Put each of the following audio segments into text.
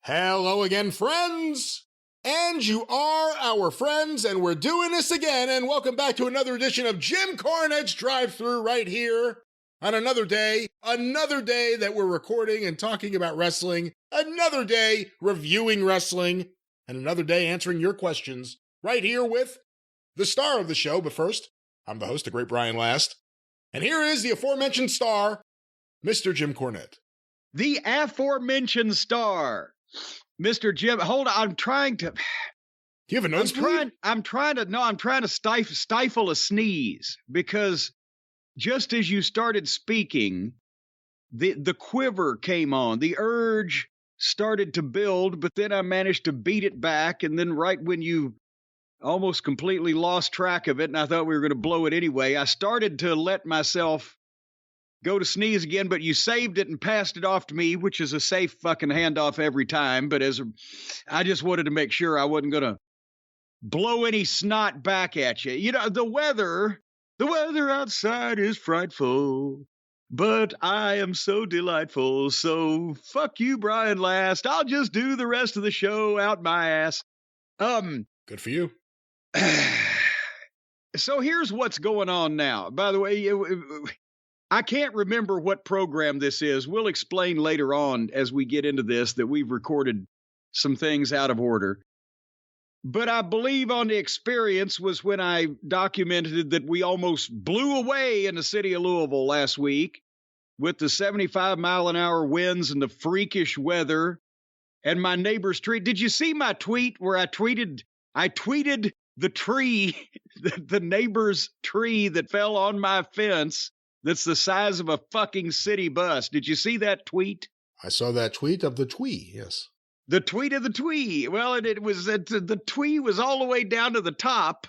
Hello again, friends! And you are our friends, and we're doing this again, and welcome back to another edition of Jim Cornette's Drive Thru right here on another day that we're recording and talking about wrestling, another day reviewing wrestling, and another day answering your questions right here with the star of the show. But first, I'm the host, the great Brian Last, and here is the aforementioned star, Mr. Jim Cornette. The aforementioned star, Mr. Jim. Hold on, I'm trying to. Do you have a nosebleed? I'm trying to stifle a sneeze, because just as you started speaking, the quiver came on. The urge started to build, but then I managed to beat it back. And then right when you almost completely lost track of it, and I thought we were going to blow it anyway, I started to let myself go to sneeze again, but you saved it and passed it off to me, which is a safe fucking handoff every time. But I just wanted to make sure I wasn't going to blow any snot back at you. You know, the weather outside is frightful, but I am so delightful. So fuck you, Brian Last. I'll just do the rest of the show out my ass. Good for you. So here's what's going on now. By the way, I can't remember what program this is. We'll explain later on as we get into this that we've recorded some things out of order. But I believe on the experience was when I documented that we almost blew away in the city of Louisville last week with the 75-mile-an-hour winds and the freakish weather and my neighbor's tree. Did you see my tweet where I tweeted the tree, the neighbor's tree that fell on my fence that's the size of a fucking city bus? Did you see that tweet? I saw that tweet of the twee, yes. The tweet of the twee. Well, it was the twee was all the way down to the top,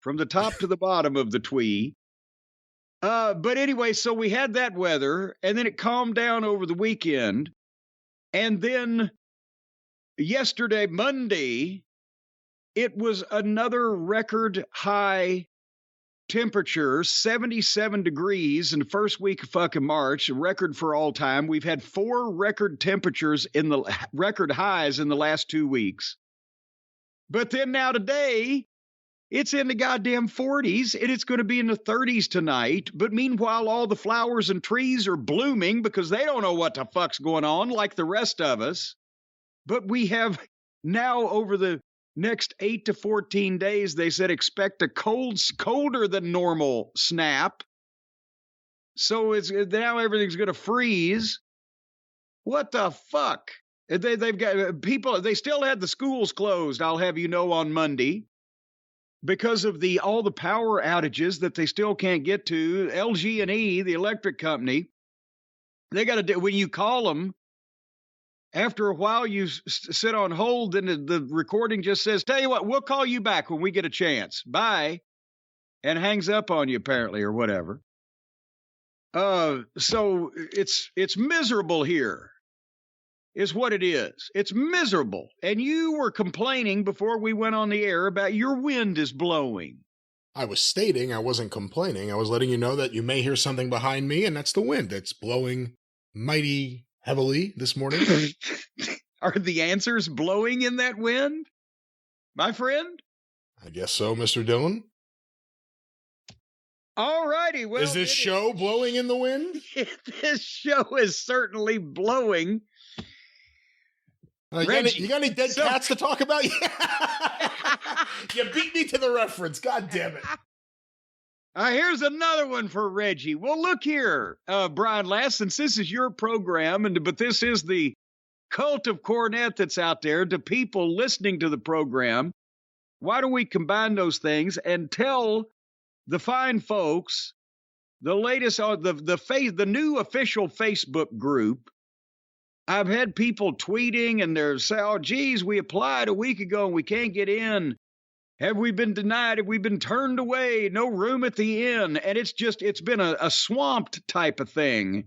from the top to the bottom of the twee. But anyway, so we had that weather, and then it calmed down over the weekend. And then yesterday, Monday, it was another record high temperature, 77 degrees in the first week of fucking March, a record for all time. We've had 4 record temperatures in the record highs in the last 2 weeks. But then now today, it's in the goddamn 40s, and it's going to be in the 30s tonight. But meanwhile, all the flowers and trees are blooming because they don't know what the fuck's going on like the rest of us. But we have now, over the next 8 to 14 days, they said expect a colder than normal snap. So now everything's going to freeze. What the fuck? They've got people. They still had the schools closed, I'll have you know, on Monday because of all the power outages that they still can't get to. LG&E, the electric company, they got to do, when you call them, after a while, you sit on hold, and the recording just says, tell you what, we'll call you back when we get a chance. Bye. And hangs up on you, apparently, or whatever. So it's miserable here, is what it is. It's miserable. And you were complaining before we went on the air about your wind is blowing. I was stating, I wasn't complaining. I was letting you know that you may hear something behind me, and that's the wind. It's blowing mighty heavily this morning. Are the answers blowing in that wind, my friend? I guess so, Mr. Dillon. All righty. Well, is this show blowing in the wind? This show is certainly blowing. You got any dead cats to talk about? You beat me to the reference. God damn it. Here's another one for Reggie. Well, look here, Brian Last, since this is your program, but this is the cult of Cornette that's out there to people listening to the program, why don't we combine those things and tell the fine folks the latest on the new official Facebook group? I've had people tweeting, and they're saying, oh, geez, we applied a week ago and we can't get in. Have we been denied? Have we been turned away? No room at the inn. And it's been a swamped type of thing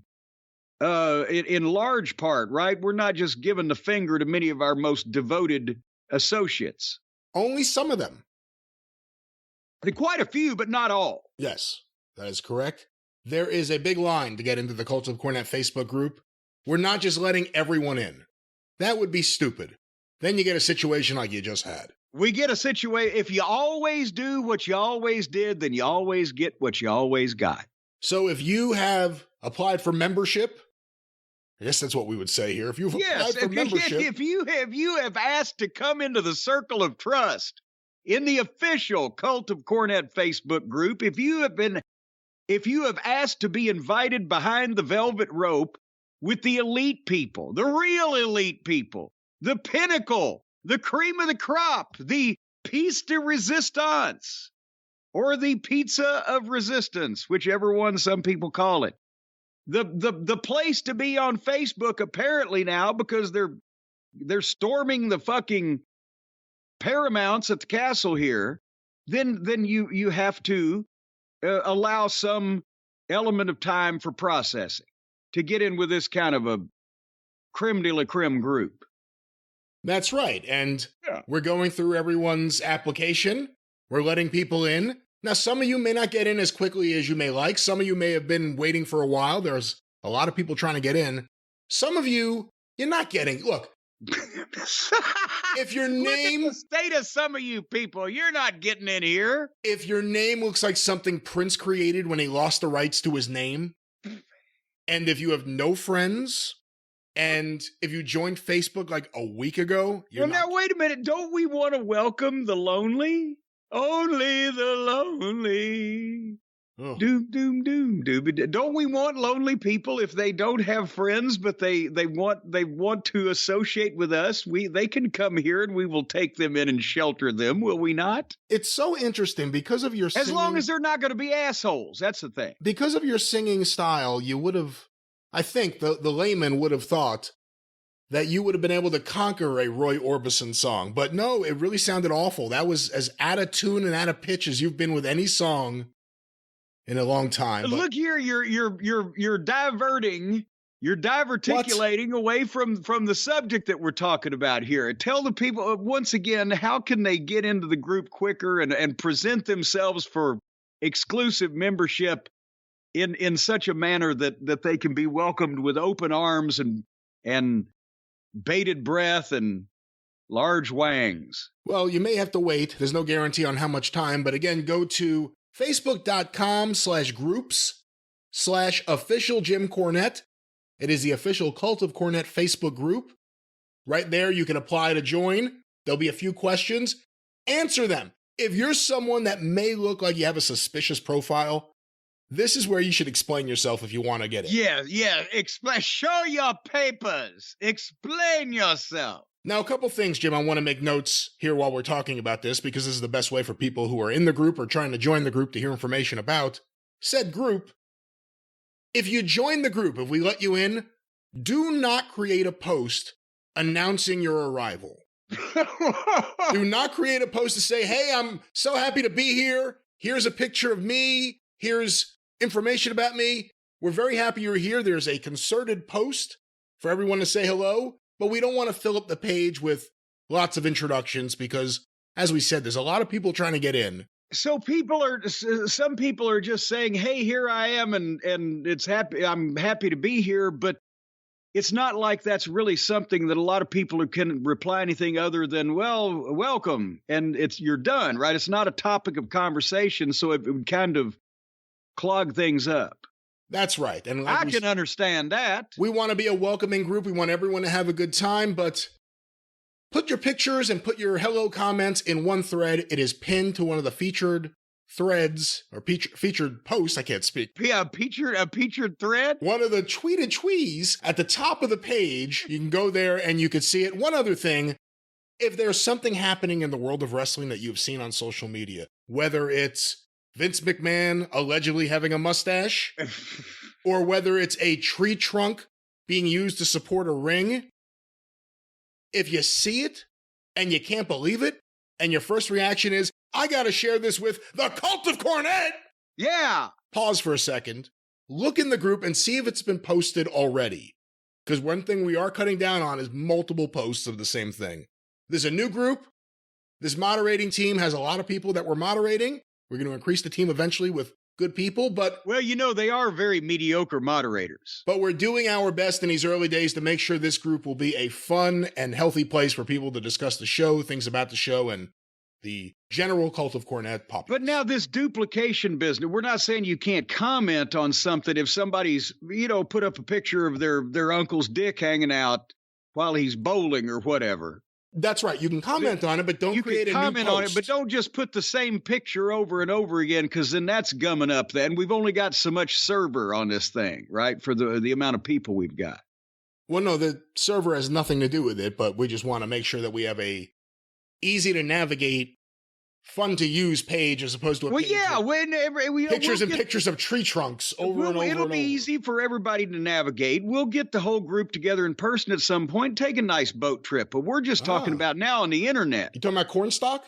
in large part, right? We're not just giving the finger to many of our most devoted associates. Only some of them. Quite a few, but not all. Yes, that is correct. There is a big line to get into the Cult of Cornette Facebook group. We're not just letting everyone in. That would be stupid. Then you get a situation like you just had. We get a situation, if you always do what you always did, then you always get what you always got. So if you have applied for membership, I guess that's what we would say here. If you've applied for membership. If you have asked to come into the circle of trust in the official Cult of Cornette Facebook group, if you have asked to be invited behind the velvet rope with the elite people, the real elite people, the pinnacle, the cream of the crop, the piece de resistance, or the pizza of resistance, whichever one some people call it. The place to be on Facebook apparently now, because they're storming the fucking Paramounts at the castle here, then you have to allow some element of time for processing to get in with this kind of a creme de la creme group. That's right. And we're going through everyone's application. We're letting people in. Now, some of you may not get in as quickly as you may like. Some of you may have been waiting for a while. There's a lot of people trying to get in. Some of you, you're not getting. Look, if your name... Look at the state of some of you people. You're not getting in here. If your name looks like something Prince created when he lost the rights to his name, and if you have no friends, and if you joined Facebook like a week ago, you're now, wait a minute. Don't we want to welcome the lonely? Only the lonely. Oh. Doom, doom, doom, doom. Don't we want lonely people if they don't have friends, but they want to associate with us? They can come here and we will take them in and shelter them, will we not? It's so interesting because of your singing. As long as they're not going to be assholes, that's the thing. Because of your singing style, you would have, I think the layman would have thought that you would have been able to conquer a Roy Orbison song. But no, it really sounded awful. That was as out of tune and out of pitch as you've been with any song in a long time. But look here, you're diverting, you're diverticulating away from the subject that we're talking about here. Tell the people once again, how can they get into the group quicker and present themselves for exclusive membership in such a manner that they can be welcomed with open arms and bated breath and large wangs? Well, you may have to wait. There's no guarantee on how much time, but again, go to facebook.com/groups/official Jim Cornette. It is the official Cult of Cornette Facebook group. Right there, you can apply to join. There'll be a few questions. Answer them. If you're someone that may look like you have a suspicious profile, this is where you should explain yourself if you want to get it. Yeah. Show your papers. Explain yourself. Now, a couple things, Jim, I want to make notes here while we're talking about this, because this is the best way for people who are in the group or trying to join the group to hear information about said group. If you join the group, if we let you in, do not create a post announcing your arrival. Do not create a post to say, hey, I'm so happy to be here. Here's a picture of me. Here's information about me. We're very happy you're here. There's a concerted post for everyone to say hello, but we don't want to fill up the page with lots of introductions because, as we said, there's a lot of people trying to get in. So some people are just saying, hey, here I am, and I'm happy to be here, but it's not like that's really something that a lot of people who can reply anything other than, well, welcome, and you're done, right? It's not a topic of conversation, so it would kind of clog things up. That's right. And I can understand that. We want to be a welcoming group. We want everyone to have a good time, but put your pictures and put your hello comments in one thread. It is pinned to one of the featured threads or featured posts. I can't speak. Yeah, a featured thread? One of the tweeted tweets at the top of the page. You can go there and you can see it. One other thing, if there's something happening in the world of wrestling that you've seen on social media, whether it's Vince McMahon allegedly having a mustache, or whether it's a tree trunk being used to support a ring, if you see it and you can't believe it, and your first reaction is, I gotta share this with the Cult of Cornette! Yeah! Pause for a second, look in the group and see if it's been posted already. Because one thing we are cutting down on is multiple posts of the same thing. There's a new group. This moderating team has a lot of people that we're moderating. We're going to increase the team eventually with good people, but well, they are very mediocre moderators. But we're doing our best in these early days to make sure this group will be a fun and healthy place for people to discuss the show, things about the show, and the general cult of Cornette populace. But now this duplication business, we're not saying you can't comment on something if somebody's, put up a picture of their uncle's dick hanging out while he's bowling or whatever. That's right. You can comment on it, but don't create a new post. You can comment on it, but don't just put the same picture over and over again, because then that's gumming up then. We've only got so much server on this thing, right, for the amount of people we've got. Well, no, the server has nothing to do with it, but we just want to make sure that we have a easy-to-navigate, fun-to-use page as opposed to a page with pictures of tree trunks over and over. It'll be easy for everybody to navigate. We'll get the whole group together in person at some point, take a nice boat trip. But we're just talking about now on the internet. You talking about Cornstalk?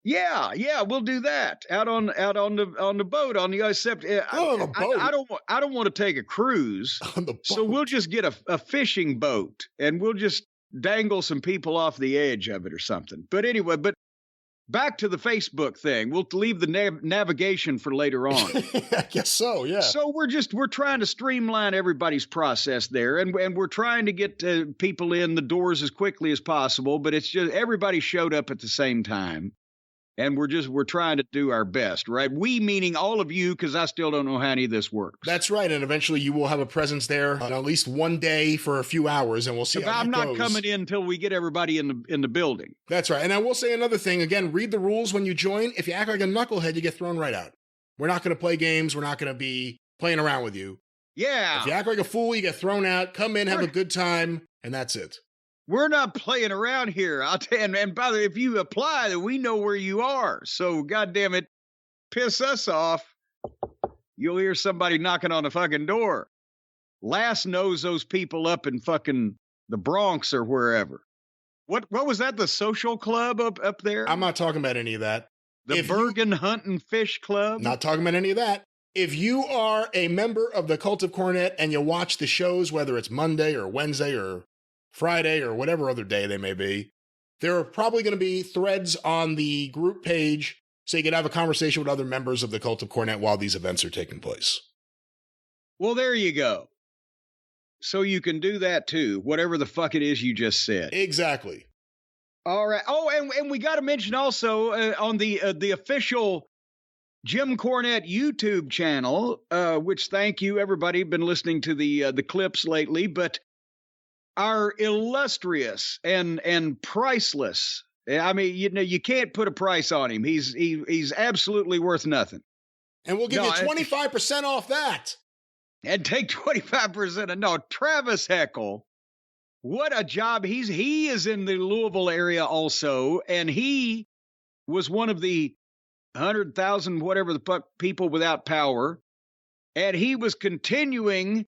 Yeah, we'll do that out on the boat on the except on a boat. I don't want to take a cruise. On the boat. So we'll just get a fishing boat and we'll just dangle some people off the edge of it or something. But anyway, back to the Facebook thing. We'll leave the navigation for later on. I guess so, yeah. So we're trying to streamline everybody's process there, and we're trying to get people in the doors as quickly as possible, but it's just everybody showed up at the same time. And we're trying to do our best, right? We meaning all of you, because I still don't know how any of this works. That's right, and eventually you will have a presence there on at least one day for a few hours, and we'll see how I'm that not goes. coming in until we get everybody in the building. That's right, and I will say another thing. Again, read the rules when you join. If you act like a knucklehead, you get thrown right out. We're not going to play games. We're not going to be playing around with you. Yeah. If you act like a fool, you get thrown out. Come in, have a good time, and that's it. We're not playing around here. I'll tell you, and by the way, if you apply, then we know where you are. So, goddamn it, piss us off. You'll hear somebody knocking on the fucking door. Lass knows those people up in fucking the Bronx or wherever. What was that? The social club up there? I'm not talking about any of that. The Bergen Hunt and Fish Club? Not talking about any of that. If you are a member of the Cult of Cornette and you watch the shows, whether it's Monday or Wednesday or Friday or whatever other day they may be, there are probably going to be threads on the group page so you can have a conversation with other members of the Cult of Cornette while these events are taking place. Well, there you go. So you can do that too, whatever the fuck it is you just said. Exactly. All right. Oh, and we got to mention also on the official Jim Cornette YouTube channel, which thank you, everybody, been listening to the clips lately, but our illustrious and priceless, I mean, you can't put a price on him. He's absolutely worth nothing. And we'll give you 25% off that. And take 25%. No, Travis Heckel, what a job. He is in the Louisville area also, and he was one of the 100,000 whatever the fuck people without power, and he was continuing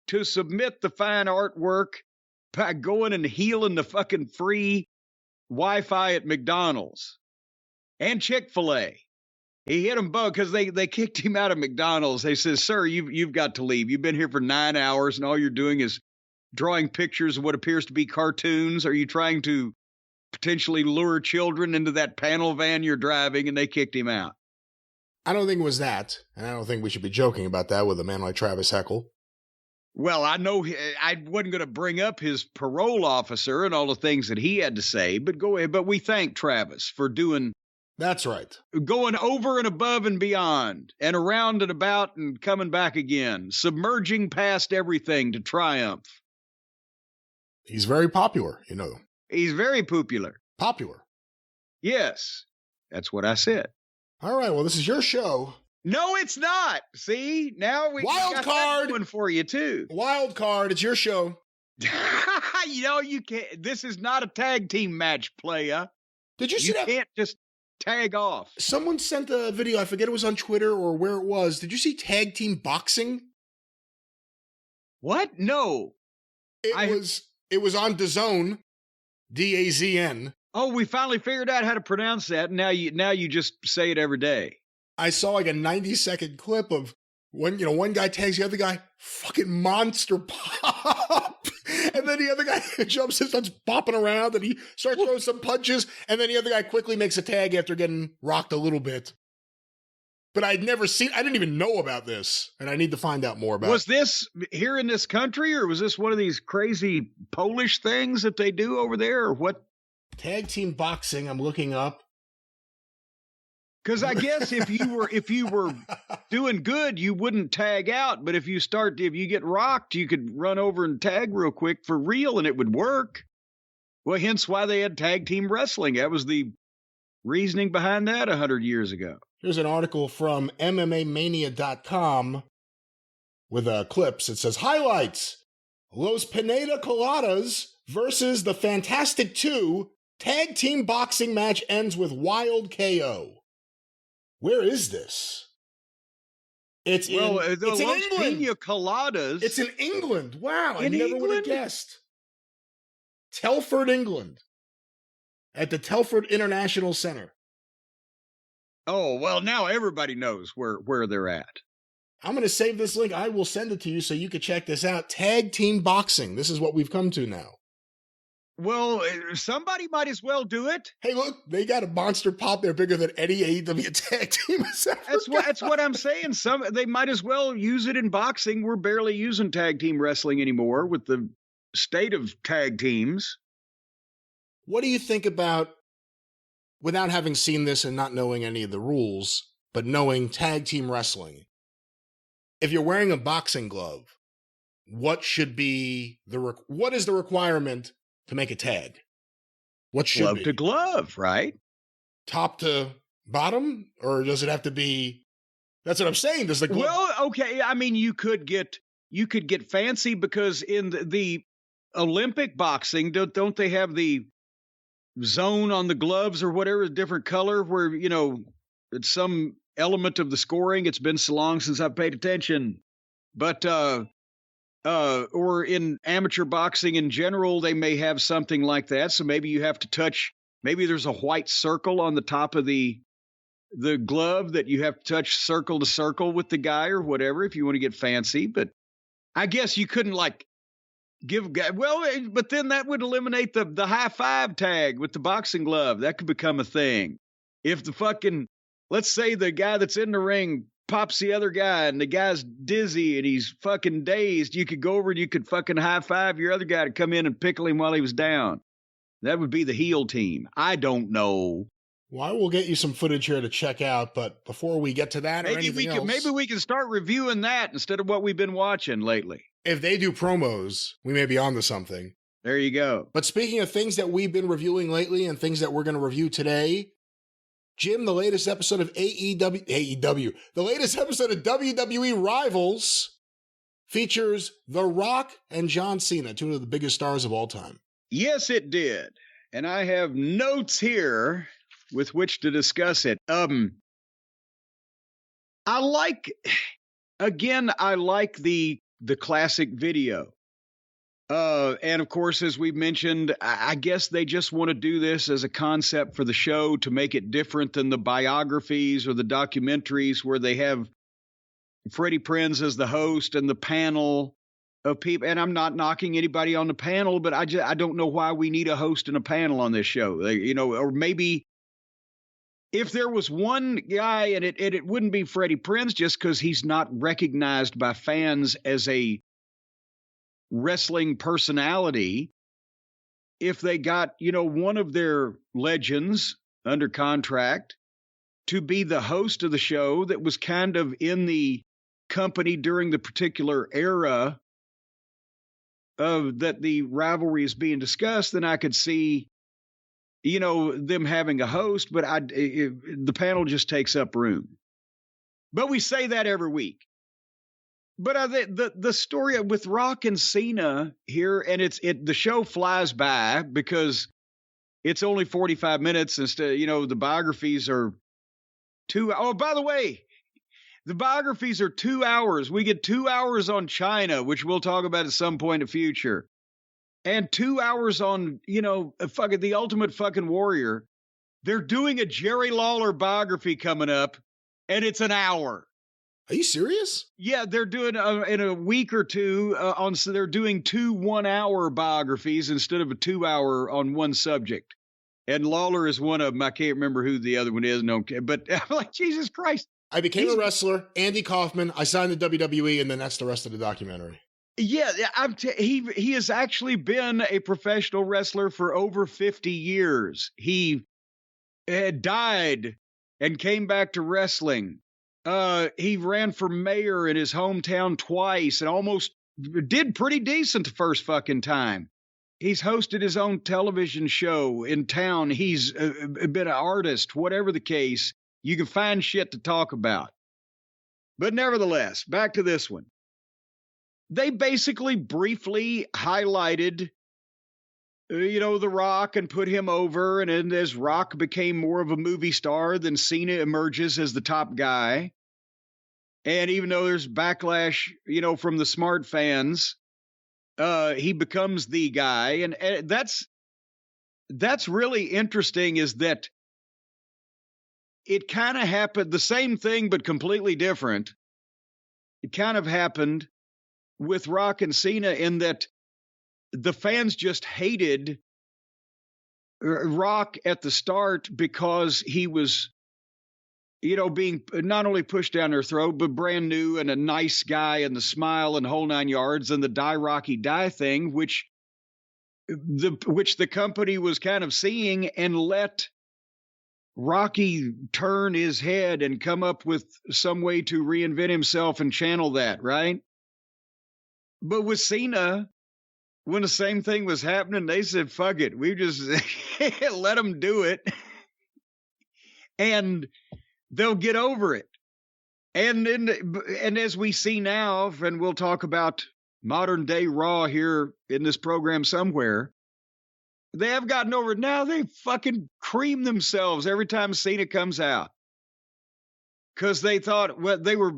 to submit the fine artwork by going and healing the fucking free Wi-Fi at McDonald's and Chick-fil-A. He hit them both because they kicked him out of McDonald's. They said, "Sir, you've got to leave. You've been here for 9 hours, and all you're doing is drawing pictures of what appears to be cartoons. Are you trying to potentially lure children into that panel van you're driving?" And they kicked him out. I don't think it was that, and I don't think we should be joking about that with a man like Travis Heckel. Well, I know I wasn't going to bring up his parole officer and all the things that he had to say, but go ahead. But we thank Travis for doing. That's right. Going over and above and beyond and around and about and coming back again, submerging past everything to triumph. He's very popular, you know. He's very popular. Popular. Yes, that's what I said. All right, well, this is your show. No, it's not. See, now we got that one for you too. Wild card, it's your show. You can't. This is not a tag team match, playa. Did you see that? You can't just tag off. Someone sent a video. I forget it was on Twitter or where it was. Did you see tag team boxing? What? No. It was on DAZN, DAZN. Oh, we finally figured out how to pronounce that. Now you just say it every day. I saw like a 90-second clip of one guy tags the other guy, fucking monster pop. And then the other guy jumps and starts bopping around and he starts throwing some punches. And then the other guy quickly makes a tag after getting rocked a little bit. but I didn't even know about this, and I need to find out more about it. Was this here in this country, or was this one of these crazy Polish things that they do over there, or what? Tag team boxing, I'm looking up. Because I guess if you were doing good, you wouldn't tag out. But if you get rocked, you could run over and tag real quick for real, and it would work. Well, hence why they had tag team wrestling. That was the reasoning behind that 100 years ago. Here's an article from MMAmania.com with clips. It says, highlights, Los Pineda Coladas versus the Fantastic Two tag team boxing match ends with wild KO. Where is this? It's in England. Pina Coladas. It's in England. Wow, I never would have guessed. Telford, England. At the Telford International Center. Oh, well, now everybody knows where they're at. I'm going to save this link. I will send it to you so you can check this out. Tag team boxing. This is what we've come to now. Well, somebody might as well do it. Hey, look, they got a monster pop there bigger than any AEW tag team has ever That's what I'm saying. They might as well use it in boxing. We're barely using tag team wrestling anymore with the state of tag teams. What do you think about, without having seen this and not knowing any of the rules, but knowing tag team wrestling, if you're wearing a boxing glove, what is the requirement to make a tag? What should glove be? To glove, right? Top to bottom, or does it have to be? That's what I'm saying. Does the glove? Well, okay. I mean, you could get fancy, because in the Olympic boxing, don't they have the zone on the gloves or whatever, a different color, where it's some element of the scoring? It's been so long since I've paid attention, but or in amateur boxing in general, they may have something like that. So maybe you have to touch, maybe there's a white circle on the top of the glove that you have to touch circle to circle with the guy or whatever, if you want to get fancy. But I guess you couldn't but then that would eliminate the high five tag with the boxing glove. That could become a thing. If let's say the guy that's in the ring pops the other guy and the guy's dizzy and he's fucking dazed, you could go over and you could fucking high five your other guy to come in and pickle him while he was down. That would be the heel team. I don't know. Well, I will get you some footage here to check out, but before we get to that maybe we can start reviewing that instead of what we've been watching lately. If they do promos, we may be onto something. There you go. But speaking of things that we've been reviewing lately and things that we're going to review today, Jim, the latest episode of the latest episode of WWE Rivals features The Rock and John Cena, two of the biggest stars of all time. Yes, it did. And I have notes here with which to discuss it. I like the classic video. And of course, as we mentioned, I guess they just want to do this as a concept for the show to make it different than the biographies or the documentaries where they have Freddie Prinze as the host and the panel of people. And I'm not knocking anybody on the panel, but I don't know why we need a host and a panel on this show. Or maybe if there was one guy, and it wouldn't be Freddie Prinze, just because he's not recognized by fans as a wrestling personality. If they got, one of their legends under contract to be the host of the show that was kind of in the company during the particular era of that the rivalry is being discussed, then I could see, them having a host, but the panel just takes up room. But we say that every week. But the story with Rock and Cena here, and the show flies by because it's only 45 minutes instead. The biographies are 2. Oh, by the way, the biographies are 2 hours. We get 2 hours on China, which we'll talk about at some point in the future, and 2 hours on the Ultimate fucking Warrior. They're doing a Jerry Lawler biography coming up, and it's an hour. Are you serious? Yeah, they're doing in a week or two so they're doing 2 1-hour biographies instead of a 2 hour on one subject. And Lawler is one of them. I can't remember who the other one is. No, but I'm like, Jesus Christ, I became a wrestler, Andy Kaufman. I signed the WWE, and then that's the rest of the documentary. Yeah, he has actually been a professional wrestler for over 50 years. He had died and came back to wrestling. He ran for mayor in his hometown twice and almost did pretty decent the first fucking time. He's hosted his own television show in town. He's been an artist, whatever the case. You can find shit to talk about. But nevertheless, back to this one. They basically briefly highlighted, The Rock and put him over. And as Rock became more of a movie star, then Cena emerges as the top guy. And even though there's backlash, from the smart fans, he becomes the guy. And that's really interesting, is that it kind of happened, the same thing, but completely different. It kind of happened with Rock and Cena in that the fans just hated Rock at the start because he was, being not only pushed down their throat, but brand new and a nice guy and the smile and whole 9 yards and the die Rocky die thing, which the company was kind of seeing, and let Rocky turn his head and come up with some way to reinvent himself and channel that, right? But with Cena, when the same thing was happening, they said, fuck it. We just let them do it. And they'll get over it. And as we see now, and we'll talk about modern day Raw here in this program somewhere, they have gotten over it. Now they fucking cream themselves every time Cena comes out. Because they thought, they were,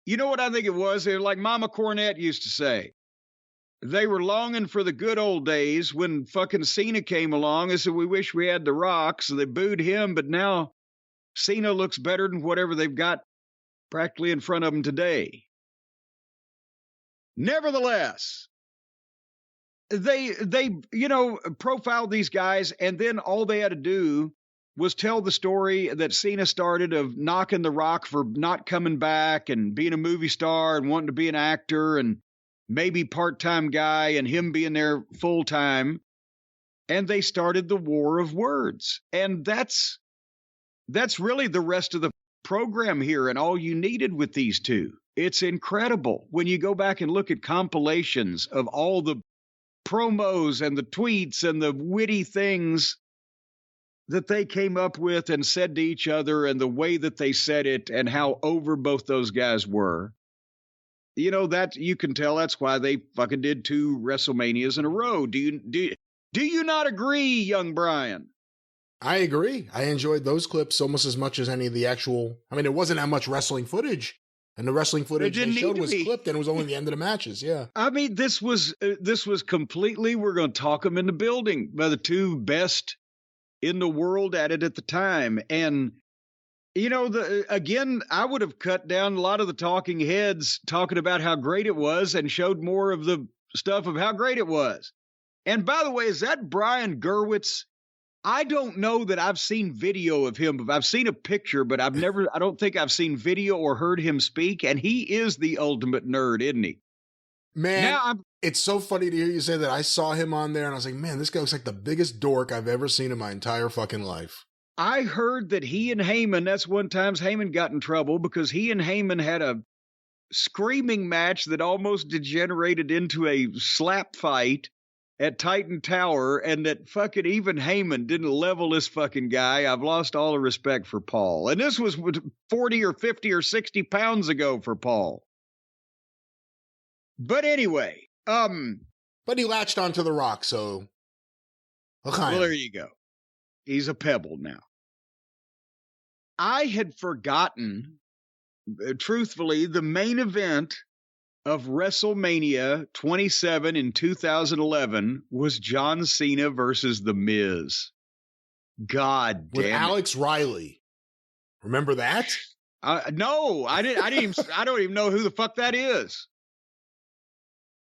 what I think it was? They were like Mama Cornette used to say. They were longing for the good old days when fucking Cena came along and said, we wish we had The Rock. So they booed him, but now Cena looks better than whatever they've got practically in front of them today. Nevertheless, they profiled these guys, and then all they had to do was tell the story that Cena started of knocking The Rock for not coming back and being a movie star and wanting to be an actor and maybe part-time guy, and him being there full-time. And they started the war of words. And that's really the rest of the program here, and all you needed with these two. It's incredible when you go back and look at compilations of all the promos and the tweets and the witty things that they came up with and said to each other, and the way that they said it, and how over both those guys were. That you can tell that's why they fucking did 2 WrestleManias in a row. Do you not agree, young Brian? I agree. I enjoyed those clips almost as much as any of the actual. I mean, it wasn't that much wrestling footage, and the wrestling footage they showed was clipped, and it was only the end of the matches. Yeah. I mean, this was completely. We're going to talk them in the building by the 2 best in the world at it at the time, and again, I would have cut down a lot of the talking heads talking about how great it was and showed more of the stuff of how great it was. And by the way, is that Brian Gerwitz? I don't know that I've seen video of him. I've seen a picture, but I don't think I've seen video or heard him speak. And he is the ultimate nerd, isn't he? Man, it's so funny to hear you say that. I saw him on there and I was like, man, this guy looks like the biggest dork I've ever seen in my entire fucking life. I heard that he and Heyman, that's one time Heyman got in trouble because he and Heyman had a screaming match that almost degenerated into a slap fight at Titan Tower, and that fucking even Heyman didn't level this fucking guy. I've lost all the respect for Paul. And this was 40 or 50 or 60 pounds ago for Paul. But anyway, but he latched onto The Rock, so well, there you go. He's a pebble now. I had forgotten, truthfully, the main event of WrestleMania 27 in 2011 was John Cena versus The Miz. God damn with it. Alex Riley. Remember that? No, I don't even know who the fuck that is.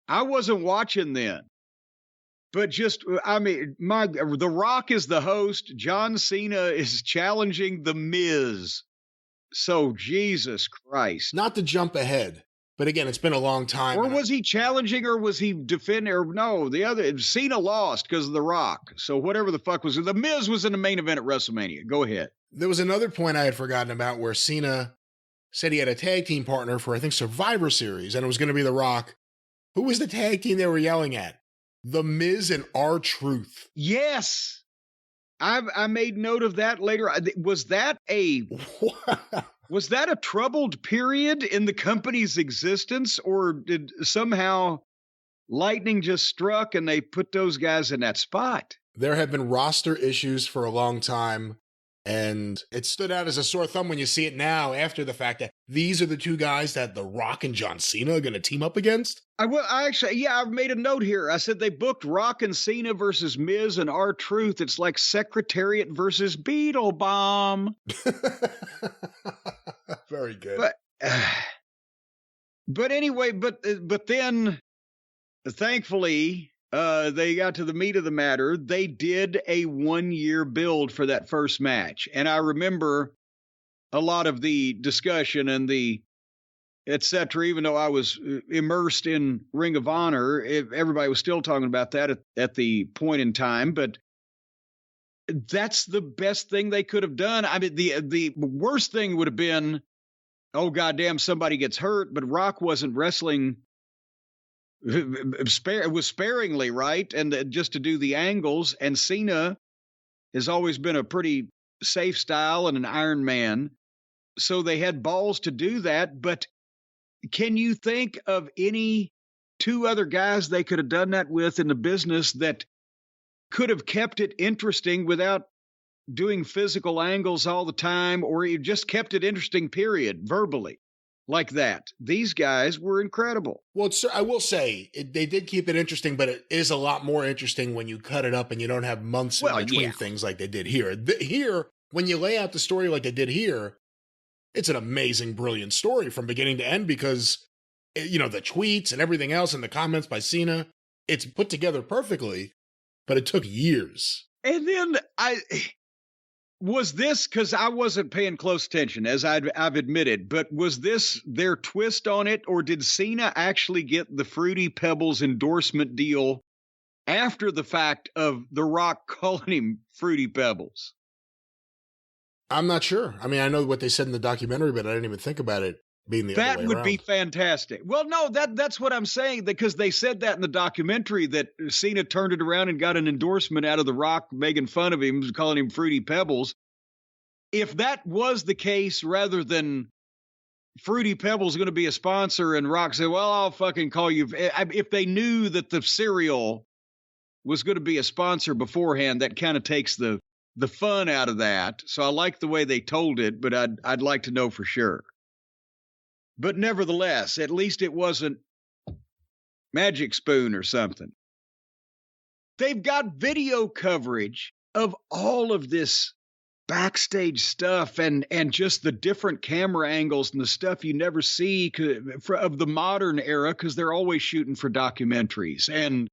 I wasn't watching then. But The Rock is the host. John Cena is challenging The Miz So, Jesus Christ. Not to jump ahead, but again, it's been a long time. Or was he challenging, or was he defending? Or no, the other, Cena lost because of The Rock. So whatever the fuck was, The Miz was in the main event at WrestleMania. Go ahead. There was another point I had forgotten about where Cena said he had a tag team partner for, I think, Survivor Series, and it was going to be The Rock. Who was the tag team they were yelling at? The Miz and R-Truth. Yes. I made note of that later. Was that a troubled period in the company's existence, or did somehow lightning just struck and they put those guys in that spot? There have been roster issues for a long time, and it stood out as a sore thumb when you see it now after the fact that these are the two guys that The Rock and John Cena are going to team up against. I've made a note here. I said they booked Rock and Cena versus Miz and R-Truth. It's like Secretariat versus Beetle Bomb. Very good. But anyway, but then thankfully, they got to the meat of the matter. They did a 1-year build for that first match. And I remember a lot of the discussion and the et cetera, even though I was immersed in Ring of Honor, everybody was still talking about that at the point in time. But that's the best thing they could have done. I mean, the worst thing would have been, oh, goddamn, somebody gets hurt, but Rock wasn't wrestling. It was sparingly, right? And just to do the angles. And Cena has always been a pretty safe style and an Iron Man. So they had balls to do that. But can you think of any two other guys they could have done that with in the business that could have kept it interesting without doing physical angles all the time, or you just kept it interesting, period, verbally? Like that. These guys were incredible. Well, I will say, they did keep it interesting, but it is a lot more interesting when you cut it up and you don't have months in between things like they did here. Here, when you lay out the story like they did here, it's an amazing, brilliant story from beginning to end because, you know, the tweets and everything else and the comments by Cena, it's put together perfectly, but it took years. And then was this, because I wasn't paying close attention, as I've admitted, but was this their twist on it, or did Cena actually get the Fruity Pebbles endorsement deal after the fact of The Rock calling him Fruity Pebbles? I'm not sure. I mean, I know what they said in the documentary, but I didn't even think about it being the other way around. That would be fantastic. Well, no, that's what I'm saying, because they said that in the documentary, that Cena turned it around and got an endorsement out of The Rock making fun of him, calling him Fruity Pebbles. If that was the case, rather than Fruity Pebbles going to be a sponsor and Rock said, well, I'll fucking call you. If they knew that the cereal was going to be a sponsor beforehand, that kind of takes the fun out of that. So I like the way they told it, but I'd like to know for sure. But nevertheless, at least it wasn't Magic Spoon or something. They've got video coverage of all of this backstage stuff and just the different camera angles and the stuff you never see of the modern era, because they're always shooting for documentaries. And,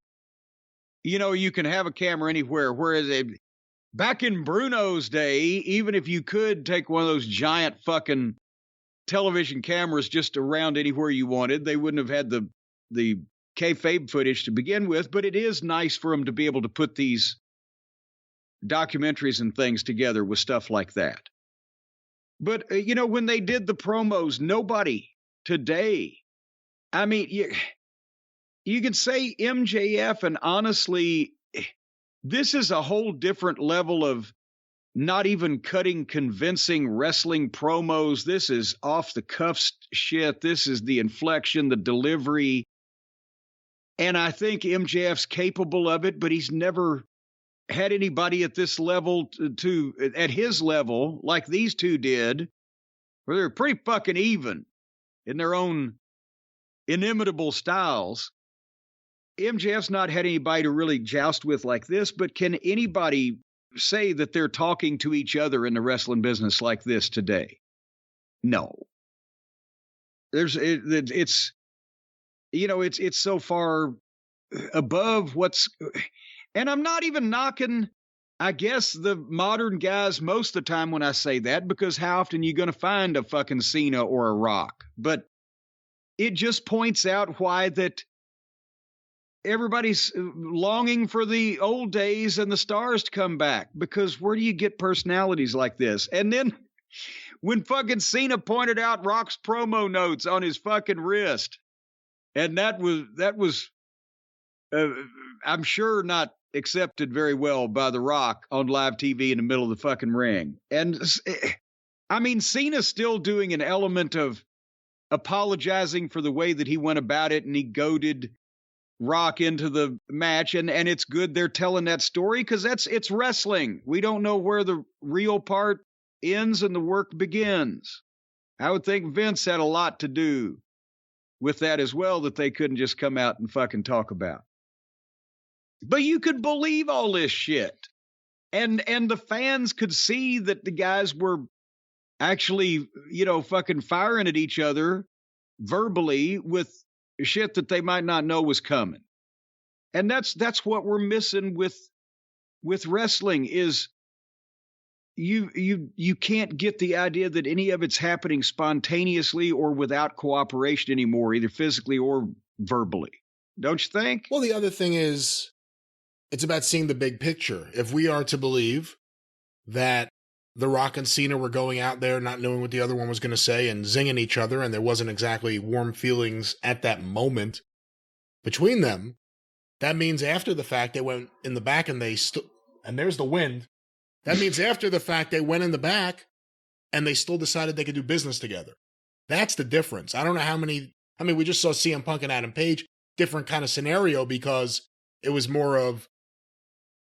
you know, you can have a camera anywhere, whereas back in Bruno's day, even if you could take one of those giant fucking television cameras just around anywhere you wanted, they wouldn't have had the kayfabe footage to begin with. But it is nice for them to be able to put these documentaries and things together with stuff like that. But, you know, when they did the promos, nobody today, I mean, you can say MJF, and honestly, this is a whole different level of not even cutting convincing wrestling promos. This is off the cuff shit. This is the inflection, the delivery. And I think MJF's capable of it, but he's never had anybody at this level at his level like these two did, where they're pretty fucking even in their own inimitable styles. MJF's not had anybody to really joust with like this, but can anybody say that they're talking to each other in the wrestling business like this today? No. It's so far above what's, and I'm not even knocking I guess the modern guys, most of the time when I say that, because how often are you going to find a fucking Cena or a Rock? But it just points out why that everybody's longing for the old days and the stars to come back, because where do you get personalities like this? And then when fucking Cena pointed out Rock's promo notes on his fucking wrist, and that was I'm sure not accepted very well by The Rock on live TV in the middle of the fucking ring. And I mean, Cena's still doing an element of apologizing for the way that he went about it, and he goaded Rock into the match, and it's good they're telling that story, because it's wrestling. We don't know where the real part ends and the work begins. I would think Vince had a lot to do with that as well, that they couldn't just come out and fucking talk about. But you could believe all this shit. And the fans could see that the guys were actually, fucking firing at each other verbally with shit that they might not know was coming. And that's what we're missing with wrestling, is you can't get the idea that any of it's happening spontaneously or without cooperation anymore, either physically or verbally. Don't you think? Well, the other thing is, it's about seeing the big picture. If we are to believe that The Rock and Cena were going out there not knowing what the other one was going to say and zinging each other, and there wasn't exactly warm feelings at that moment between them, that means after the fact they went in the back and and there's the wind. That means after the fact they went in the back and they still decided they could do business together. That's the difference. I don't know we just saw CM Punk and Adam Page, different kind of scenario, because it was more of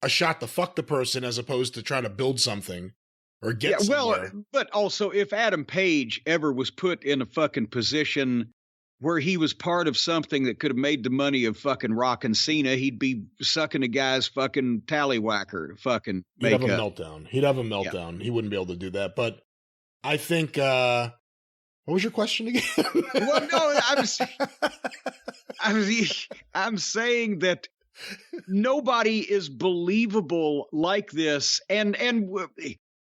a shot to fuck the person as opposed to trying to build something or get somewhere. Well, but also, if Adam Page ever was put in a fucking position where he was part of something that could have made the money of fucking Rock and Cena, he'd be sucking a guy's fucking tallywhacker to fucking make He'd have a meltdown. Yeah. He wouldn't be able to do that. But I think, what was your question again? Well, no, I'm saying that nobody is believable like this. And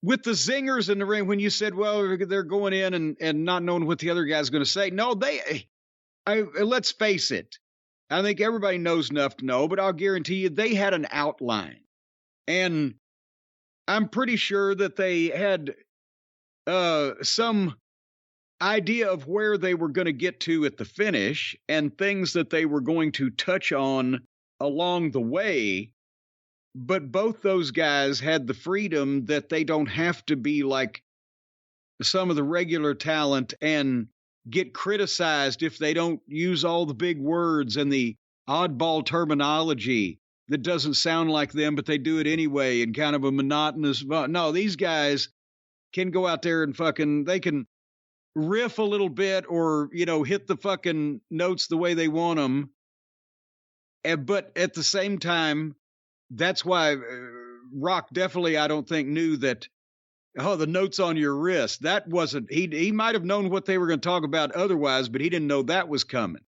with the zingers in the ring, when you said, well, they're going in and not knowing what the other guy's going to say. No, let's face it. I think everybody knows enough to know, but I'll guarantee you they had an outline. And I'm pretty sure that they had some idea of where they were going to get to at the finish and things that they were going to touch on along the way. But both those guys had the freedom that they don't have to be like some of the regular talent and get criticized if they don't use all the big words and the oddball terminology that doesn't sound like them, but they do it anyway in kind of a monotonous. No, these guys can go out there and they can riff a little bit or, hit the fucking notes the way they want them. But at the same time, that's why Rock definitely, I don't think, knew that, the notes on your wrist, that wasn't, he might have known what they were going to talk about otherwise, but he didn't know that was coming.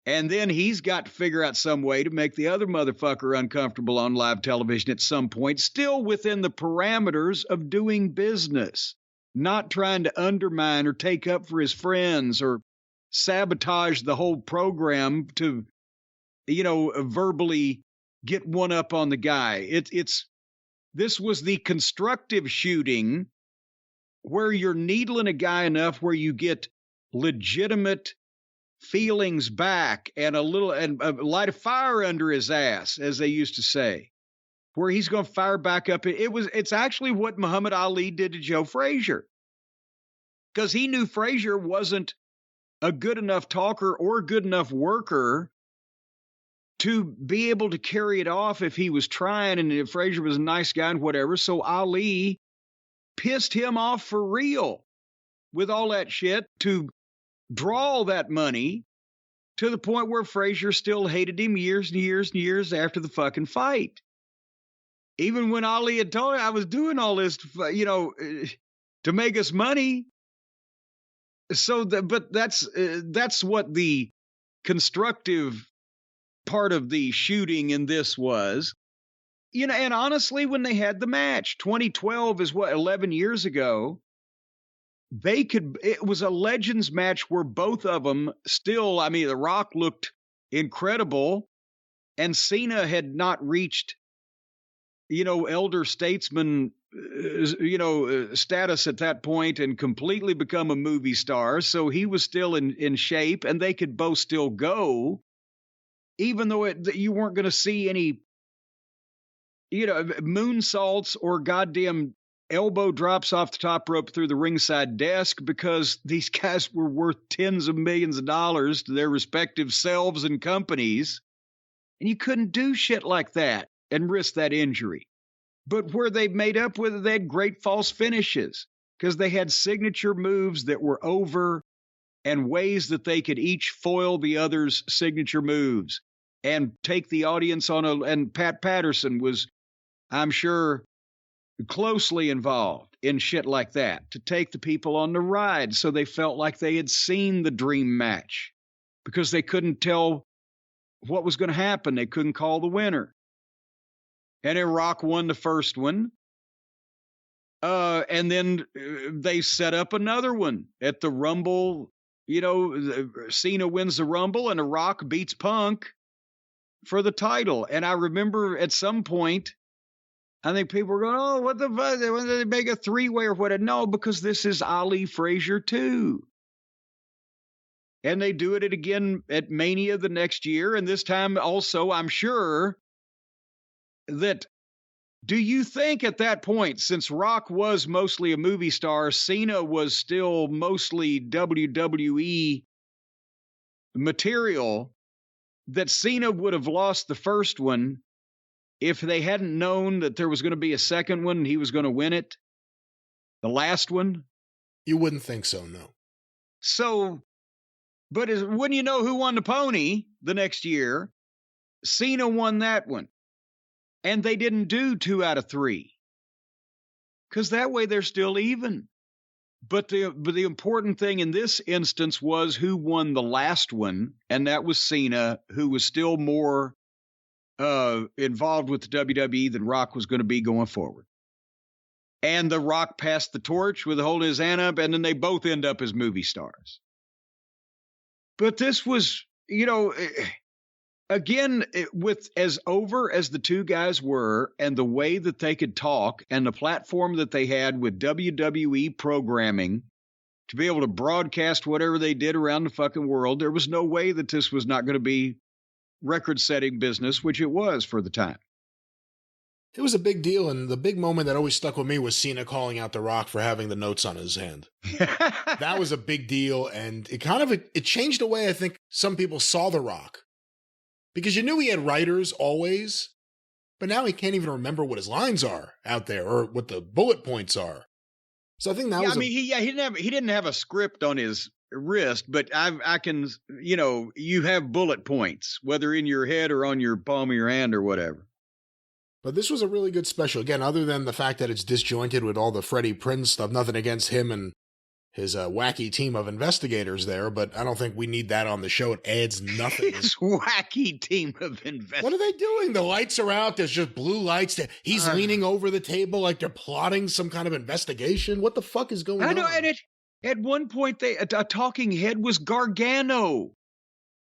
And then he's got to figure out some way to make the other motherfucker uncomfortable on live television at some point, still within the parameters of doing business, not trying to undermine or take up for his friends or sabotage the whole program to, verbally get one up on the guy. This was the constructive shooting where you're needling a guy enough where you get legitimate feelings back and a light of fire under his ass, as they used to say, where he's going to fire back up. It's actually what Muhammad Ali did to Joe Frazier, because he knew Frazier wasn't a good enough talker or a good enough worker to be able to carry it off if he was trying, and if Frazier was a nice guy and whatever. So Ali pissed him off for real with all that shit to draw all that money to the point where Frazier still hated him years and years and years after the fucking fight. Even when Ali had told him, I was doing all this, to make us money. So, but that's what the constructive part of the shooting in this was. And honestly, when they had the match, 2012 is 11 years ago. It was a Legends match where both of them still, I mean, The Rock looked incredible and Cena had not reached, elder statesman, status at that point and completely become a movie star. So he was still in shape and they could both still go, even though you weren't going to see any, moonsaults or goddamn elbow drops off the top rope through the ringside desk, because these guys were worth tens of millions of dollars to their respective selves and companies. And you couldn't do shit like that and risk that injury. But where they made up with it, they had great false finishes because they had signature moves that were over and ways that they could each foil the other's signature moves and take the audience and Pat Patterson was, I'm sure, closely involved in shit like that to take the people on the ride so they felt like they had seen the dream match, because they couldn't tell what was going to happen. They couldn't call the winner. And then Rock won the first one. And then they set up another one at the Rumble. Cena wins the Rumble and The Rock beats Punk for the title. And I remember at some point, I think people were going, oh, what the fuck? When did they make a three-way or what? No, because this is Ali Frazier too. And they do it again at Mania the next year. And this time also, I'm sure that, do you think at that point, since Rock was mostly a movie star, Cena was still mostly WWE material, that Cena would have lost the first one if they hadn't known that there was going to be a second one and he was going to win it? The last one? You wouldn't think so, no. So, but wouldn't you know who won the pony the next year? Cena won that one. And they didn't do 2 out of 3. Because that way they're still even. But the important thing in this instance was who won the last one, and that was Cena, who was still more involved with the WWE than Rock was going to be going forward. And The Rock passed the torch with holding his hand up, and then they both end up as movie stars. But this was, again, with as over as the two guys were and the way that they could talk and the platform that they had with WWE programming to be able to broadcast whatever they did around the fucking world, there was no way that this was not going to be record-setting business, which it was for the time. It was a big deal, and the big moment that always stuck with me was Cena calling out The Rock for having the notes on his hand. That was a big deal, and it changed the way I think some people saw The Rock. Because you knew he had writers always, but now he can't even remember what his lines are out there or what the bullet points are. So I think that was. He didn't have a script on his wrist, but I can, you have bullet points, whether in your head or on your palm of your hand or whatever. But this was a really good special. Again, other than the fact that it's disjointed with all the Freddie Prinze stuff, nothing against him and his wacky team of investigators there, but I don't think we need that on the show. It adds nothing. His wacky team of investigators. What are they doing? The lights are out. There's just blue lights. He's leaning over the table like they're plotting some kind of investigation. What the fuck is going on? I know, and at one point, a talking head was Gargano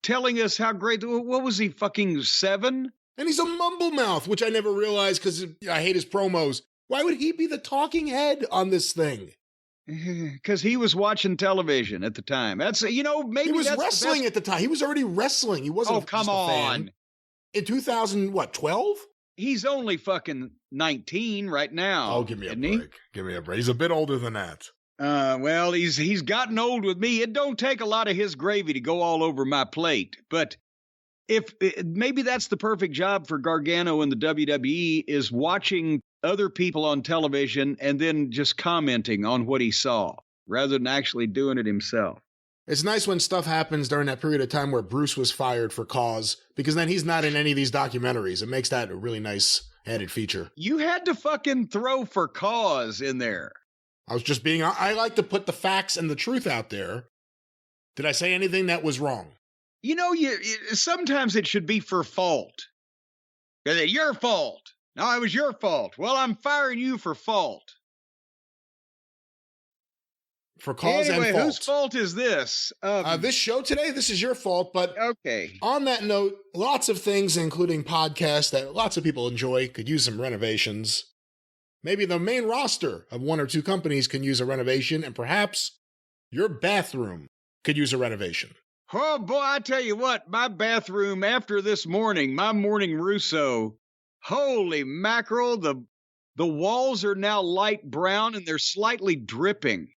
telling us how great, what was he, fucking 7? And he's a mumble mouth, which I never realized because I hate his promos. Why would he be the talking head on this thing? Because he was watching television at the time. That's, maybe he was wrestling at the time. He was already wrestling. He wasn't. Oh, come on! In 2012? He's only fucking 19 right now. Oh, give me a break. Give me a break. He's a bit older than that. Well, he's gotten old with me. It don't take a lot of his gravy to go all over my plate. But if maybe that's the perfect job for Gargano in the WWE, is watching other people on television and then just commenting on what he saw rather than actually doing it himself. It's nice when stuff happens during that period of time where Bruce was fired for cause, because then he's not in any of these documentaries. It makes that a really nice added feature. You had to fucking throw for cause in there. I was just I like to put the facts and the truth out there. Did I say anything that was wrong? Sometimes it should be for fault. Your fault. No, it was your fault. Well, I'm firing you for fault. For cause and fault. Whose fault is this? This show today, this is your fault, but okay. On that note, lots of things, including podcasts that lots of people enjoy, could use some renovations. Maybe the main roster of one or two companies can use a renovation, and perhaps your bathroom could use a renovation. Oh, boy, I tell you what, my bathroom after this morning, my morning Russo, holy mackerel, the walls are now light brown and they're slightly dripping.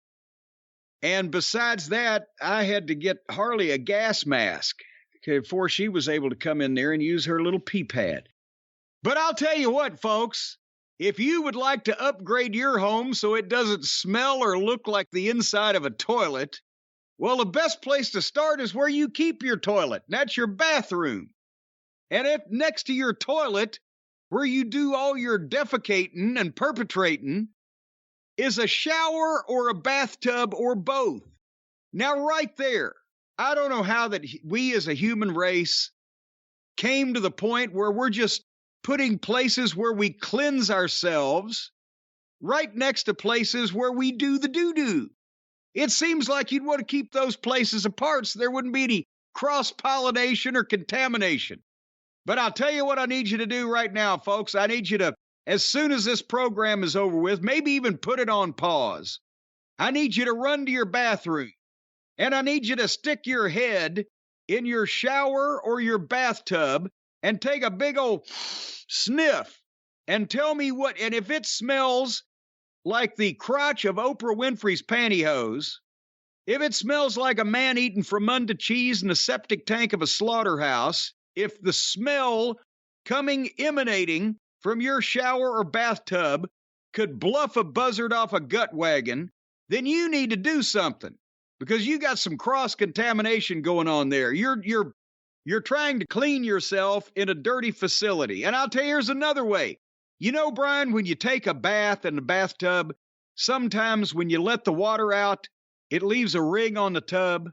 And besides that, I had to get Harley a gas mask before she was able to come in there and use her little pee pad. But I'll tell you what, folks, if you would like to upgrade your home so it doesn't smell or look like the inside of a toilet, well, the best place to start is where you keep your toilet. That's your bathroom. And if next to your toilet, where you do all your defecating and perpetrating, is a shower or a bathtub or both. Now, right there, I don't know how that we as a human race came to the point where we're just putting places where we cleanse ourselves right next to places where we do the doo-doo. It seems like you'd want to keep those places apart so there wouldn't be any cross-pollination or contamination. But I'll tell you what I need you to do right now, folks. I need you to, as soon as this program is over with, maybe even put it on pause. I need you to run to your bathroom, and I need you to stick your head in your shower or your bathtub and take a big old sniff and tell me what, and if it smells like the crotch of Oprah Winfrey's pantyhose, if it smells like a man eating Fremunda cheese in the septic tank of a slaughterhouse, if the smell emanating from your shower or bathtub could bluff a buzzard off a gut wagon, then you need to do something because you got some cross-contamination going on there. You're trying to clean yourself in a dirty facility. And I'll tell you, here's another way. You know, Brian, when you take a bath in the bathtub, sometimes when you let the water out, it leaves a ring on the tub.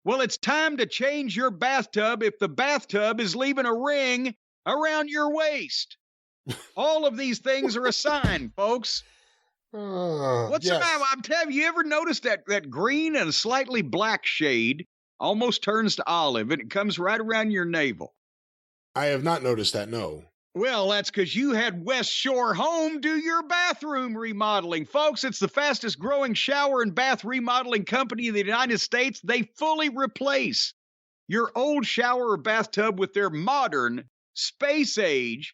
Well, it's time to change your bathtub if the bathtub is leaving a ring around your waist. All of these things are a sign, folks. What's the matter? I'm telling you, ever noticed that green and slightly black shade almost turns to olive and it comes right around your navel? I have not noticed that, no. Well, that's because you had West Shore Home do your bathroom remodeling. Folks, it's the fastest growing shower and bath remodeling company in the United States. They fully replace your old shower or bathtub with their modern, space-age,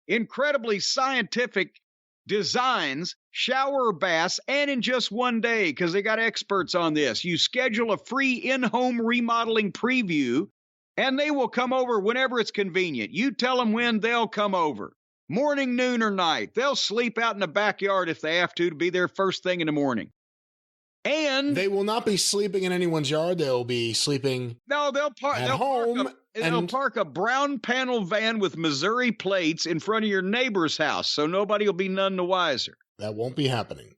incredibly scientific designs, shower or baths, and in just one day, because they got experts on this. You schedule a free in-home remodeling preview, and they will come over whenever it's convenient. You tell them when, they'll come over. Morning, noon, or night. They'll sleep out in the backyard if they have to be there first thing in the morning. And they will not be sleeping in anyone's yard. They'll be sleeping at home. They'll park a brown panel van with Missouri plates in front of your neighbor's house, so nobody will be none the wiser. That won't be happening.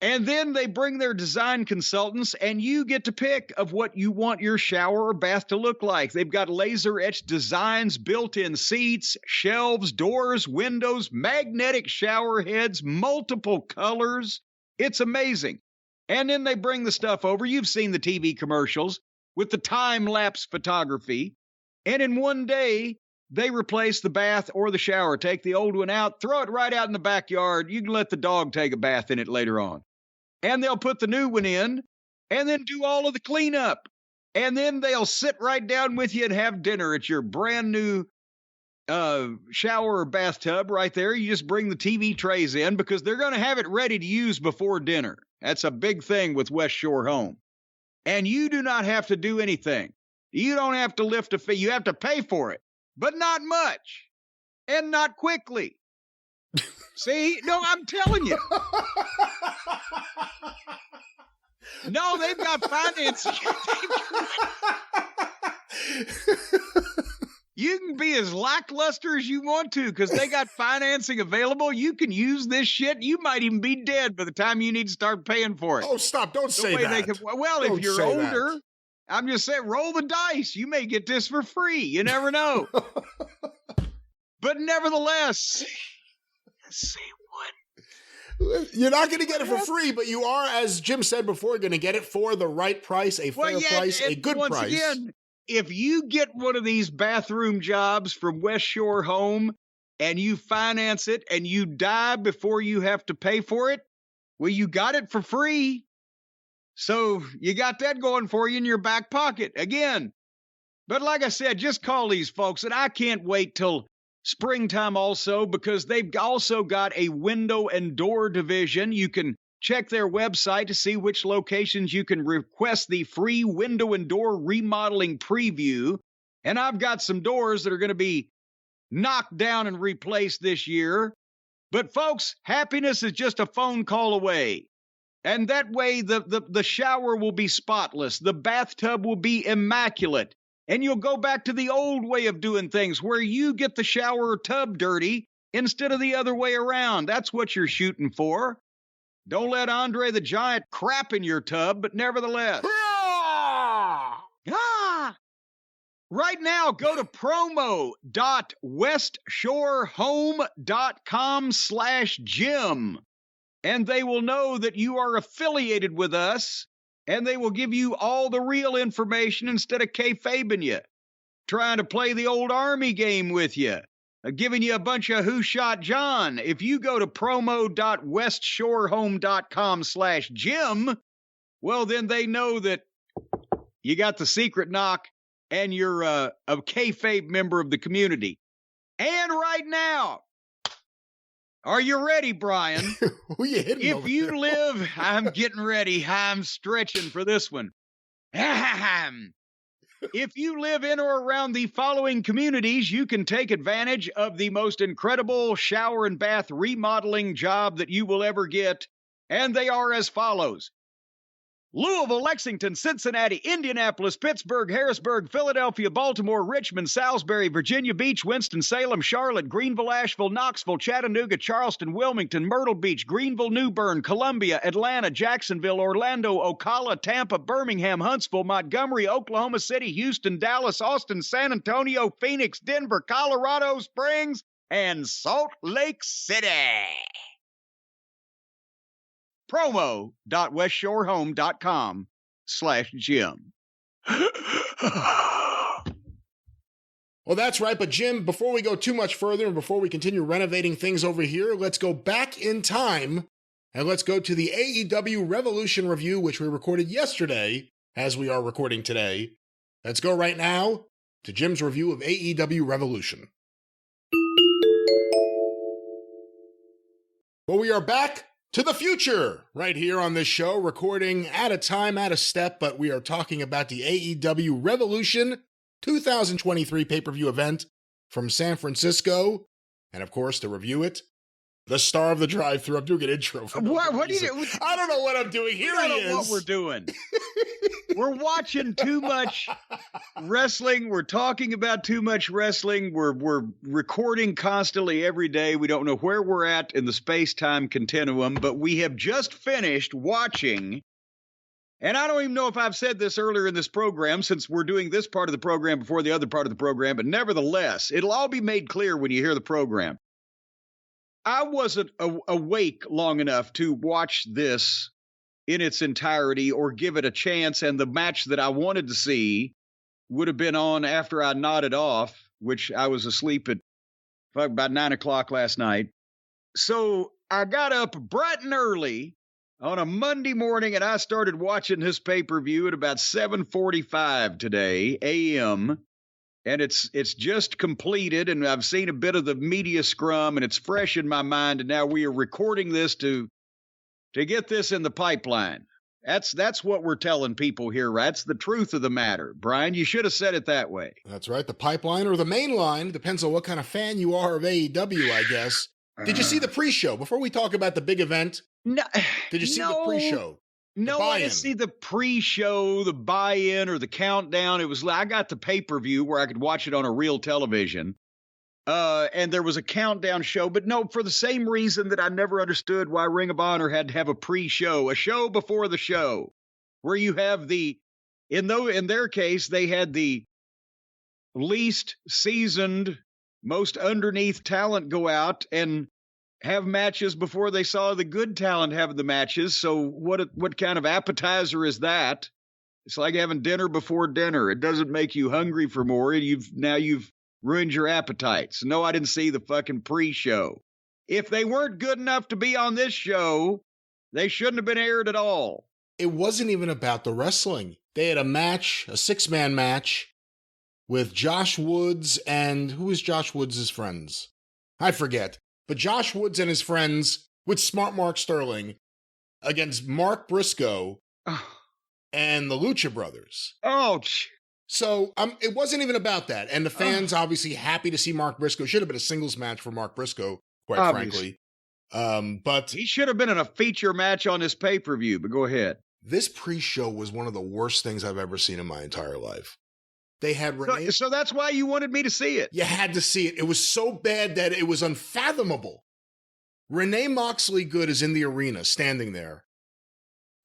And then they bring their design consultants, and you get to pick of what you want your shower or bath to look like. They've got laser-etched designs, built-in seats, shelves, doors, windows, magnetic shower heads, multiple colors. It's amazing. And then they bring the stuff over. You've seen the TV commercials with the time-lapse photography. And in one day, they replace the bath or the shower. Take the old one out, throw it right out in the backyard. You can let the dog take a bath in it later on. And they'll put the new one in and then do all of the cleanup. And then they'll sit right down with you and have dinner at your brand new shower or bathtub right there. You just bring the TV trays in because they're going to have it ready to use before dinner. That's a big thing with West Shore Home. And you do not have to do anything. You don't have to lift a fee. You have to pay for it, but not much and not quickly. See? No, I'm telling you. No, they've got financing. You can be as lackluster as you want to because they got financing available. You can use this shit. You might even be dead by the time you need to start paying for it. Oh, stop. Don't say that. Well, if you're older, I'm just saying, roll the dice. You may get this for free. You never know. But nevertheless, say what? You're not going to get it for free, but you are, as Jim said before, going to get it for the right price, a fair price, a good once price. Again, if you get one of these bathroom jobs from West Shore Home and you finance it and you die before you have to pay for it, well, you got it for free. So you got that going for you in your back pocket again. But like I said, just call these folks, and I can't wait till springtime also, because they've also got a window and door division. You can check their website to see which locations you can request the free window and door remodeling preview. And I've got some doors that are going to be knocked down and replaced this year. But folks, happiness is just a phone call away. And that way the shower will be spotless. The bathtub will be immaculate. And you'll go back to the old way of doing things where you get the shower or tub dirty instead of the other way around. That's what you're shooting for. Don't let Andre the Giant crap in your tub, but nevertheless. Right now, go to promo.westshorehome.com/Jim, and they will know that you are affiliated with us. And they will give you all the real information instead of kayfabing you, trying to play the old Army game with you, giving you a bunch of who shot John. If you go to promo.westshorehome.com/Jim, well, then they know that you got the secret knock and you're a kayfabe member of the community. And right now, are you ready, Brian? Who you hitting if over you there? live, I'm getting ready. I'm stretching for this one. If you live in or around the following communities, you can take advantage of the most incredible shower and bath remodeling job that you will ever get. And they are as follows: Louisville, Lexington, Cincinnati, Indianapolis, Pittsburgh, Harrisburg, Philadelphia, Baltimore, Richmond, Salisbury, Virginia Beach, Winston-Salem, Charlotte, Greenville, Asheville, Knoxville, Chattanooga, Charleston, Wilmington, Myrtle Beach, Greenville, New Bern, Columbia, Atlanta, Jacksonville, Orlando, Ocala, Tampa, Birmingham, Huntsville, Montgomery, Oklahoma City, Houston, Dallas, Austin, San Antonio, Phoenix, Denver, Colorado Springs, and Salt Lake City. promo.westshorehome.com/Jim. Well, that's right. But Jim, before we go too much further and before we continue renovating things over here, let's go back in time and let's go to the AEW Revolution review, which we recorded yesterday as we are recording today. Let's go right now to Jim's review of AEW Revolution. Well, we are back to the future right here on this show, recording at a time, at a step, but we are talking about the AEW Revolution 2023 pay-per-view event from San Francisco. And of course, to review it, the star of the drive-thru. I'm doing an intro for What do you do? I don't know what I'm doing. Here he is. I don't know what we're doing. We're watching too much wrestling. We're talking about too much wrestling. We're recording constantly every day. We don't know where we're at in the space-time continuum, but we have just finished watching, and I don't even know if I've said this earlier in this program, since we're doing this part of the program before the other part of the program, but nevertheless, it'll all be made clear when you hear the program. I wasn't awake long enough to watch this in its entirety or give it a chance, and the match that I wanted to see would have been on after I nodded off, which I was asleep at about 9 o'clock last night. So I got up bright and early on a Monday morning, and I started watching this pay-per-view at about 7:45 today, a.m., and it's just completed, and I've seen a bit of the media scrum, and it's fresh in my mind, and now we are recording this to get this in the pipeline. That's what we're telling people here, right? That's the truth of the matter. Brian, you should have said it that way. That's right. The pipeline or the main line. Depends on what kind of fan you are of AEW, I guess. Did you see the pre-show? Before we talk about the big event, no, did you see the pre-show? No, I didn't see the pre-show, the buy-in, or the countdown. It was, I got the pay-per-view where I could watch it on a real television. And there was a countdown show, but no, for the same reason that I never understood why Ring of Honor had to have a pre-show, a show before the show, where you have in their case, they had the least seasoned most underneath talent go out and have matches before they saw the good talent having the matches. So what kind of appetizer is that? It's like having dinner before dinner. It doesn't make you hungry for more. You've ruined your appetite. So no, I didn't see the fucking pre-show. If they weren't good enough to be on this show, they shouldn't have been aired at all. It wasn't even about the wrestling. They had a match, a 6-man match with Josh Woods and who is Josh Woods' friends? I forget. But Josh Woods and his friends with Smart Mark Sterling against Mark Briscoe and the Lucha Brothers. So it wasn't even about that. And the fans obviously happy to see Mark Briscoe. Should have been a singles match for Mark Briscoe, quite frankly. But he should have been in a feature match on his pay-per-view, but go ahead. This pre-show was one of the worst things I've ever seen in my entire life. They had Renee. So that's why you wanted me to see it. You had to see it. It was so bad that it was unfathomable. Renee Moxley Good is in the arena, standing there.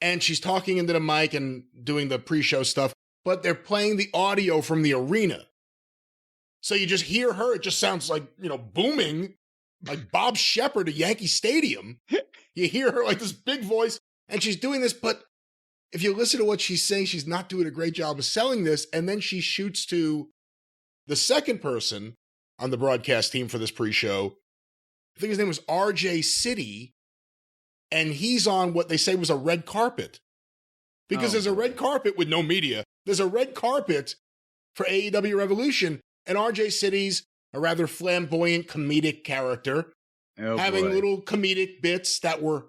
And she's talking into the mic and doing the pre-show stuff, but they're playing the audio from the arena. So you just hear her. It just sounds like, booming, like Bob Shepard at Yankee Stadium. You hear her like this big voice, and she's doing this, but if you listen to what she's saying, she's not doing a great job of selling this. And then she shoots to the second person on the broadcast team for this pre-show. I think his name was RJ City. And he's on what they say was a red carpet. Because there's a red carpet with no media. There's a red carpet for AEW Revolution. And RJ City's a rather flamboyant comedic character. Having little comedic bits that were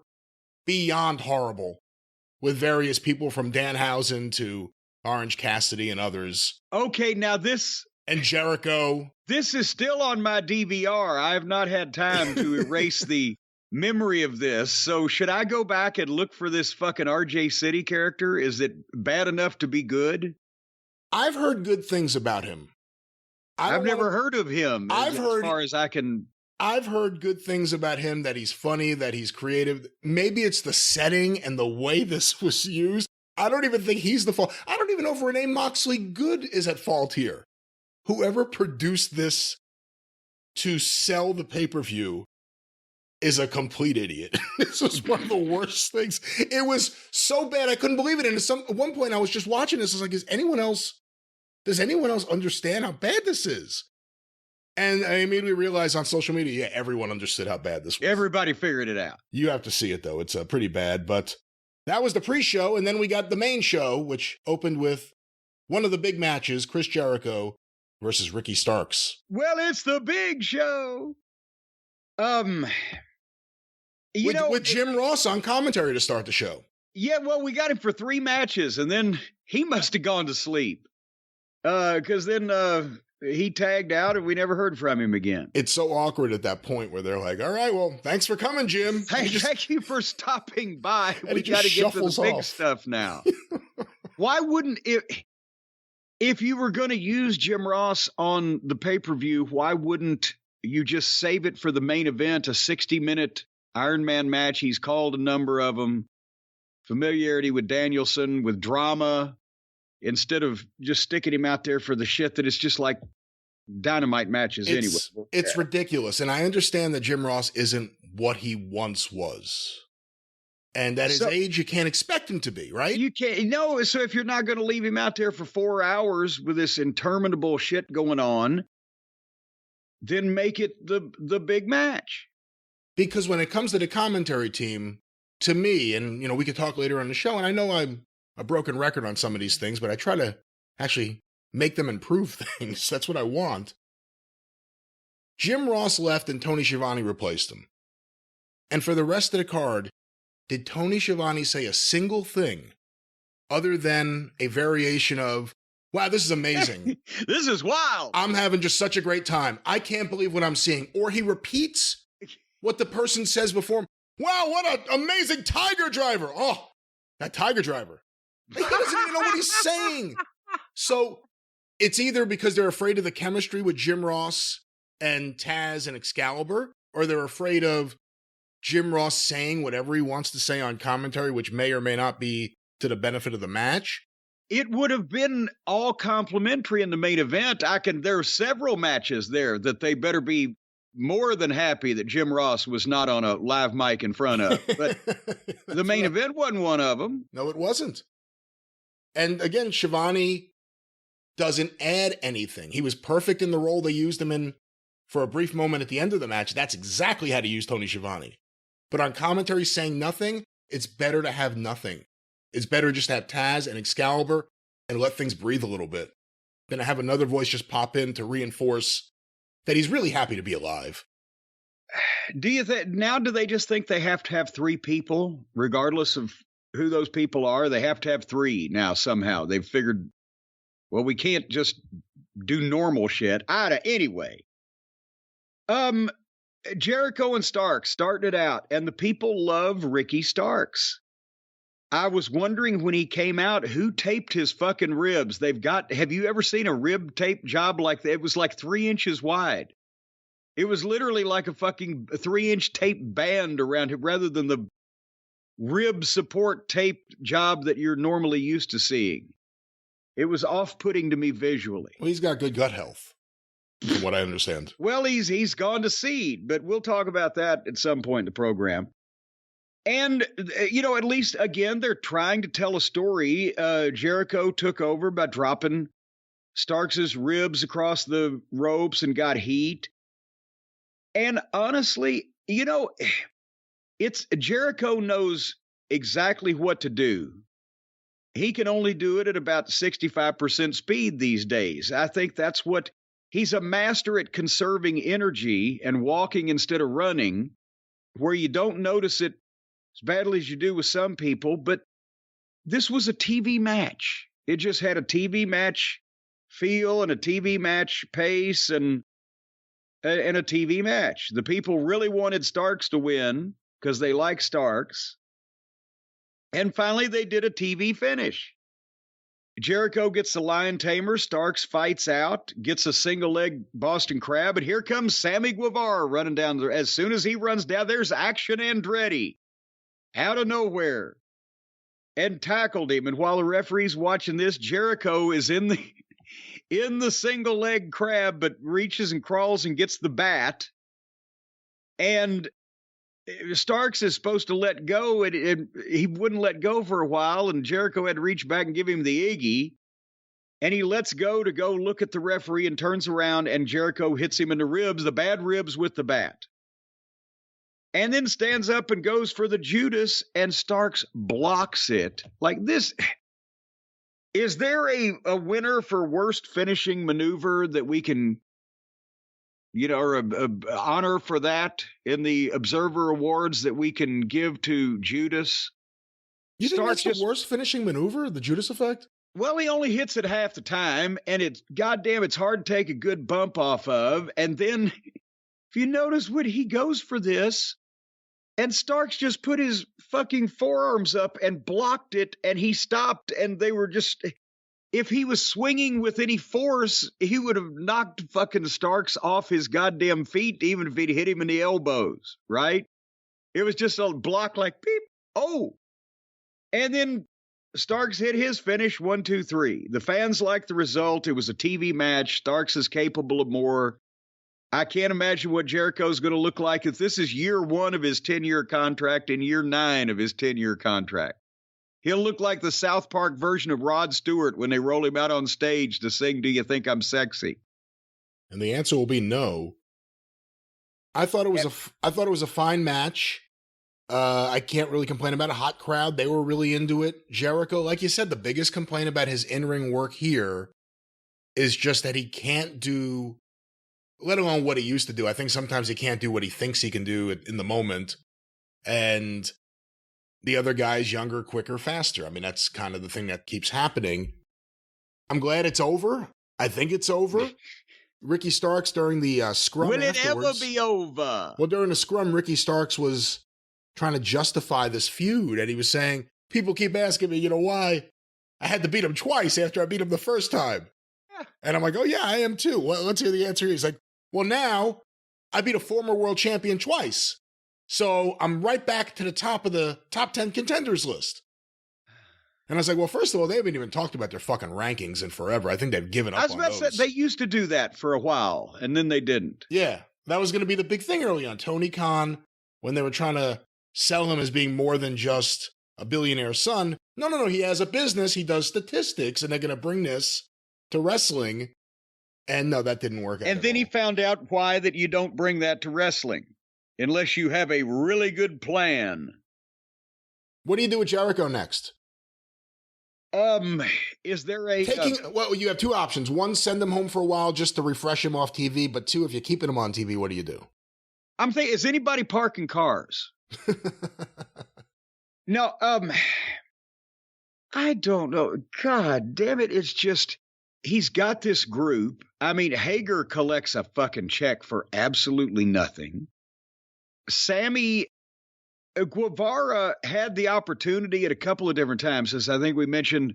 beyond horrible. With various people from Danhausen to Orange Cassidy and others. Okay, now this... And Jericho. This is still on my DVR. I have not had time to erase the memory of this. So should I go back and look for this fucking RJ City character? Is it bad enough to be good? I've heard good things about him. I've never heard of him as far as I can... I've heard good things about him, that he's funny, that he's creative. Maybe it's the setting and the way this was used. I don't even think he's the fault. I don't even know if Renee Moxley Good is at fault here. Whoever produced this to sell the pay-per-view is a complete idiot. This was one of the worst things. It was so bad, I couldn't believe it. And at one point, I was just watching this. I was like, does anyone else understand how bad this is? And I immediately realized on social media, yeah, everyone understood how bad this was. Everybody figured it out. You have to see it, though. It's pretty bad. But that was the pre-show. And then we got the main show, which opened with one of the big matches, Chris Jericho versus Ricky Starks. Well, it's the big show. With Jim Ross on commentary to start the show. Yeah, well, we got him for 3 matches, and then he must have gone to sleep. Because then... he tagged out and we never heard from him again. It's so awkward at that point where they're like, all right, well, thanks for coming, Jim. Thank you for stopping by. We got to get to the big stuff now. Why wouldn't if you were going to use Jim Ross on the pay-per-view, why wouldn't you just save it for the main event, a 60-minute Iron Man match? He's called a number of them. Familiarity with Danielson, with drama. Instead of just sticking him out there for the shit that it's just like dynamite matches anyway. It's ridiculous. And I understand that Jim Ross isn't what he once was. And at his age, you can't expect him to be, right? You can't. No, so if you're not going to leave him out there for 4 hours with this interminable shit going on, then make it the big match. Because when it comes to the commentary team, to me, and we could talk later on the show, and I know I'm a broken record on some of these things, but I try to actually make them improve things. That's what I want. Jim Ross left and Tony Schiavone replaced him. And for the rest of the card, did Tony Schiavone say a single thing other than a variation of, wow, this is amazing. This is wild. I'm having just such a great time. I can't believe what I'm seeing. Or he repeats what the person says before him. Wow, what an amazing Tiger Driver. Oh, that Tiger Driver. He doesn't even know what he's saying. So it's either because they're afraid of the chemistry with Jim Ross and Taz and Excalibur, or they're afraid of Jim Ross saying whatever he wants to say on commentary, which may or may not be to the benefit of the match. It would have been all complimentary in the main event. There are several matches there that they better be more than happy that Jim Ross was not on a live mic in front of. But the main event wasn't one of them. No, it wasn't. And again, Schiavone doesn't add anything. He was perfect in the role they used him in for a brief moment at the end of the match. That's exactly how to use Tony Schiavone. But on commentary saying nothing, it's better to have nothing. It's better just to have Taz and Excalibur and let things breathe a little bit than to have another voice just pop in to reinforce that he's really happy to be alive. Do you think now, do they just think they have to have three people, regardless of who those people are? They have to have three now somehow. They've figured, well, we can't just do normal shit. Anyway. Jericho and Starks started it out, and the people love Ricky Starks. I was wondering when he came out, who taped his fucking ribs? Have you ever seen a rib tape job like that? It was like 3 inches wide. It was literally like a fucking 3-inch tape band around him rather than the rib support tape job that you're normally used to seeing. It was off-putting to me visually. Well, he's got good gut health, from what I understand. Well, he's gone to seed, but we'll talk about that at some point in the program. And, at least, again, they're trying to tell a story. Jericho took over by dropping Starks' ribs across the ropes and got heat. And honestly, Jericho knows exactly what to do. He can only do it at about 65% speed these days. I think that's what he's a master at, conserving energy and walking instead of running, where you don't notice it as badly as you do with some people. But this was a TV match. It just had a TV match feel and a TV match pace and a TV match. The people really wanted Starks to win because they like Starks. And finally, they did a TV finish. Jericho gets the Lion Tamer. Starks fights out, gets a single leg Boston Crab. And here comes Sammy Guevara running down there. As soon as he runs down, there's Action Andretti out of nowhere and tackled him. And while the referee's watching this, Jericho is in the single leg crab, but reaches and crawls and gets the bat. And Starks is supposed to let go, and he wouldn't let go for a while, and Jericho had to reach back and give him the Iggy. And he lets go to go look at the referee and turns around, and Jericho hits him in the ribs, the bad ribs, with the bat. And then stands up and goes for the Judas, and Starks blocks it. Like this. Is there a winner for worst finishing maneuver that we can, or a honor for that in the Observer Awards that we can give to Judas? You think that's the worst finishing maneuver, the Judas effect? Well, he only hits it half the time, and it's hard to take a good bump off of. And then, if you notice when he goes for this, and Starks just put his fucking forearms up and blocked it, and he stopped, and they were just... If he was swinging with any force, he would have knocked fucking Starks off his goddamn feet, even if he'd hit him in the elbows, right? It was just a block like, beep, oh. And then Starks hit his finish, 1, 2, 3. The fans liked the result. It was a TV match. Starks is capable of more. I can't imagine what Jericho's going to look like if this is year 1 of his 10-year contract and year 9 of his 10-year contract. He'll look like the South Park version of Rod Stewart when they roll him out on stage to sing "Do You Think I'm Sexy?" And the answer will be no. I thought it was a fine match. I can't really complain about a hot crowd. They were really into it. Jericho, like you said, the biggest complaint about his in-ring work here is just that he can't do, let alone what he used to do. I think sometimes he can't do what he thinks he can do in the moment. And the other guy's younger, quicker, faster. I mean, that's kind of the thing that keeps happening. I'm glad it's over. I think it's over. Ricky Starks during the scrum Will afterwards. It ever be over? Well, during the scrum, Ricky Starks was trying to justify this feud, and he was saying, people keep asking me, why I had to beat him twice after I beat him the first time. Yeah. And I'm like, oh, yeah, I am too. Well, let's hear the answer. He's like, well, now I beat a former world champion twice. So I'm right back to the top of the top 10 contenders list. And I was like, well, first of all, they haven't even talked about their fucking rankings in forever. I think they've given up on those. I was about to say, they used to do that for a while, and then they didn't. Yeah, that was going to be the big thing early on. Tony Khan, when they were trying to sell him as being more than just a billionaire son. No, he has a business. He does statistics, and they're going to bring this to wrestling. And no, that didn't work out. And then he found out why that you don't bring that to wrestling unless you have a really good plan. What do you do with Jericho next? Is there a well, you have two options. One, send him home for a while just to refresh him off TV. But two, if you're keeping him on TV, what do you do? I'm thinking, is anybody parking cars? No, I don't know. God damn it. It's just, he's got this group. I mean, Hager collects a fucking check for absolutely nothing. Sammy Guevara had the opportunity at a couple of different times, as I think we mentioned,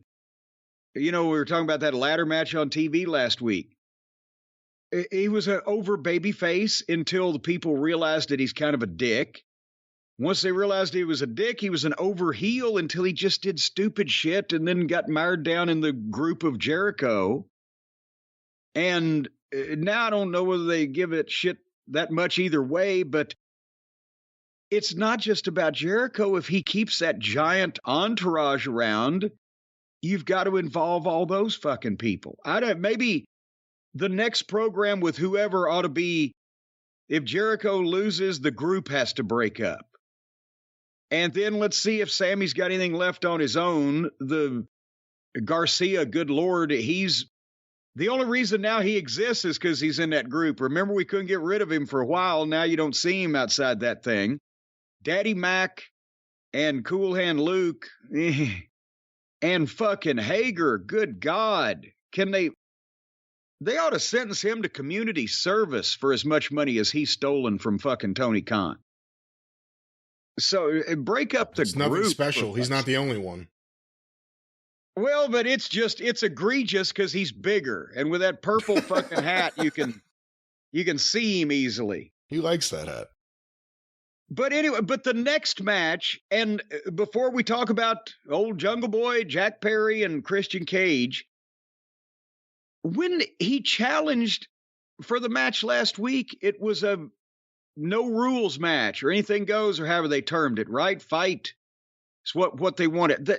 we were talking about that ladder match on TV last week. He was an over babyface until the people realized that he's kind of a dick. Once they realized he was a dick, he was an over heel until he just did stupid shit and then got mired down in the group of Jericho. And now I don't know whether they give it shit that much either way, but it's not just about Jericho. If he keeps that giant entourage around, you've got to involve all those fucking people. Maybe the next program with whoever ought to be, if Jericho loses, the group has to break up. And then let's see if Sammy's got anything left on his own. The Garcia, good Lord, he's the only reason now he exists is because he's in that group. Remember, we couldn't get rid of him for a while. Now you don't see him outside that thing. Daddy Mac and Cool Hand Luke and fucking Hager, good God. They ought to sentence him to community service for as much money as he's stolen from fucking Tony Khan. So break up the group. It's nothing special. He's not the only one. Well, but it's egregious because he's bigger. And with that purple fucking hat, you can see him easily. He likes that hat. But anyway, the next match, and before we talk about old Jungle Boy, Jack Perry, and Christian Cage, when he challenged for the match last week, it was a no rules match or anything goes or however they termed it, right? Fight. It's what they wanted.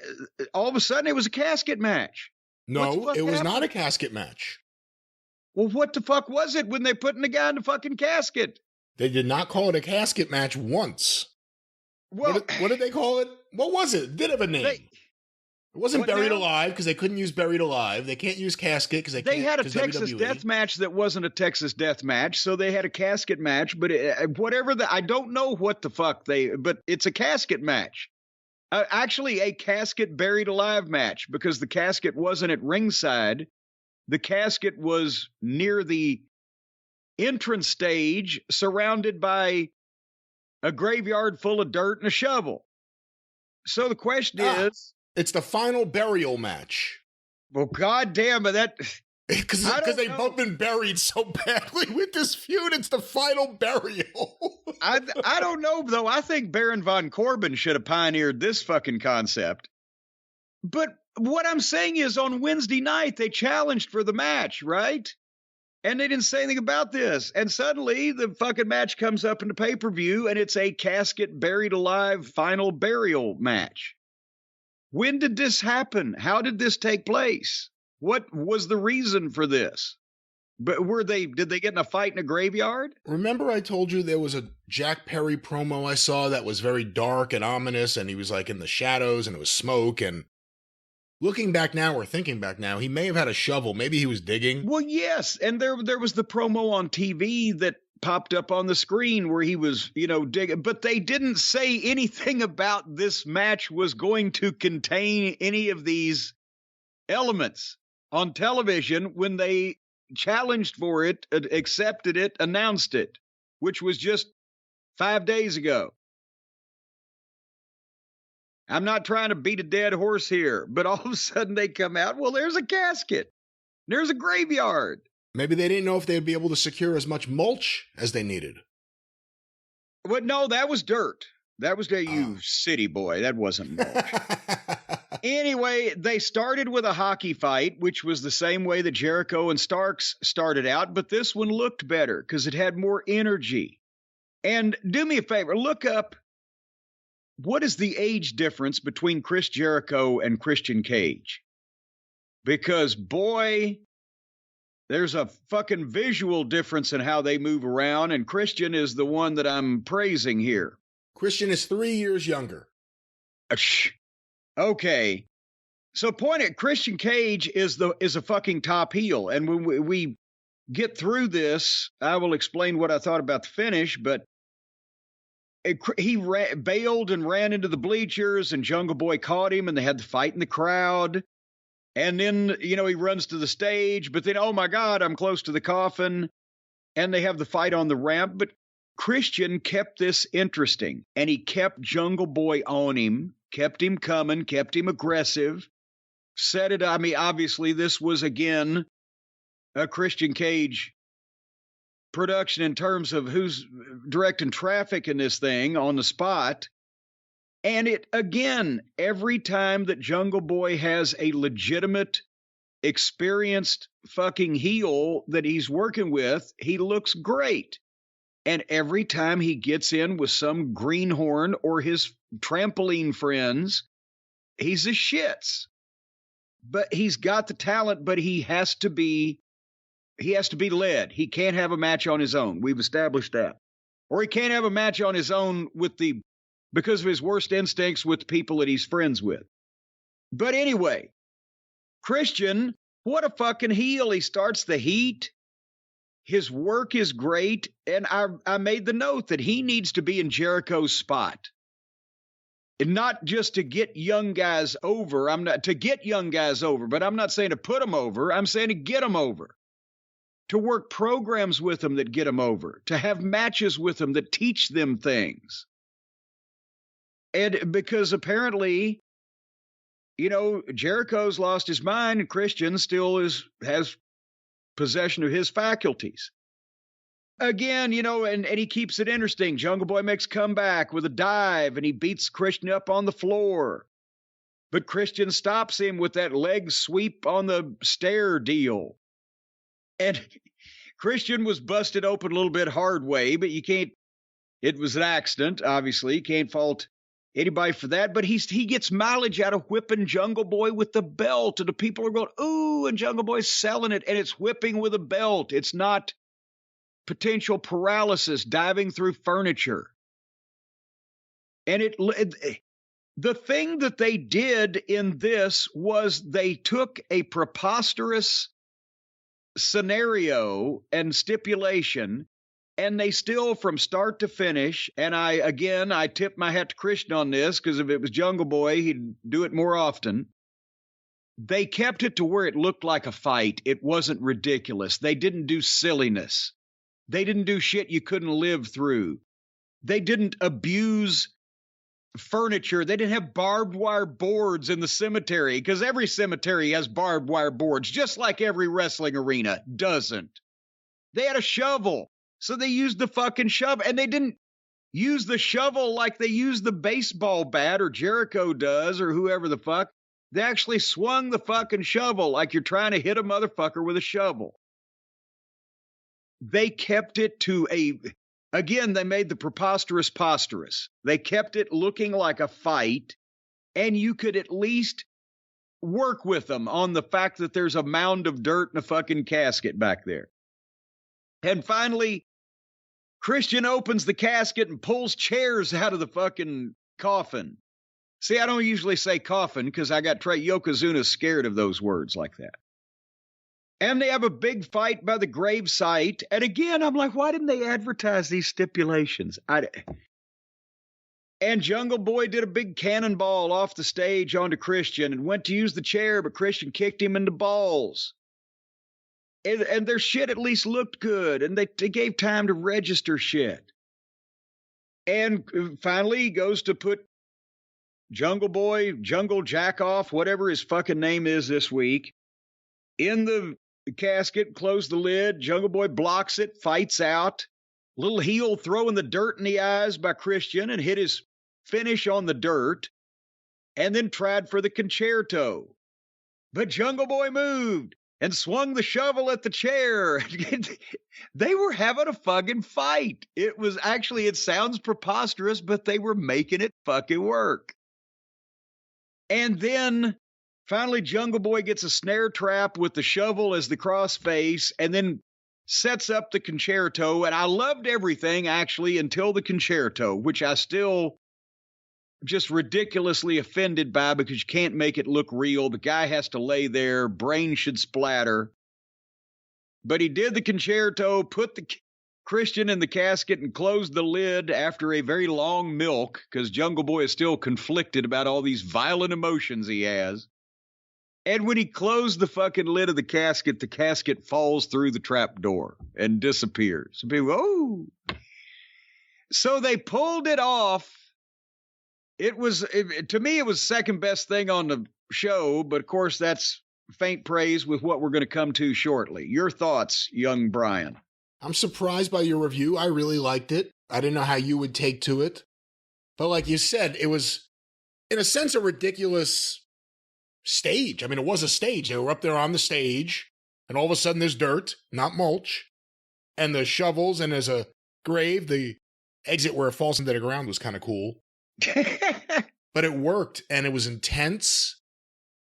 All of a sudden, it was a casket match. No, it was not a casket match. Well, what the fuck was it when they put the guy in the fucking casket? They did not call it a casket match once. Well, what did they call it? What was it? It did have a name. It wasn't Buried Alive because they couldn't use Buried Alive. They can't use Casket because they had a Texas death match that wasn't a Texas death match, so they had a casket match. But I don't know what the fuck but it's a casket match. Actually, a casket Buried Alive match because the casket wasn't at ringside. The casket was near the entrance stage, surrounded by a graveyard full of dirt and a shovel. So the question is, it's the final burial match. Well, goddamn, but that because they've both been buried so badly with this feud. It's the final burial. I don't know though. I think Baron von Corbin should have pioneered this fucking concept. But what I'm saying is, on Wednesday night they challenged for the match, right? And they didn't say anything about this. And suddenly the fucking match comes up in the pay-per-view and it's a casket Buried Alive final burial match. When did this happen? How did this take place? What was the reason for this? But did they get in a fight in a graveyard? Remember I told you there was a Jack Perry promo I saw that was very dark and ominous and he was like in the shadows and it was smoke and looking back now or thinking back now, he may have had a shovel. Maybe he was digging. Well, yes. And there was the promo on TV that popped up on the screen where he was, digging. But they didn't say anything about this match was going to contain any of these elements on television when they challenged for it, accepted it, announced it, which was just 5 days ago. I'm not trying to beat a dead horse here, but all of a sudden they come out, well, there's a casket. There's a graveyard. Maybe they didn't know if they'd be able to secure as much mulch as they needed. Well, no, that was dirt. That was you city boy. That wasn't mulch. Anyway, they started with a hockey fight, which was the same way that Jericho and Starks started out, but this one looked better because it had more energy. And do me a favor, look up what is the age difference between Chris Jericho and Christian Cage? Because, boy, there's a fucking visual difference in how they move around, and Christian is the one that I'm praising here. Christian is 3 years younger. Okay. So point at Christian Cage is a fucking top heel. And when we get through this, I will explain what I thought about the finish, but he bailed and ran into the bleachers, and Jungle Boy caught him, and they had the fight in the crowd. And then, he runs to the stage, but then, oh my God, I'm close to the coffin. And they have the fight on the ramp. But Christian kept this interesting, and he kept Jungle Boy on him, kept him coming, kept him aggressive, set it. I mean, obviously, this was, again, a Christian Cage production in terms of who's directing traffic in this thing on the spot. And it, again, every time that Jungle Boy has a legitimate, experienced fucking heel that he's working with, he looks great. And every time he gets in with some greenhorn or his trampoline friends, he's a shits. But he's got the talent, but he has to be led. He can't have a match on his own. We've established that. Or he can't have a match on his own because of his worst instincts with the people that he's friends with. But anyway, Christian, what a fucking heel. He starts the heat. His work is great, and I made the note that he needs to be in Jericho's spot. And not just to get young guys over. To get young guys over, but I'm not saying to put them over. I'm saying to get them over. To work programs with them that get them over. To have matches with them that teach them things. And because apparently, Jericho's lost his mind, and Christian still has possession of his faculties. Again, and he keeps it interesting. Jungle Boy makes a comeback with a dive, and he beats Christian up on the floor. But Christian stops him with that leg sweep on the stair deal. And Christian was busted open a little bit hard way, but it was an accident, obviously. You can't fault anybody for that, but he gets mileage out of whipping Jungle Boy with the belt, and the people are going, ooh, and Jungle Boy's selling it, and it's whipping with a belt. It's not potential paralysis diving through furniture. And the thing that they did in this was they took a preposterous scenario and stipulation, and they still, from start to finish, and I tip my hat to Christian on this, because if it was Jungle Boy, he'd do it more often. They kept it to where it looked like a fight. It wasn't ridiculous. They didn't do silliness. They didn't do shit you couldn't live through. They didn't abuse furniture. They didn't have barbed wire boards in the cemetery, because every cemetery has barbed wire boards, just like every wrestling arena doesn't. They had a shovel. So they used the fucking shovel, and they didn't use the shovel like they use the baseball bat or Jericho does or whoever the fuck. They actually swung the fucking shovel like you're trying to hit a motherfucker with a shovel. They kept it to again, they made the preposterous posterous. They kept it looking like a fight, and you could at least work with them on the fact that there's a mound of dirt and a fucking casket back there. And finally, Christian opens the casket and pulls chairs out of the fucking coffin. See, I don't usually say coffin because I got Trey Yokozuna scared of those words like that. And they have a big fight by the gravesite. And again, I'm like, why didn't they advertise these stipulations? And Jungle Boy did a big cannonball off the stage onto Christian and went to use the chair, but Christian kicked him in the balls. And their shit at least looked good, and they gave time to register shit. And finally, he goes to put Jungle Boy, Jungle Jackoff, whatever his fucking name is this week, in the casket, close the lid. Jungle Boy blocks it, fights out. Little heel throwing the dirt in the eyes by Christian and hit his finish on the dirt. and then tried for the concerto. But Jungle Boy moved and swung the shovel at the chair. They were having a fucking fight. It sounds preposterous, but they were making it fucking work. And then finally Jungle Boy gets a snare trap with the shovel as the crossface and then sets up the concerto. And I loved everything actually until the concerto, which I still just ridiculously offended by because you can't make it look real. The guy has to lay there. Brain should splatter. But he did the concerto, put the Christian in the casket and closed the lid after a very long milk because Jungle Boy is still conflicted about all these violent emotions he has. And when he closed the fucking lid of the casket falls through the trap door and disappears. People go, oh. So they pulled it off. To me, it was second best thing on the show, but of course that's faint praise with what we're going to come to shortly. Your thoughts, young Brian? I'm surprised by your review. I really liked it. I didn't know how you would take to it. But like you said, it was, in a sense, a ridiculous stage. I mean, it was a stage. They were up there on the stage, and all of a sudden there's dirt, not mulch, and the shovels, and there's a grave. The exit where it falls into the ground was kind of cool. But it worked, and it was intense,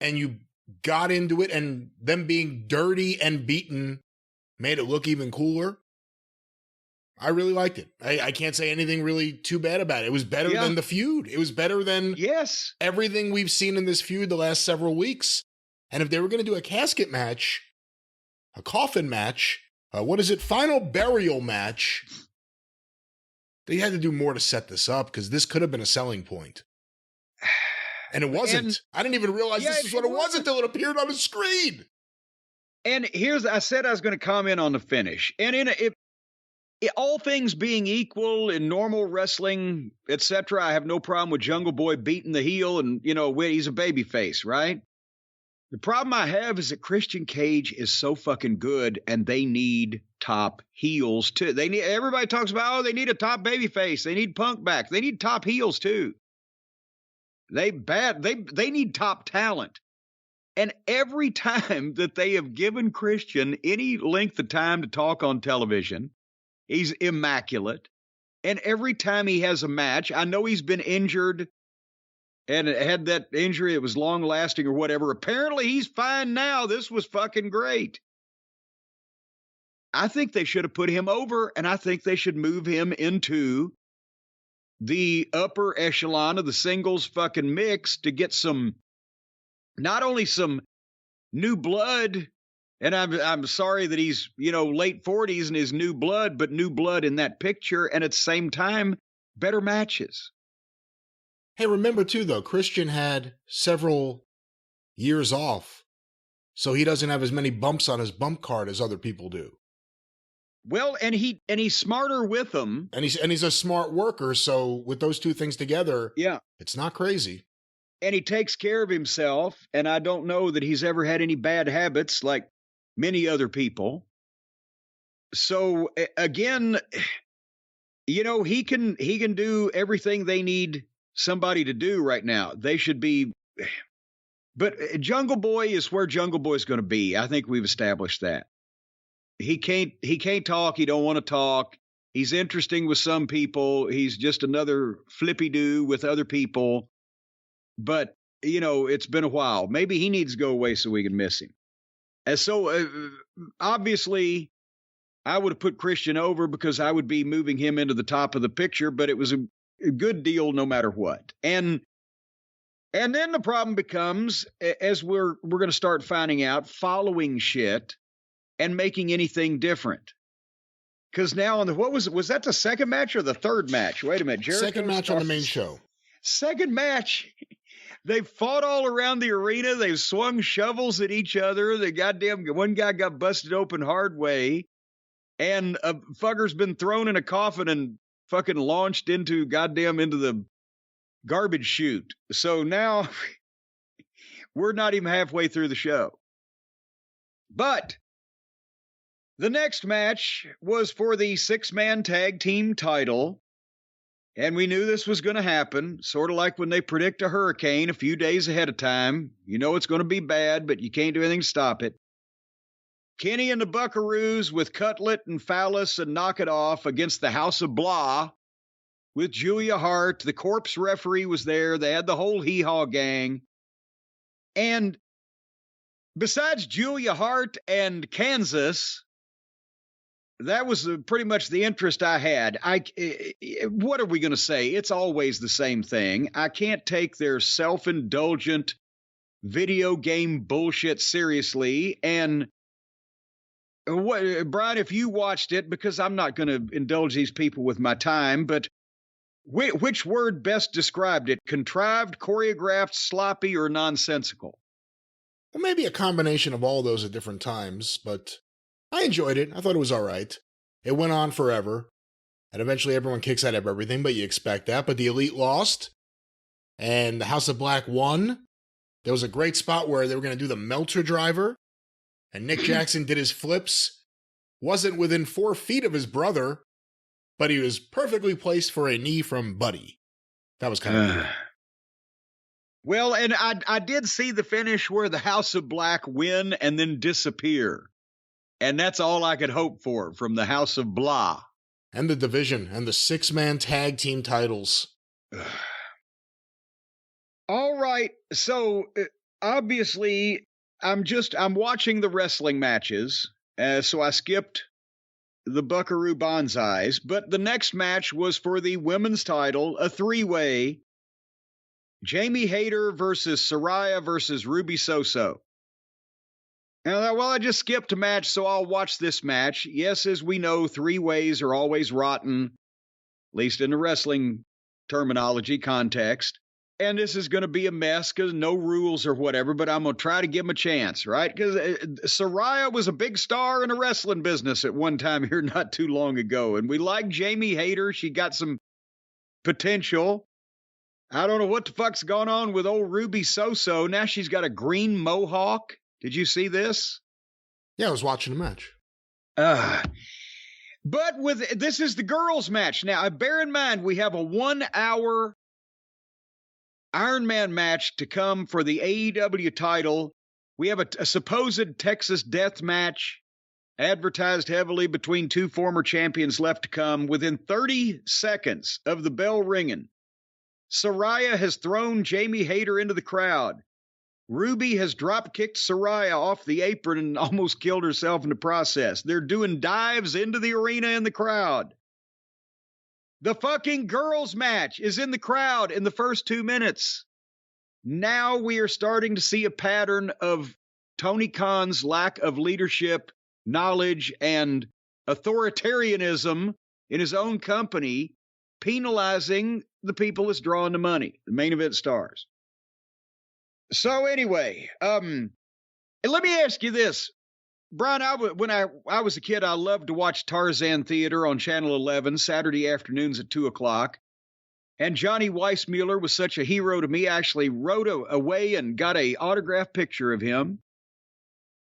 and you got into it, and them being dirty and beaten made it look even cooler. I really liked it. I can't say anything really too bad about it. It was better than the feud. It was better than everything we've seen in this feud the last several weeks. And if they were going to do a casket match, a coffin match, final burial match, they had to do more to set this up because this could have been a selling point. And it wasn't. I didn't even realize this is what it was until it appeared on the screen. And I said I was going to comment on the finish. And all things being equal in normal wrestling, etc., I have no problem with Jungle Boy beating the heel and, he's a babyface, right? The problem I have is that Christian Cage is so fucking good and they need top heels too. Everybody talks about, they need a top babyface. They need Punk back. They need top heels too. They need top talent. And every time that they have given Christian any length of time to talk on television, he's immaculate. And every time he has a match, I know he's been injured and had that injury. It was long lasting or whatever. Apparently he's fine now. This was fucking great. I think they should have put him over, and I think they should move him into the upper echelon of the singles fucking mix to get not only some new blood, and I'm sorry that he's, late 40s and his new blood, but new blood in that picture, and at the same time, better matches. Hey, remember too, though, Christian had several years off, so he doesn't have as many bumps on his bump card as other people do. Well, and he's smarter with them. And he's a smart worker, so with those two things together, it's not crazy. And he takes care of himself, and I don't know that he's ever had any bad habits like many other people. So again, he can do everything they need somebody to do right now. They should be, but Jungle Boy is where Jungle Boy is going to be. I think we've established that. He can't talk. He don't want to talk. He's interesting with some people. He's just another flippy-do with other people. But, it's been a while. Maybe he needs to go away so we can miss him. And so, obviously, I would have put Christian over because I would be moving him into the top of the picture, but it was a good deal no matter what. And then the problem becomes, as we're going to start finding out, following shit and making anything different. Because now was that the second match or the third match? Wait a minute. Second match on the main show. Second match. They've fought all around the arena. They've swung shovels at each other. One guy got busted open hard way. And a fucker's been thrown in a coffin and fucking launched into the garbage chute. So now we're not even halfway through the show. But the next match was for the 6-man tag team title. And we knew this was going to happen, sort of like when they predict a hurricane a few days ahead of time. You know it's going to be bad, but you can't do anything to stop it. Kenny and the Buckaroos with Cutlet and Phallus and Knock It Off against the House of Blah with Julia Hart. The Corpse referee was there. They had the whole hee-haw gang. And besides Julia Hart and Kansas, that was pretty much the interest I had. What are we going to say? It's always the same thing. I can't take their self-indulgent video game bullshit seriously. And Brian, if you watched it, because I'm not going to indulge these people with my time, but which word best described it? Contrived, choreographed, sloppy, or nonsensical? Well, maybe a combination of all those at different times, but I enjoyed it. I thought it was all right. It went on forever, and eventually everyone kicks out of everything, but you expect that. But the Elite lost, and the House of Black won. There was a great spot where they were going to do the Melter driver, and Nick Jackson did his flips. Wasn't within 4 feet of his brother, but he was perfectly placed for a knee from Buddy. That was kind of weird. Well, and I did see the finish where the House of Black win and then disappear. And that's all I could hope for from the House of Blah. And the division and the 6-man tag team titles. All right. So obviously I'm watching the wrestling matches. So I skipped the Buckaroo Banzais, but the next match was for the women's title, a 3-way. Jamie Hayter versus Saraya versus Ruby Soso. And I thought, well, I just skipped a match, so I'll watch this match. Yes, as we know, 3-ways are always rotten, at least in the wrestling terminology context. And this is going to be a mess because no rules or whatever, but I'm going to try to give him a chance, right? Because Saraya was a big star in the wrestling business at one time here not too long ago. And we like Jamie Hayter. She got some potential. I don't know what the fuck's gone on with old Ruby Soso. Now she's got a green mohawk. Did you see this? Yeah, I was watching the match. But this is the girls' match. Now, bear in mind, we have a 1-hour Iron Man match to come for the AEW title. We have a supposed Texas death match advertised heavily between 2 former champions left to come. Within 30 seconds of the bell ringing, Saraya has thrown Jamie Hayter into the crowd. Ruby has drop-kicked Saraya off the apron and almost killed herself in the process. They're doing dives into the arena in the crowd. The fucking girls' match is in the crowd in the first 2 minutes. Now we are starting to see a pattern of Tony Khan's lack of leadership, knowledge, and authoritarianism in his own company, penalizing the people that's drawing the money, the main event stars. So anyway, let me ask you this. Brian, when I was a kid, I loved to watch Tarzan Theater on Channel 11, Saturday afternoons at 2 o'clock. And Johnny Weissmuller was such a hero to me. I actually wrote away and got an autographed picture of him.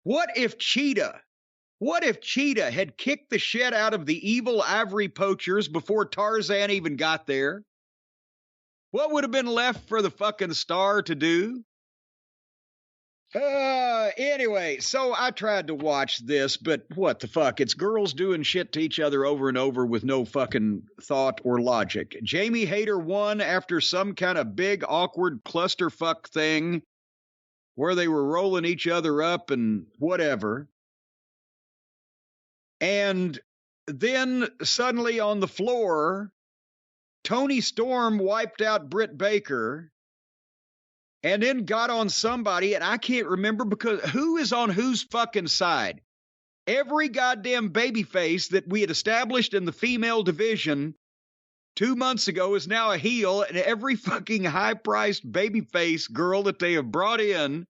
What if Cheetah had kicked the shit out of the evil ivory poachers before Tarzan even got there? What would have been left for the fucking star to do? Anyway, so I tried to watch this, but what the fuck? It's girls doing shit to each other over and over with no fucking thought or logic. Jamie Hayter won after some kind of big, awkward clusterfuck thing where they were rolling each other up and whatever. And then suddenly on the floor, Tony Storm wiped out Britt Baker and then got on somebody, and I can't remember because who is on whose fucking side? Every goddamn babyface that we had established in the female division 2 months ago is now a heel, and every fucking high-priced babyface girl that they have brought in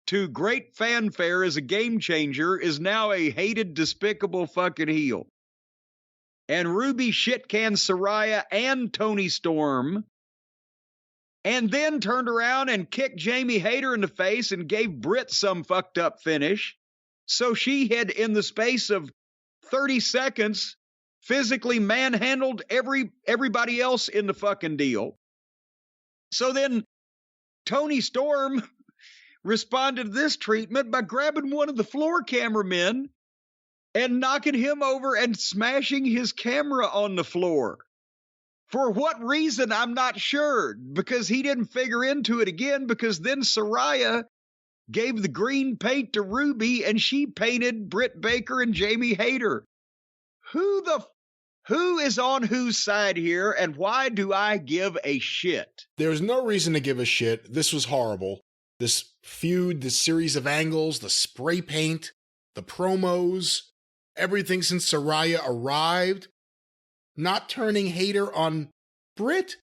to great fanfare as a game changer is now a hated, despicable fucking heel. And Ruby shitcan Saraya and Tony Storm, and then turned around and kicked Jamie Hayter in the face and gave Britt some fucked up finish. So she had, in the space of 30 seconds, physically manhandled everybody else in the fucking deal. So then Tony Storm responded to this treatment by grabbing one of the floor cameramen and knocking him over and smashing his camera on the floor. For what reason, I'm not sure, because he didn't figure into it again, because then Saraya gave the green paint to Ruby and she painted Britt Baker and Jamie Hayter. Who is on whose side here, and why do I give a shit? There's no reason to give a shit. This was horrible. This feud, this series of angles, the spray paint, the promos, everything since Saraya arrived, not turning Hayter on Britt.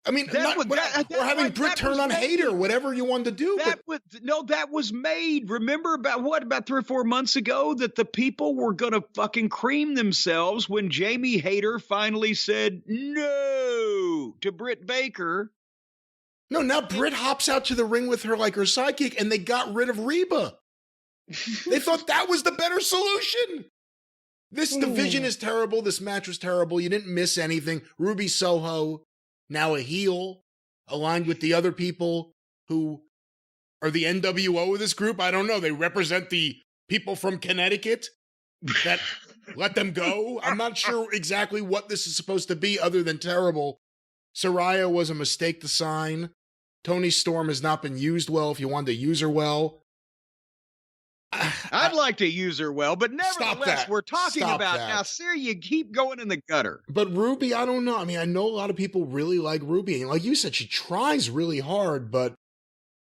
I mean, or having Britt turn on Hayter, whatever you wanted to do. That was made. Remember about 3 or 4 months ago that the people were going to fucking cream themselves when Jamie Hayter finally said no to Britt Baker. No, now Britt hops out to the ring with her like her sidekick, and they got rid of Reba. They thought that was the better solution. This division is terrible. This match was terrible. You didn't miss anything. Ruby Soho, now a heel, aligned with the other people who are the NWO of this group. I don't know. They represent the people from Connecticut that let them go. I'm not sure exactly what this is supposed to be other than terrible. Saraya was a mistake to sign. Tony Storm has not been used well if you wanted to use her well. I'd like to use her well, but nevertheless, we're talking about now. Sir, you keep going in the gutter. But Ruby, I don't know. I mean, I know a lot of people really like Ruby, and like you said, she tries really hard. But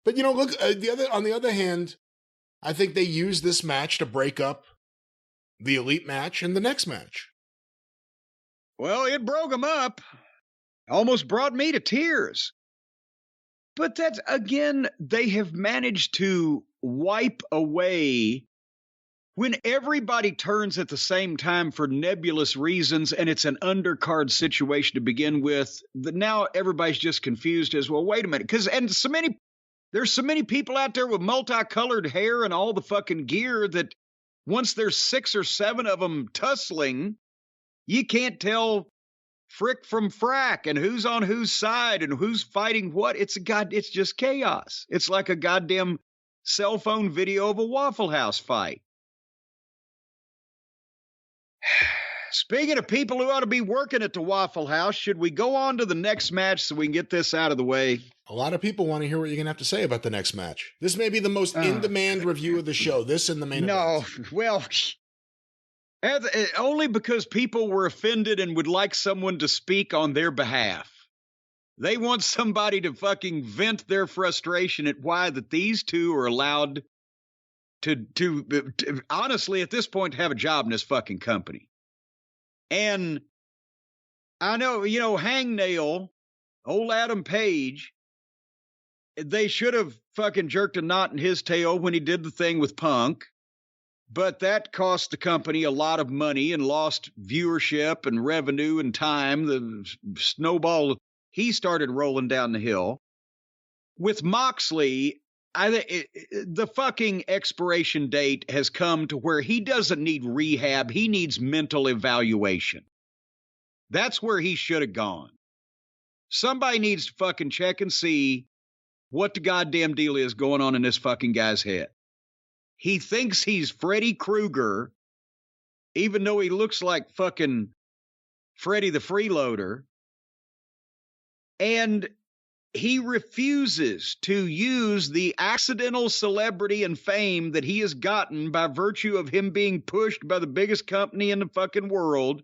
you know, look, on the other hand, I think they used this match to break up the Elite match and the next match. Well, it broke them up. Almost brought me to tears. But that's, again, they have managed to wipe away when everybody turns at the same time for nebulous reasons and it's an undercard situation to begin with. Now everybody's just confused as, well, wait a minute. There's so many people out there with multicolored hair and all the fucking gear that once there's 6 or 7 of them tussling, you can't tell frick from frack and who's on whose side and who's fighting what. It's just chaos. It's like a goddamn cell phone video of a Waffle House fight. Speaking of people who ought to be working at the Waffle House, should we go on to the next match so we can get this out of the way? A lot of people want to hear what you're going to have to say about the next match. This may be the most in-demand review of the show. This and the main event. No, well, only because people were offended and would like someone to speak on their behalf. They want somebody to fucking vent their frustration at why that these two are allowed to honestly, at this point, have a job in this fucking company. And I know, Hangnail, old Adam Page, they should have fucking jerked a knot in his tail when he did the thing with Punk. But that cost the company a lot of money and lost viewership and revenue and time. The snowball, he started rolling down the hill. With Moxley, the fucking expiration date has come to where he doesn't need rehab. He needs mental evaluation. That's where he should have gone. Somebody needs to fucking check and see what the goddamn deal is going on in this fucking guy's head. He thinks he's Freddy Krueger, even though he looks like fucking Freddy the Freeloader. And he refuses to use the accidental celebrity and fame that he has gotten by virtue of him being pushed by the biggest company in the fucking world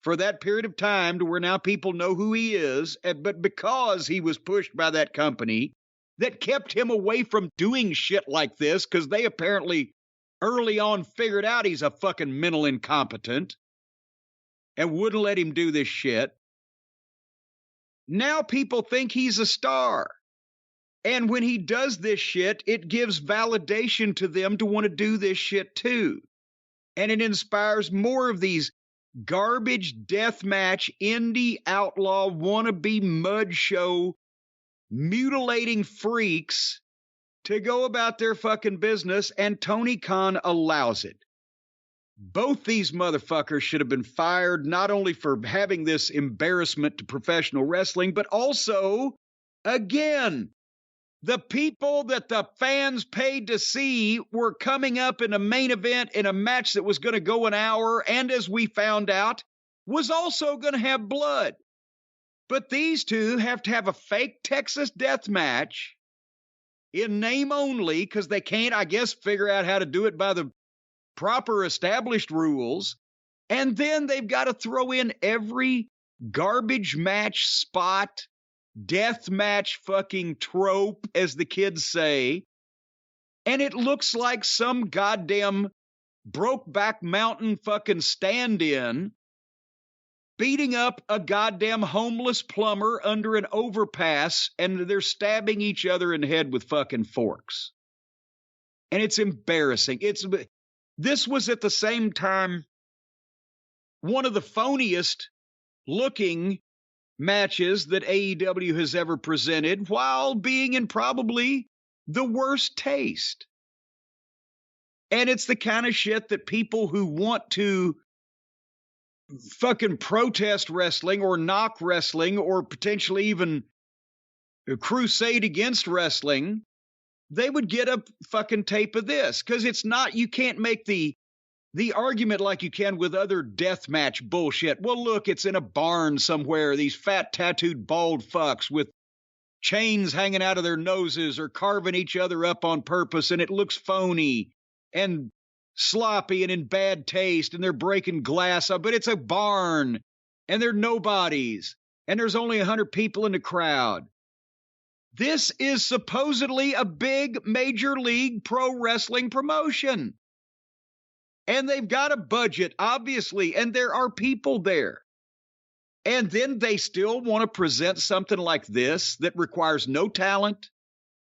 for that period of time to where now people know who he is. But because he was pushed by that company that kept him away from doing shit like this, because they apparently early on figured out he's a fucking mental incompetent and wouldn't let him do this shit. Now people think he's a star. And when he does this shit, it gives validation to them to want to do this shit too. And it inspires more of these garbage deathmatch, indie outlaw, wannabe mud show, mutilating freaks to go about their fucking business, and Tony Khan allows it. Both these motherfuckers should have been fired, not only for having this embarrassment to professional wrestling, but also, again, the people that the fans paid to see were coming up in a main event in a match that was going to go an hour, and as we found out, was also going to have blood. But these two have to have a fake Texas death match in name only, because they can't, I guess, figure out how to do it by the proper established rules. And then they've got to throw in every garbage match spot, death match fucking trope, as the kids say. And it looks like some goddamn Brokeback Mountain fucking stand-in beating up a goddamn homeless plumber under an overpass, and they're stabbing each other in the head with fucking forks. And it's embarrassing. This was at the same time one of the phoniest looking matches that AEW has ever presented, while being in probably the worst taste. And it's the kind of shit that people who want to fucking protest wrestling or knock wrestling or potentially even crusade against wrestling, they would get a fucking tape of this. Because it's not, you can't make the argument like you can with other deathmatch bullshit. Well, look, it's in a barn somewhere. These fat, tattooed, bald fucks with chains hanging out of their noses are carving each other up on purpose, and it looks phony and sloppy and in bad taste, and they're breaking glass up, but it's a barn, and they're nobodies, and there's only 100 people in the crowd. This is supposedly a big major league pro wrestling promotion. And they've got a budget, obviously, and there are people there. And then they still want to present something like this that requires no talent,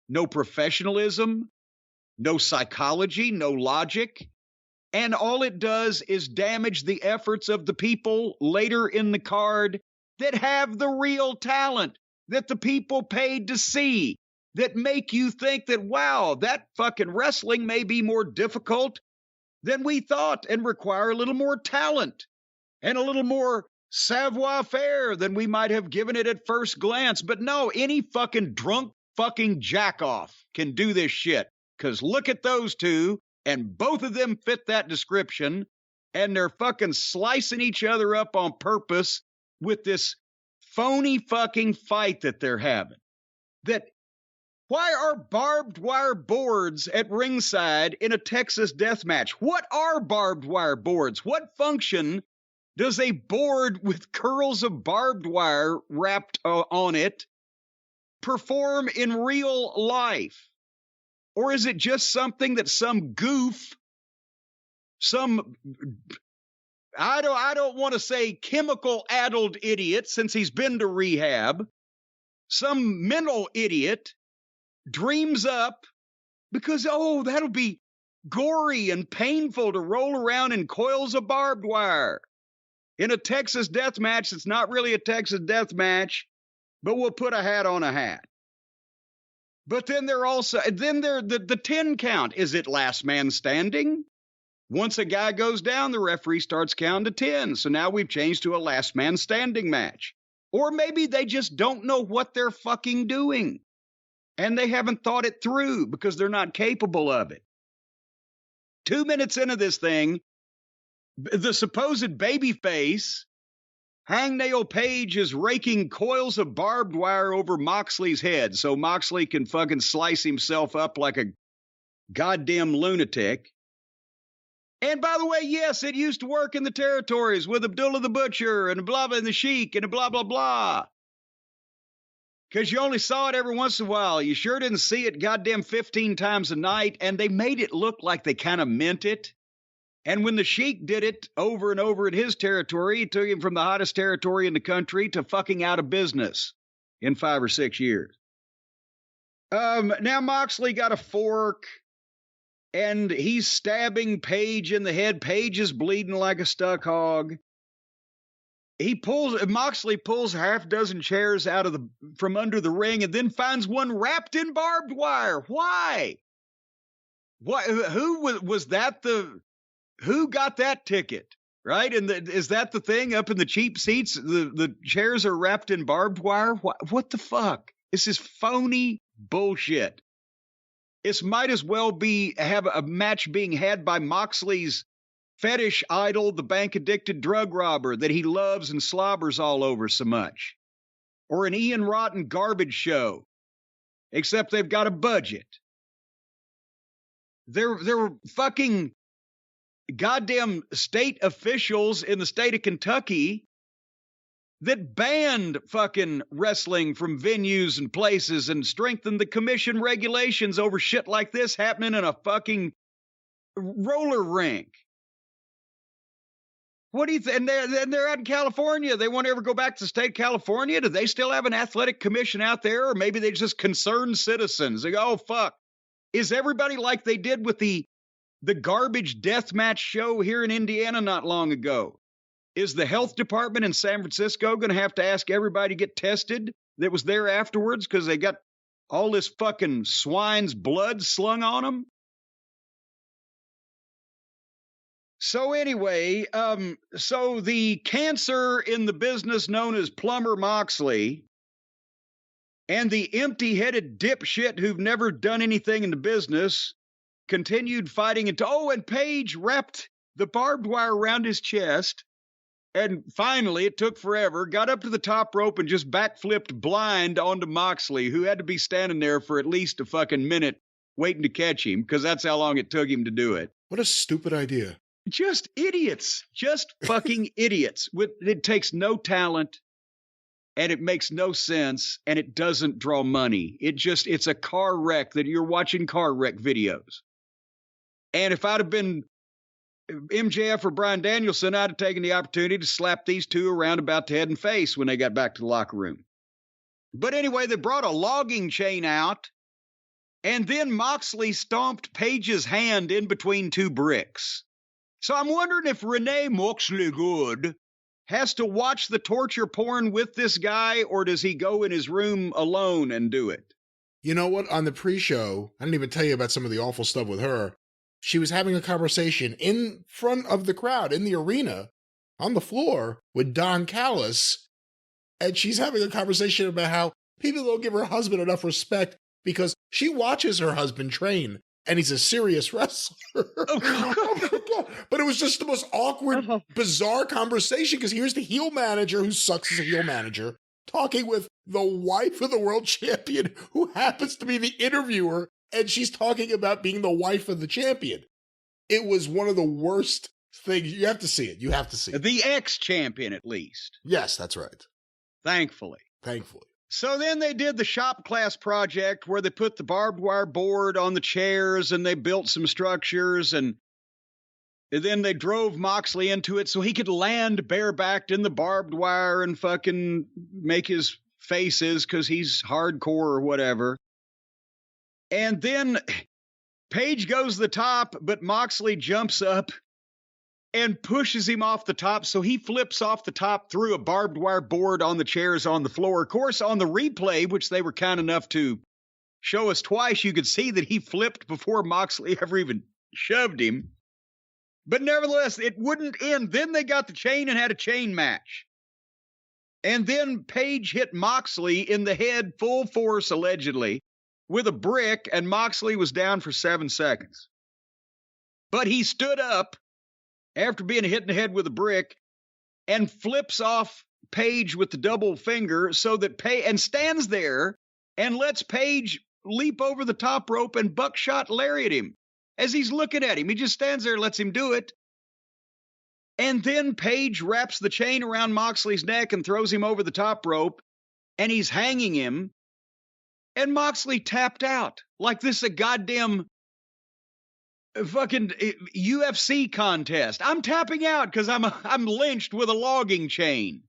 no professionalism, no psychology, no logic. And all it does is damage the efforts of the people later in the card that have the real talent, that the people paid to see, that make you think that, wow, that fucking wrestling may be more difficult than we thought and require a little more talent and a little more savoir-faire than we might have given it at first glance. But no, any fucking drunk fucking jackoff can do this shit. Because look at those two, and both of them fit that description, and they're fucking slicing each other up on purpose with this phony fucking fight that they're having. Why are barbed wire boards at ringside in a Texas death match? What are barbed wire boards? What function does a board with curls of barbed wire wrapped on it perform in real life? Or is it just something that some goof, I don't want to say chemical-addled idiot, since he's been to rehab, some mental idiot dreams up because, oh, that'll be gory and painful to roll around in coils of barbed wire in a Texas death match that's not really a Texas death match, but we'll put a hat on a hat. But then the 10 count. Is it last man standing? Once a guy goes down, the referee starts counting to 10. So now we've changed to a last man standing match. Or maybe they just don't know what they're fucking doing. And they haven't thought it through because they're not capable of it. 2 minutes into this thing, the supposed babyface, Hangnail Page, is raking coils of barbed wire over Moxley's head so Moxley can fucking slice himself up like a goddamn lunatic. And by the way, yes, it used to work in the territories with Abdullah the Butcher and blah blah and the Sheik and blah blah blah. Because you only saw it every once in a while. You sure didn't see it goddamn 15 times a night, and they made it look like they kind of meant it. And when the Sheik did it over and over in his territory, he took him from the hottest territory in the country to fucking out of business in 5 or 6 years. Now Moxley got a fork, and he's stabbing Page in the head. Page is bleeding like a stuck hog. Moxley pulls half dozen chairs from under the ring and then finds one wrapped in barbed wire. Why? Who was that? Who got that ticket? Right? And is that the thing up in the cheap seats? The chairs are wrapped in barbed wire. What the fuck? This is phony bullshit. This might as well have a match being had by Moxley's fetish idol, the bank-addicted drug robber that he loves and slobbers all over so much. Or an Ian Rotten garbage show. Except they've got a budget. There were fucking goddamn state officials in the state of Kentucky that banned fucking wrestling from venues and places and strengthened the commission regulations over shit like this happening in a fucking roller rink. What do you think? And they're out in California. They won't ever go back to the state of California. Do they still have an athletic commission out there? Or maybe they're just concerned citizens. They go, oh, fuck. Is everybody like they did with the garbage deathmatch show here in Indiana not long ago? Is the health department in San Francisco going to have to ask everybody to get tested that was there afterwards because they got all this fucking swine's blood slung on them? So anyway, so the cancer in the business known as Plumber Moxley and the empty-headed dipshit who've never done anything in the business continued fighting until, and Paige wrapped the barbed wire around his chest. And finally, it took forever, got up to the top rope and just backflipped blind onto Moxley, who had to be standing there for at least a fucking minute waiting to catch him, because that's how long it took him to do it. What a stupid idea. Just idiots. Just fucking idiots. It takes no talent, and it makes no sense, and it doesn't draw money. It's a car wreck that you're watching car wreck videos. And if I'd have been MJF or Bryan Danielson, I'd have taken the opportunity to slap these two around about the head and face when they got back to the locker room. But anyway, they brought a logging chain out, and then Moxley stomped Paige's hand in between two bricks. So I'm wondering if Renee Moxley Good has to watch the torture porn with this guy, or does he go in his room alone and do it? You know what? On the pre-show, I didn't even tell you about some of the awful stuff with her. She was having a conversation in front of the crowd, in the arena, on the floor, with Don Callis. And she's having a conversation about how people don't give her husband enough respect because she watches her husband train, and he's a serious wrestler. Oh my God. But it was just the most awkward, bizarre conversation, because here's the heel manager, who sucks as a heel manager, talking with the wife of the world champion, who happens to be the interviewer, and she's talking about being the wife of the champion. It was one of the worst things. You have to see it. You have to see it. The ex-champion, at least. Yes, that's right. Thankfully. So then they did the shop class project where they put the barbed wire board on the chairs and they built some structures, and then they drove Moxley into it so he could land barebacked in the barbed wire and fucking make his faces because he's hardcore or whatever. And then Paige goes to the top, but Moxley jumps up and pushes him off the top, so he flips off the top through a barbed wire board on the chairs on the floor. Of course, on the replay, which they were kind enough to show us twice, you could see that he flipped before Moxley ever even shoved him. But nevertheless, it wouldn't end. Then they got the chain and had a chain match. And then Paige hit Moxley in the head full force, allegedly, with a brick, and Moxley was down for 7 seconds. But he stood up after being hit in the head with a brick and flips off Paige with the double finger so that and stands there and lets Paige leap over the top rope and buckshot lariat him as he's looking at him. He just stands there and lets him do it. And then Paige wraps the chain around Moxley's neck and throws him over the top rope, and he's hanging him. And Moxley tapped out like this is a goddamn fucking UFC contest. I'm tapping out because I'm lynched with a logging chain.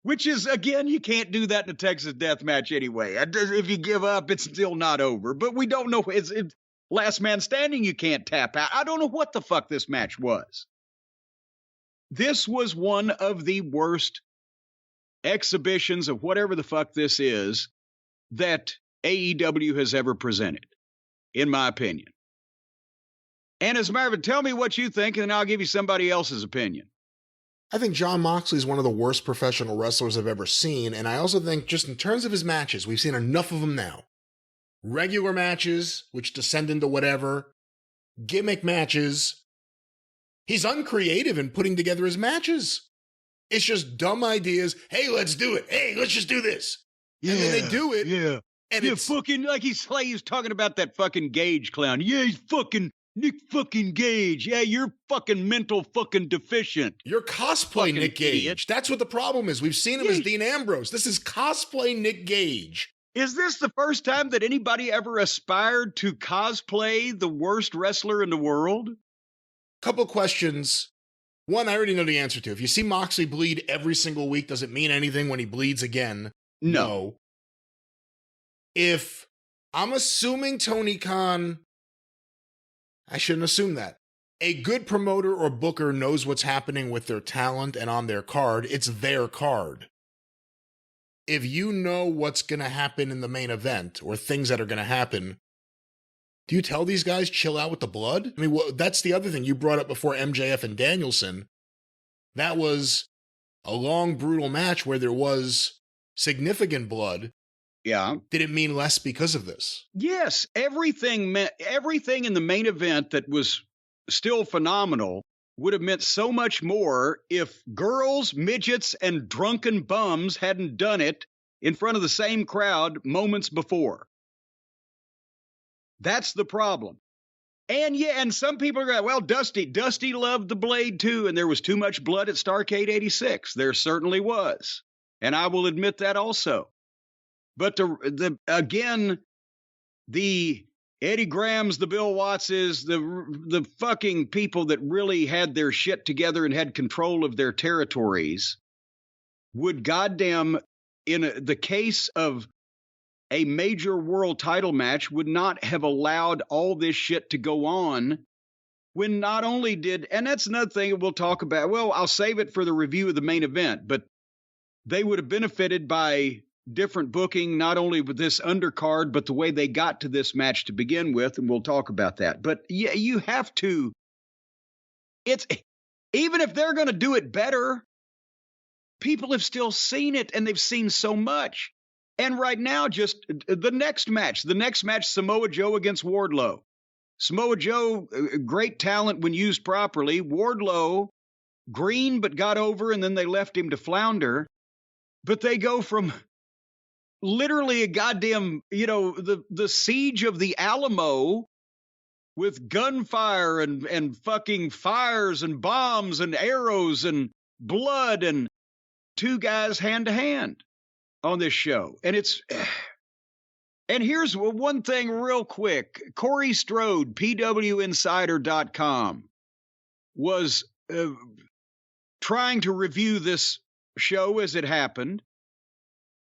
Which is, again, you can't do that in a Texas death match anyway. If you give up, it's still not over. But we don't know. It's last man standing, you can't tap out. I don't know what the fuck this match was. This was one of the worst exhibitions of whatever the fuck this is that AEW has ever presented, in my opinion. And as a matter of fact, tell me what you think, and then I'll give you somebody else's opinion. I think Jon Moxley is one of the worst professional wrestlers I've ever seen, and I also think just in terms of his matches, we've seen enough of them now. Regular matches, which descend into whatever, gimmick matches. He's uncreative in putting together his matches. It's just dumb ideas. Hey, let's do it. Hey, let's just do this. Yeah, and then they do it. Yeah. And it's fucking like he's talking about that fucking Gage clown. Yeah, he's fucking Nick fucking Gage. Yeah, you're fucking mental fucking deficient. You're cosplay fucking Nick Gage. Idiot. That's what the problem is. We've seen him as Dean Ambrose. This is cosplay Nick Gage. Is this the first time that anybody ever aspired to cosplay the worst wrestler in the world? Couple questions. One, I already know the answer to. If you see Moxley bleed every single week, does it mean anything when he bleeds again? No. If I'm assuming Tony Khan, I shouldn't assume that. A good promoter or booker knows what's happening with their talent and on their card. It's their card. If you know what's going to happen in the main event or things that are going to happen, do you tell these guys chill out with the blood? I mean, that's the other thing you brought up before, MJF and Danielson. That was a long, brutal match where there was significant blood. Yeah. Did it mean less because of this? Yes. Everything in the main event that was still phenomenal would have meant so much more if girls, midgets, and drunken bums hadn't done it in front of the same crowd moments before. That's the problem. And yeah, and some people are going, well, Dusty loved the blade too, and there was too much blood at Starrcade 86. There certainly was. And I will admit that also. But the Eddie Grahams, the Bill Wattses, the fucking people that really had their shit together and had control of their territories would goddamn, in the case of a major world title match, would not have allowed all this shit to go on when not only did, and that's another thing we'll talk about. Well, I'll save it for the review of the main event, but they would have benefited by different booking, not only with this undercard, but the way they got to this match to begin with, and we'll talk about that. But yeah, you have to, even if they're going to do it better, people have still seen it, and they've seen so much. And right now, just the next match, Samoa Joe against Wardlow. Samoa Joe, great talent when used properly. Wardlow, green but got over, and then they left him to flounder. But they go from literally a goddamn, the siege of the Alamo with gunfire and fucking fires and bombs and arrows and blood and two guys hand to hand on this show. And here's one thing real quick. Corey Strode, PWInsider.com, was trying to review this show as it happened.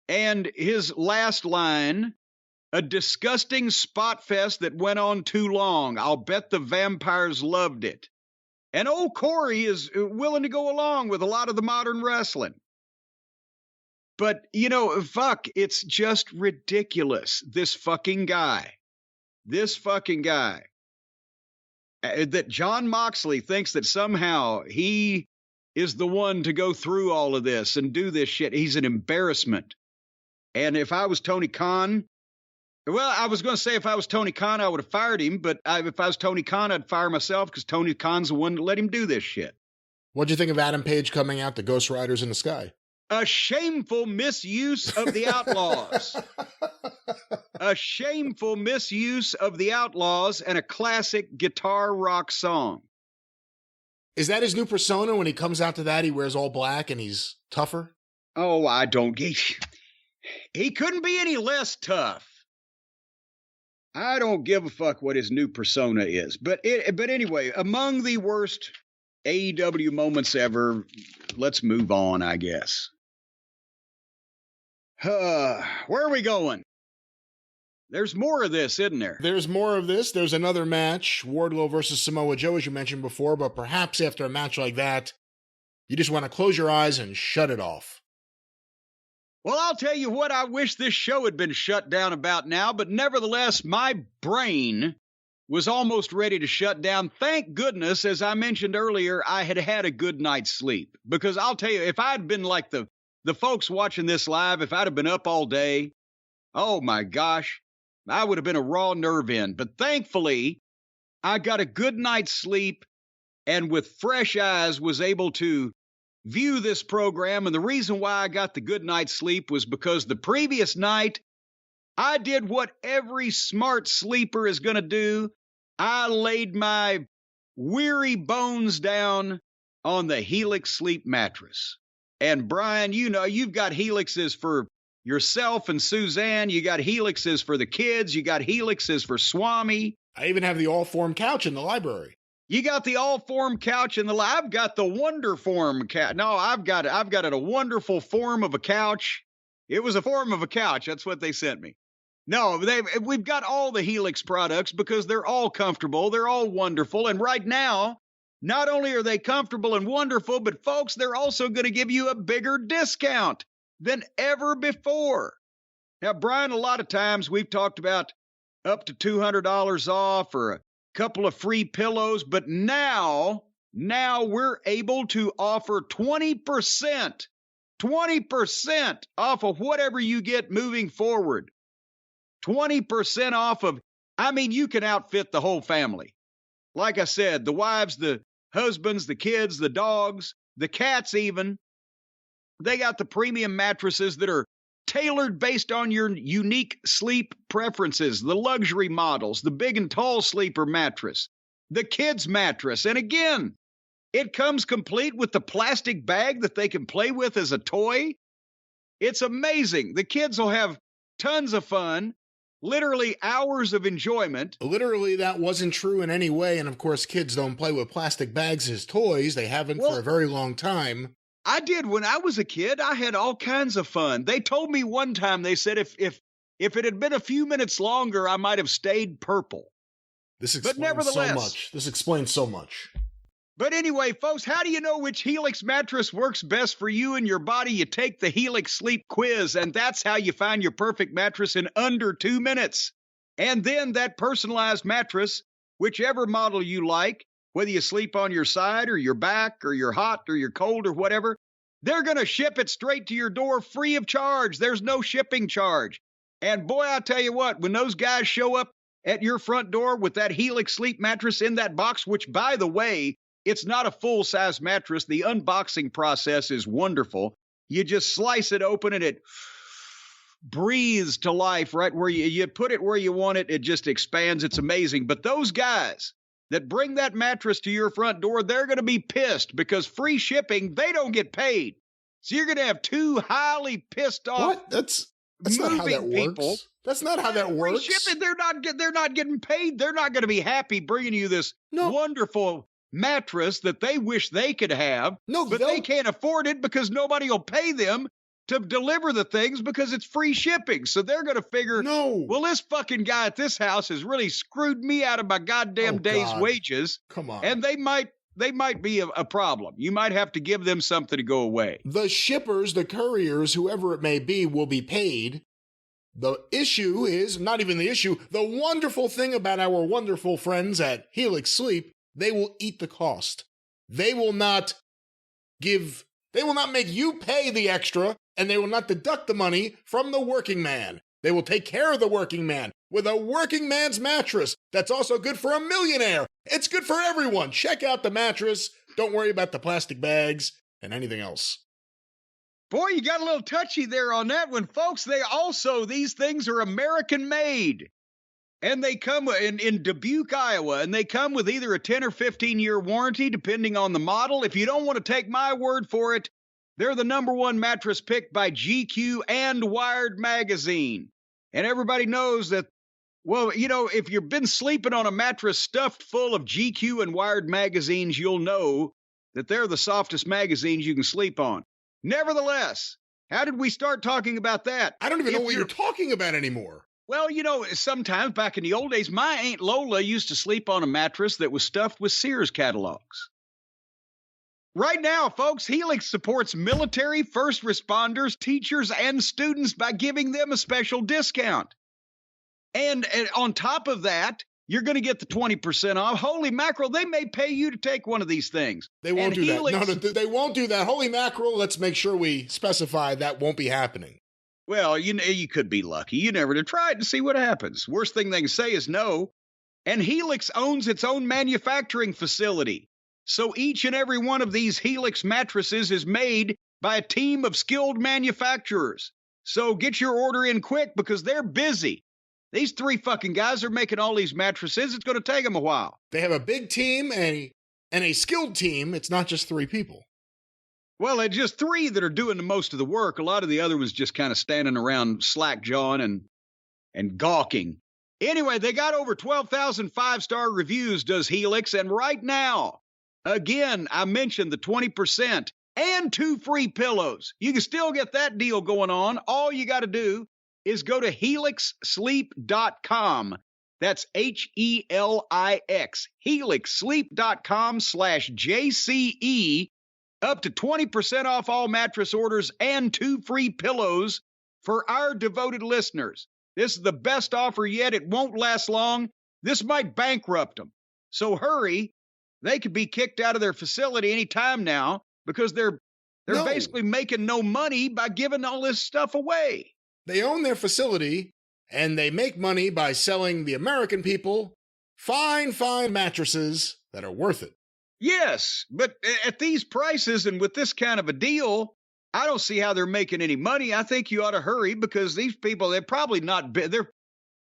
And his last line, a disgusting spot fest that went on too long. I'll bet the vampires loved it. And old Corey is willing to go along with a lot of the modern wrestling. But, it's just ridiculous. This fucking guy. That Jon Moxley thinks that somehow he is the one to go through all of this and do this shit. He's an embarrassment. And if I was Tony Khan, well, I was going to say if I was Tony Khan, I would have fired him. But if I was Tony Khan, I'd fire myself because Tony Khan's the one that let him do this shit. What'd you think of Adam Page coming out to Ghost Riders in the Sky? A shameful misuse of the Outlaws. A shameful misuse of the Outlaws and a classic guitar rock song. Is that his new persona? When he comes out to that, he wears all black and he's tougher? Oh, I don't get. He couldn't be any less tough. I don't give a fuck what his new persona is. But anyway, among the worst AEW moments ever, let's move on, I guess. Where are we going? There's more of this, isn't there? There's more of this. There's another match, Wardlow versus Samoa Joe, as you mentioned before, but perhaps after a match like that, you just want to close your eyes and shut it off. Well, I'll tell you what, I wish this show had been shut down about now, but nevertheless, my brain was almost ready to shut down. Thank goodness, as I mentioned earlier, I had had a good night's sleep. Because I'll tell you, if I'd been like the folks watching this live, if I'd have been up all day, oh my gosh, I would have been a raw nerve end. But thankfully, I got a good night's sleep and with fresh eyes was able to view this program. And the reason why I got the good night's sleep was because the previous night, I did what every smart sleeper is going to do. I laid my weary bones down on the Helix sleep mattress. And Brian, you know, you've got Helixes for yourself and Suzanne. You got Helixes for the kids. You got Helixes for Swami. I even have the all-form couch in the library. You got the all-form couch in the I've got the Wonder Form couch. No, I've got it a wonderful form of a couch. It was a form of a couch. That's what they sent me. No, we've got all the Helix products because they're all comfortable. They're all wonderful. And right now, not only are they comfortable and wonderful, but folks, they're also going to give you a bigger discount than ever before. Now, Brian, a lot of times we've talked about up to $200 off or a couple of free pillows, but now we're able to offer 20% off of whatever you get moving forward. 20% off of, I mean, you can outfit the whole family. Like I said, the wives, the husbands, the kids, the dogs, the cats even. They got the premium mattresses that are tailored based on your unique sleep preferences, the luxury models, the big and tall sleeper mattress, the kids mattress. And again, it comes complete with the plastic bag that they can play with as a toy. It's amazing. The kids will have tons of fun. Literally hours of enjoyment. Literally, that wasn't true in any way. And of course, kids don't play with plastic bags as toys. They haven't for a very long time. I did. When I was a kid, I had all kinds of fun. They told me one time, they said if it had been a few minutes longer, I might have stayed purple. This explains so much. This explains so much. But anyway, folks, how do you know which Helix mattress works best for you and your body? You take the Helix Sleep Quiz, and that's how you find your perfect mattress in under 2 minutes. And then that personalized mattress, whichever model you like, whether you sleep on your side or your back or you're hot or you're cold or whatever, they're going to ship it straight to your door free of charge. There's no shipping charge. And boy, I tell you what, when those guys show up at your front door with that Helix Sleep mattress in that box, which, by the way, it's not a full-size mattress. The unboxing process is wonderful. You just slice it open and it breathes to life right where you put it where you want it. It just expands. It's amazing. But those guys that bring that mattress to your front door, they're going to be pissed because free shipping, they don't get paid. So you're going to have two highly pissed off What? That's not how that people. works. That's not how that works. Free shipping, they're not getting paid. They're not going to be happy bringing you this wonderful mattress that they wish they could have, but they can't afford it because nobody will pay them to deliver the things because it's free shipping. So they're going to figure, well, this fucking guy at this house has really screwed me out of my goddamn day's wages. Come on. And they might be a problem. You might have to give them something to go away. The shippers, the couriers, whoever it may be, will be paid. The issue is, not even the issue, the wonderful thing about our wonderful friends at Helix Sleep, they will eat the cost. They will not make you pay the extra, and they will not deduct the money from the working man. They will take care of the working man with a working man's mattress that's also good for a millionaire. It's good for everyone. Check out the mattress. Don't worry about the plastic bags and anything else. Boy, you got a little touchy there on that one, folks. These things are American made. And they come in Dubuque, Iowa, and they come with either a 10 or 15-year warranty, depending on the model. If you don't want to take my word for it, they're the #1 mattress picked by GQ and Wired Magazine. And everybody knows that, well, you know, if you've been sleeping on a mattress stuffed full of GQ and Wired magazines, you'll know that they're the softest magazines you can sleep on. Nevertheless, how did we start talking about that? I don't even know what you're talking about anymore. Well, you know, sometimes back in the old days, my Aunt Lola used to sleep on a mattress that was stuffed with Sears catalogs. Right now, folks, Helix supports military, first responders, teachers, and students by giving them a special discount. And on top of that, you're going to get the 20% off. Holy mackerel, they may pay you to take one of these things. They won't do that. No, they won't do that. Holy mackerel, let's make sure we specify that won't be happening. Well, you could be lucky. You never to try it and see what happens. Worst thing they can say is no. And Helix owns its own manufacturing facility. So each and every one of these Helix mattresses is made by a team of skilled manufacturers. So get your order in quick because they're busy. These 3 fucking guys are making all these mattresses. It's going to take them a while. They have a big team and a skilled team. It's not just 3 people. Well, it's just 3 that are doing the most of the work. A lot of the other ones just kind of standing around slack-jawing and gawking. Anyway, they got over 12,000 5-star reviews, does Helix. And right now, again, I mentioned the 20% and 2 free pillows. You can still get that deal going on. All you got to do is go to helixsleep.com. That's HELIX, helixsleep.com/JCE. Up to 20% off all mattress orders and 2 free pillows for our devoted listeners. This is the best offer yet. It won't last long. This might bankrupt them. So hurry. They could be kicked out of their facility any time now because they're basically making no money by giving all this stuff away. They own their facility, and they make money by selling the American people fine mattresses that are worth it. Yes, but at these prices and with this kind of a deal, I don't see how they're making any money. I think you ought to hurry because these people, they're probably not, they're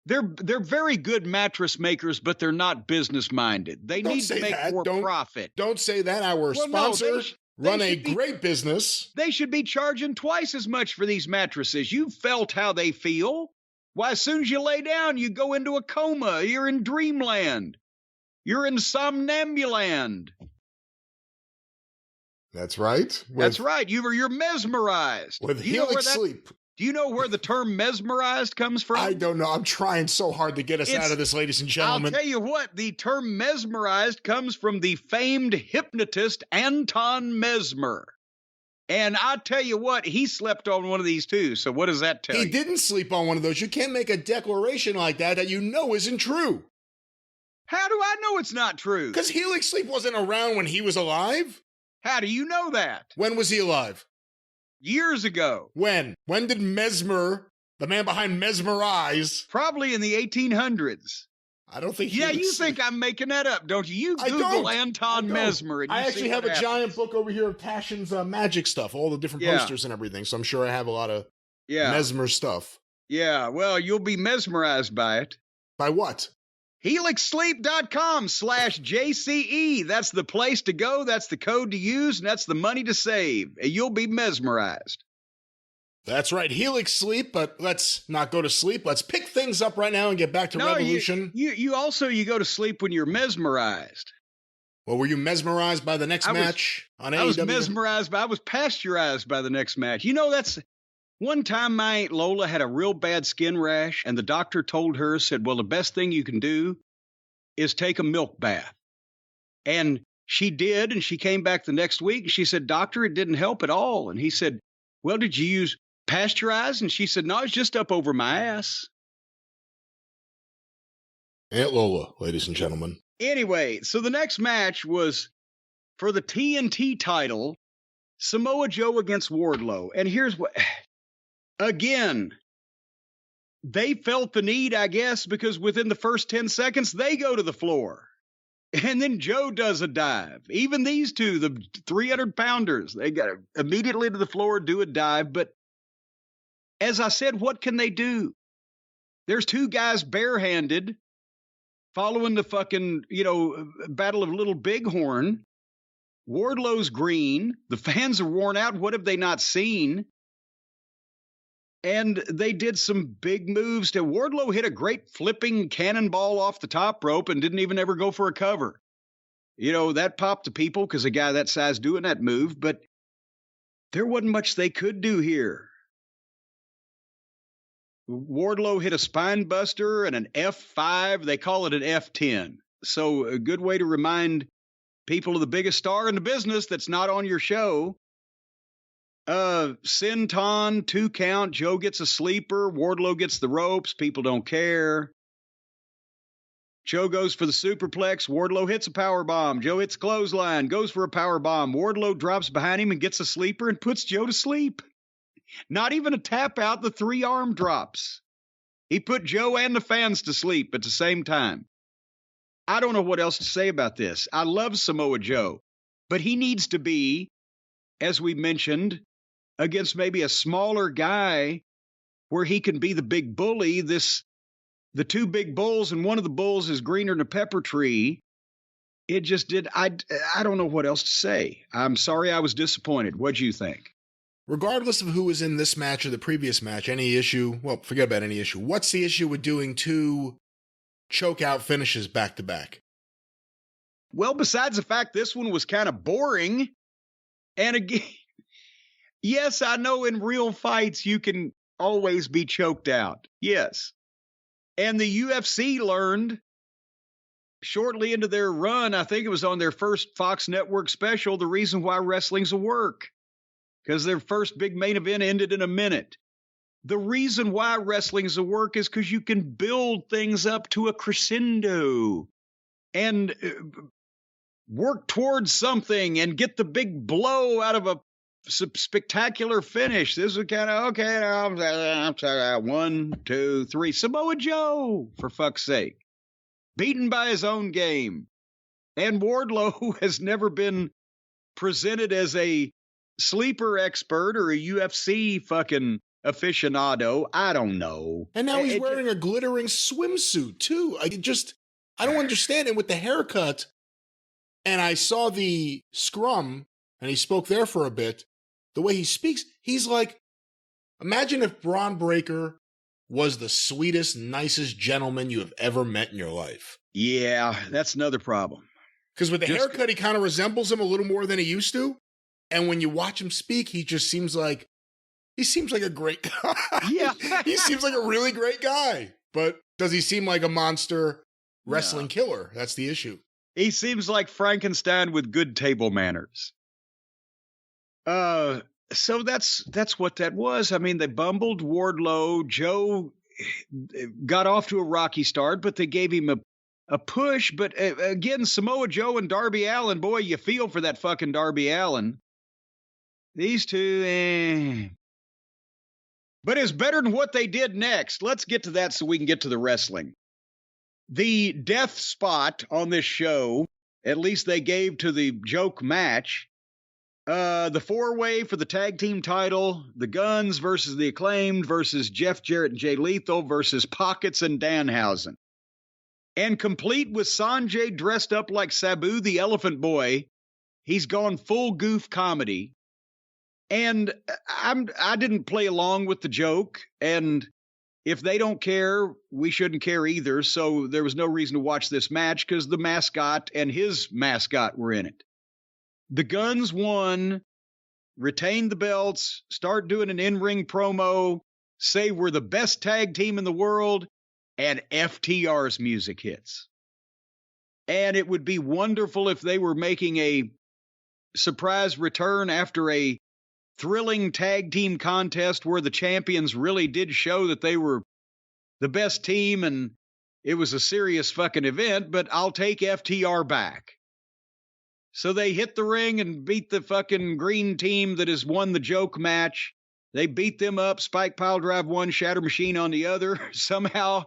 very good mattress makers, but they're not business minded. They need to make more profit. Don't say that. Our sponsor run a great business. They should be charging twice as much for these mattresses. You've felt how they feel. Why, as soon as you lay down, you go into a coma. You're in dreamland. You're in somnambuland. That's right. That's right. You're mesmerized. With Helix Sleep. Do you know where the term mesmerized comes from? I don't know. I'm trying so hard to get us out of this, ladies and gentlemen. I'll tell you what, the term mesmerized comes from the famed hypnotist Anton Mesmer. And I tell you what, he slept on one of these too. So what does that tell you? He didn't sleep on one of those. You can't make a declaration like that you know isn't true. How do I know it's not true? Because Helix Sleep wasn't around when he was alive. How do you know that? When was he alive? Years ago. When? When did Mesmer, the man behind Mesmerize? Probably in the 1800s. I don't think. Yeah, you think I'm making that up, don't you? You Google Anton Mesmer. And I actually have a giant book over here of Tashin's magic stuff, all the different posters and everything. So I'm sure I have a lot of Mesmer stuff. Yeah, well, you'll be mesmerized by it. By what? HelixSleep.com/JCE. That's the place to go. That's the code to use. And that's the money to save. You'll be mesmerized. That's right. Helix Sleep. But let's not go to sleep. Let's pick things up right now and get back to Revolution. You go to sleep when you're mesmerized. Well, were you mesmerized by the next match on AEW? I was mesmerized, but I was pasteurized by the next match. You know, that's one time my Aunt Lola had a real bad skin rash, and the doctor told her, said, well, the best thing you can do is take a milk bath. And she did, and she came back the next week, and she said, doctor, it didn't help at all. And he said, well, did you use pasteurized? And she said, no, it's just up over my ass. Aunt Lola, ladies and gentlemen. Anyway, so the next match was for the TNT title, Samoa Joe against Wardlow. And here's what... Again, they felt the need, I guess, because within the first 10 seconds, they go to the floor. And then Joe does a dive. Even these two, the 300-pounders, they got immediately to the floor, do a dive. But as I said, what can they do? There's 2 guys barehanded following the fucking, Battle of Little Bighorn. Wardlow's green. The fans are worn out. What have they not seen? And they did some big moves. Wardlow hit a great flipping cannonball off the top rope and didn't even ever go for a cover. That popped the people because a guy that size doing that move, but there wasn't much they could do here. Wardlow hit a spine buster and an F5. They call it an F10. So a good way to remind people of the biggest star in the business that's not on your show. Senton, 2 count, Joe gets a sleeper, Wardlow gets the ropes, people don't care. Joe goes for the superplex. Wardlow hits a power bomb. Joe hits clothesline, goes for a power bomb. Wardlow drops behind him and gets a sleeper and puts Joe to sleep. Not even a tap out, the 3-arm drops. He put Joe and the fans to sleep at the same time. I don't know what else to say about this. I love Samoa Joe, but he needs to be, as we mentioned, against maybe a smaller guy where he can be the big bully. The two big bulls, and one of the bulls is greener than a pepper tree. It just did. I don't know what else to say. I'm sorry I was disappointed. What'd you think? Regardless of who was in this match or the previous match, any issue, well, forget about any issue. What's the issue with doing 2 choke out finishes back to back? Well, besides the fact this one was kind of boring. And again, yes, I know in real fights you can always be choked out. Yes. And the UFC learned shortly into their run, I think it was on their first Fox Network special, the reason why wrestling's a work. Because their first big main event ended in a minute. The reason why wrestling's a work is because you can build things up to a crescendo and work towards something and get the big blow out of a spectacular finish. This was kind of, okay, I'm sorry, 1, 2, 3. Samoa Joe, for fuck's sake. Beaten by his own game. And Wardlow has never been presented as a sleeper expert or a UFC fucking aficionado. I don't know. And now he's wearing a glittering swimsuit, too. I don't understand it with the haircut. And I saw the scrum, and he spoke there for a bit. The way he speaks, he's like, imagine if Braun Breaker was the sweetest, nicest gentleman you have ever met in your life. Yeah, that's another problem. Because with the haircut, he kind of resembles him a little more than he used to. And when you watch him speak, he seems like a great guy. Yeah. He seems like a really great guy. But does he seem like a monster wrestling killer? That's the issue. He seems like Frankenstein with good table manners. So that's what that was. I mean, they bumbled Wardlow. Joe got off to a rocky start, but they gave him a push. But again, Samoa Joe and Darby Allin, boy, you feel for that fucking Darby Allin. These two, But it's better than what they did next. Let's get to that so we can get to the wrestling. The death spot on this show, at least they gave to the joke match, the 4-way for the tag team title, the Guns versus the Acclaimed versus Jeff Jarrett and Jay Lethal versus Pockets and Danhausen. And complete with Sanjay dressed up like Sabu the Elephant Boy. He's gone full goof comedy. And I didn't play along with the joke, and if they don't care, we shouldn't care either, so there was no reason to watch this match because the mascot and his mascot were in it. The Guns won, retained the belts, start doing an in-ring promo, say we're the best tag team in the world, and FTR's music hits. And it would be wonderful if they were making a surprise return after a thrilling tag team contest where the champions really did show that they were the best team and it was a serious fucking event, but I'll take FTR back. So they hit the ring and beat the fucking green team that has won the joke match. They beat them up, Spike Pile Drive one, Shatter Machine on the other. Somehow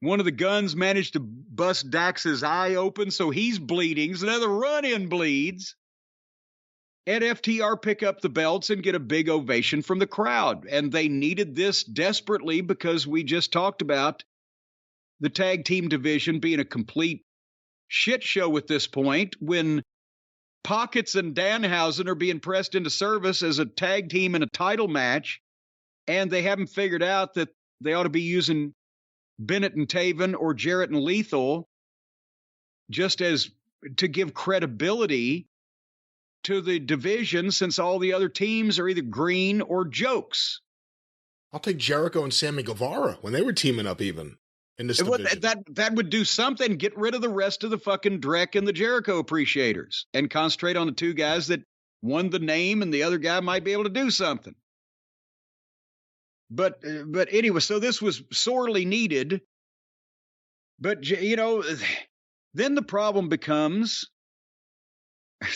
one of the Guns managed to bust Dax's eye open, so he's bleeding. So now the run-in bleeds. And FTR pick up the belts and get a big ovation from the crowd. And they needed this desperately because we just talked about the tag team division being a complete shit show at this point when Pockets and Danhausen are being pressed into service as a tag team in a title match. And they haven't figured out that they ought to be using Bennett and Taven or Jarrett and Lethal just as to give credibility to the division since all the other teams are either green or jokes. I'll take Jericho and Sammy Guevara when they were teaming up even in this division. That would do something. Get rid of the rest of the fucking Drek and the Jericho appreciators and concentrate on the two guys that won the name and the other guy might be able to do something. But anyway, so this was sorely needed. But, then the problem becomes,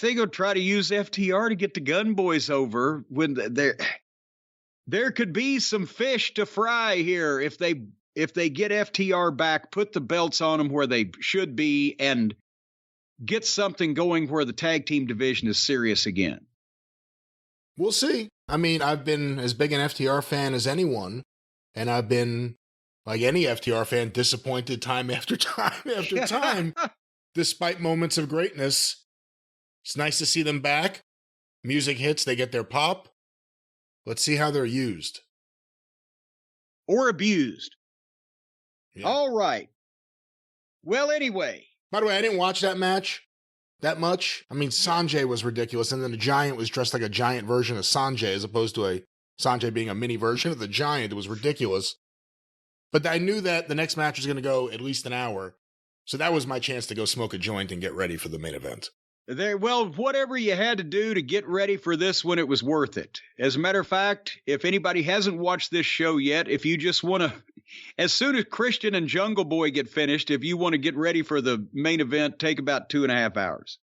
they go try to use FTR to get the Gun Boys over when there could be some fish to fry here if they get FTR back, put the belts on them where they should be, and get something going where the tag team division is serious again. We'll see. I mean, I've been as big an FTR fan as anyone, and I've been, like any FTR fan, disappointed time after time after time, despite moments of greatness. It's nice to see them back. Music hits, they get their pop. Let's see how they're used. Or abused. Yeah. All right. Well, anyway. By the way, I didn't watch that match that much. I mean, Sanjay was ridiculous, and then the Giant was dressed like a giant version of Sanjay as opposed to a Sanjay being a mini version of the Giant. It was ridiculous. But I knew that the next match was going to go at least an hour, so that was my chance to go smoke a joint and get ready for the main event. Well, whatever you had to do to get ready for this one, it was worth it. As a matter of fact, if anybody hasn't watched this show yet, if you just want to, as soon as Christian and Jungle Boy get finished, if you want to get ready for the main event, take about 2.5 hours.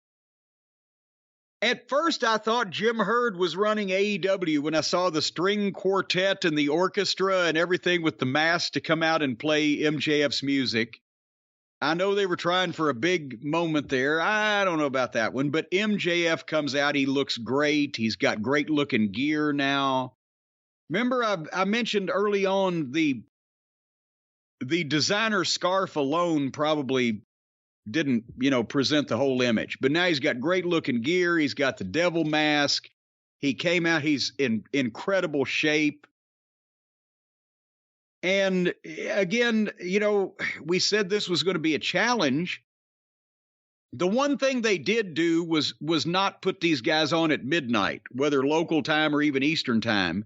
At first, I thought Jim Herd was running AEW when I saw the string quartet and the orchestra and everything with the mask to come out and play MJF's music. I know they were trying for a big moment there. I don't know about that one, but MJF comes out. He looks great. He's got great looking gear now. Remember, I mentioned early on the designer scarf alone probably didn't, present the whole image, but now he's got great looking gear. He's got the devil mask. He came out. He's in incredible shape. And again, we said this was going to be a challenge. The one thing they did do was not put these guys on at midnight, whether local time or even Eastern time.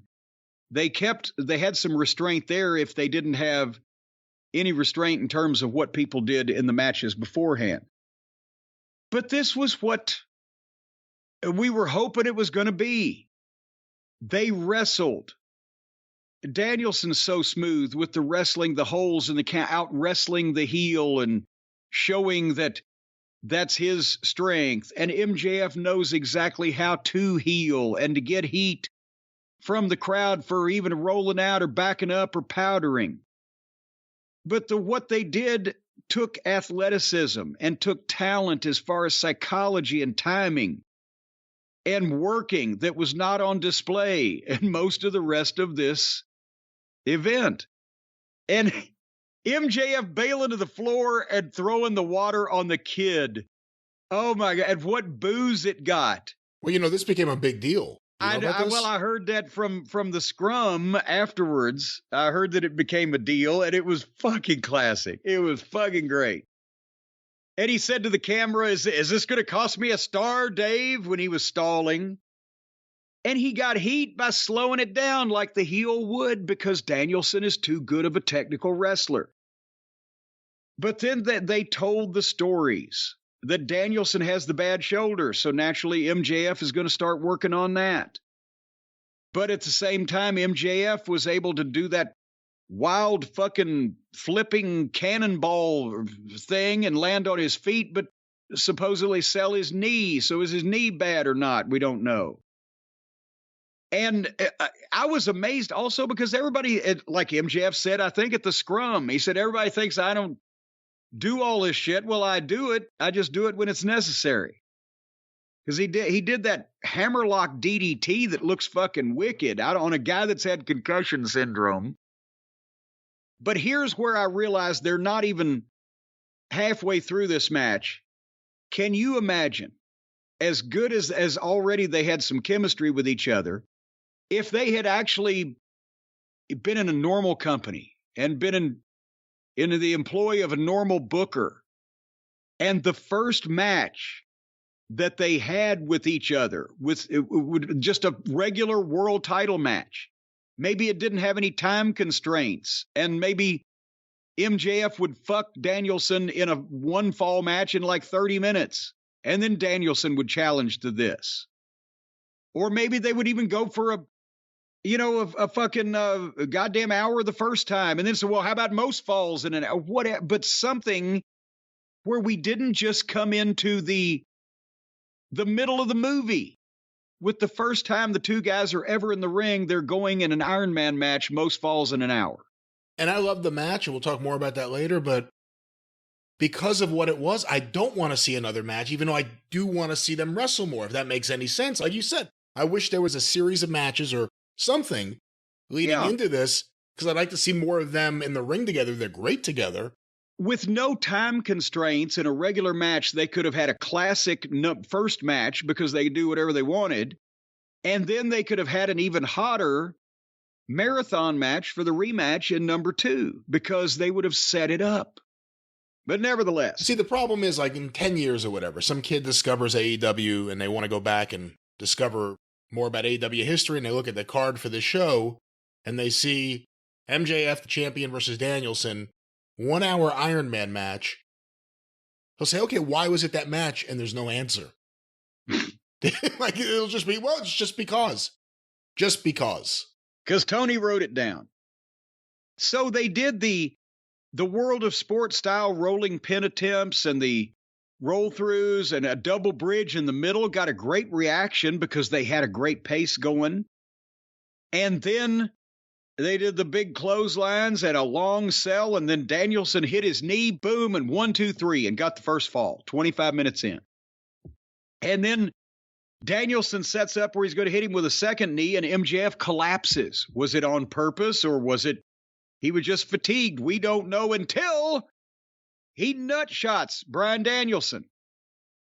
They had some restraint there if they didn't have any restraint in terms of what people did in the matches beforehand. But this was what we were hoping it was going to be. They wrestled. Danielson's so smooth with the wrestling, the holes in the count, out wrestling the heel and showing that that's his strength. And MJF knows exactly how to heel and to get heat from the crowd for even rolling out or backing up or powdering. But what they did took athleticism and took talent as far as psychology and timing and working that was not on display in most of the rest of this event. And MJF bailing to the floor and throwing the water on the kid. Oh my God. And what booze it got. Well, this became a big deal. I heard that from the scrum afterwards. I heard that it became a deal, and it was fucking classic. It was fucking great. And he said to the camera, is this going to cost me a star, Dave, when he was stalling? And he got heat by slowing it down like the heel would because Danielson is too good of a technical wrestler. But then they told the stories that Danielson has the bad shoulder, so naturally MJF is going to start working on that. But at the same time, MJF was able to do that wild fucking flipping cannonball thing and land on his feet, but supposedly sell his knee. So is his knee bad or not? We don't know. And I was amazed also because everybody, like MJF said, I think at the scrum, he said, everybody thinks I don't do all this shit. Well, I do it. I just do it when it's necessary. Because he did that hammerlock DDT that looks fucking wicked on a guy that's had concussion syndrome. But here's where I realized they're not even halfway through this match. Can you imagine, as good as already they had some chemistry with each other, if they had actually been in a normal company and been in the employ of a normal booker, and the first match that they had with each other with just a regular world title match, maybe it didn't have any time constraints, and maybe MJF would fuck Danielson in a one fall match in like 30 minutes, and then Danielson would challenge to this. Or maybe they would even go for a fucking goddamn hour the first time. And then so, well, how about most falls in an hour? But something where we didn't just come into the middle of the movie. With the first time the two guys are ever in the ring, they're going in an Iron Man match, most falls in an hour. And I love the match, and we'll talk more about that later, but because of what it was, I don't want to see another match, even though I do want to see them wrestle more, if that makes any sense. Like you said, I wish there was a series of matches or something leading into this, because I'd like to see more of them in the ring together. They're great together. With no time constraints in a regular match, they could have had a classic first match because they could do whatever they wanted. And then they could have had an even hotter marathon match for the rematch in number 2 because they would have set it up. But nevertheless. See, the problem is, like, in 10 years or whatever, some kid discovers AEW and they want to go back and discover more about AEW history, and they look at the card for the show and they see MJF, the champion, versus Danielson, 1 hour Iron Man match. He'll say, okay, why was it that match? And there's no answer. Like, it'll just be, well, it's just because. Just because. Because Tony wrote it down. So they did the World of Sport style rolling pin attempts and the roll throughs and a double bridge in the middle. Got a great reaction because they had a great pace going. And then they did the big clotheslines and a long sell, and then Danielson hit his knee, boom, and 1, 2, 3, and got the first fall, 25 minutes in. And then Danielson sets up where he's going to hit him with a second knee, and MJF collapses. Was it on purpose, or was it he was just fatigued? We don't know until he nut shots Bryan Danielson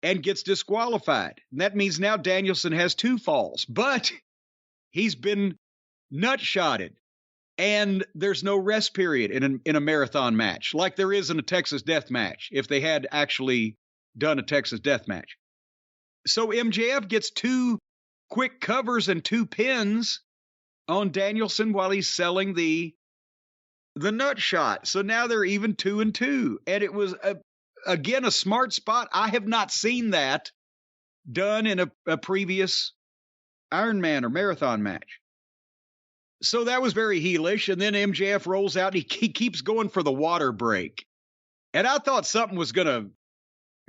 and gets disqualified. And that means now Danielson has 2 falls, but he's been nut shotted. And there's no rest period in a marathon match like there is in a Texas death match if they had actually done a Texas death match. So MJF gets 2 quick covers and 2 pins on Danielson while he's selling the nut shot. So now they're even 2-2. And it was, again, a smart spot. I have not seen that done in a previous Iron Man or marathon match. So that was very heelish. And then MJF rolls out and he keeps going for the water break. And I thought something was going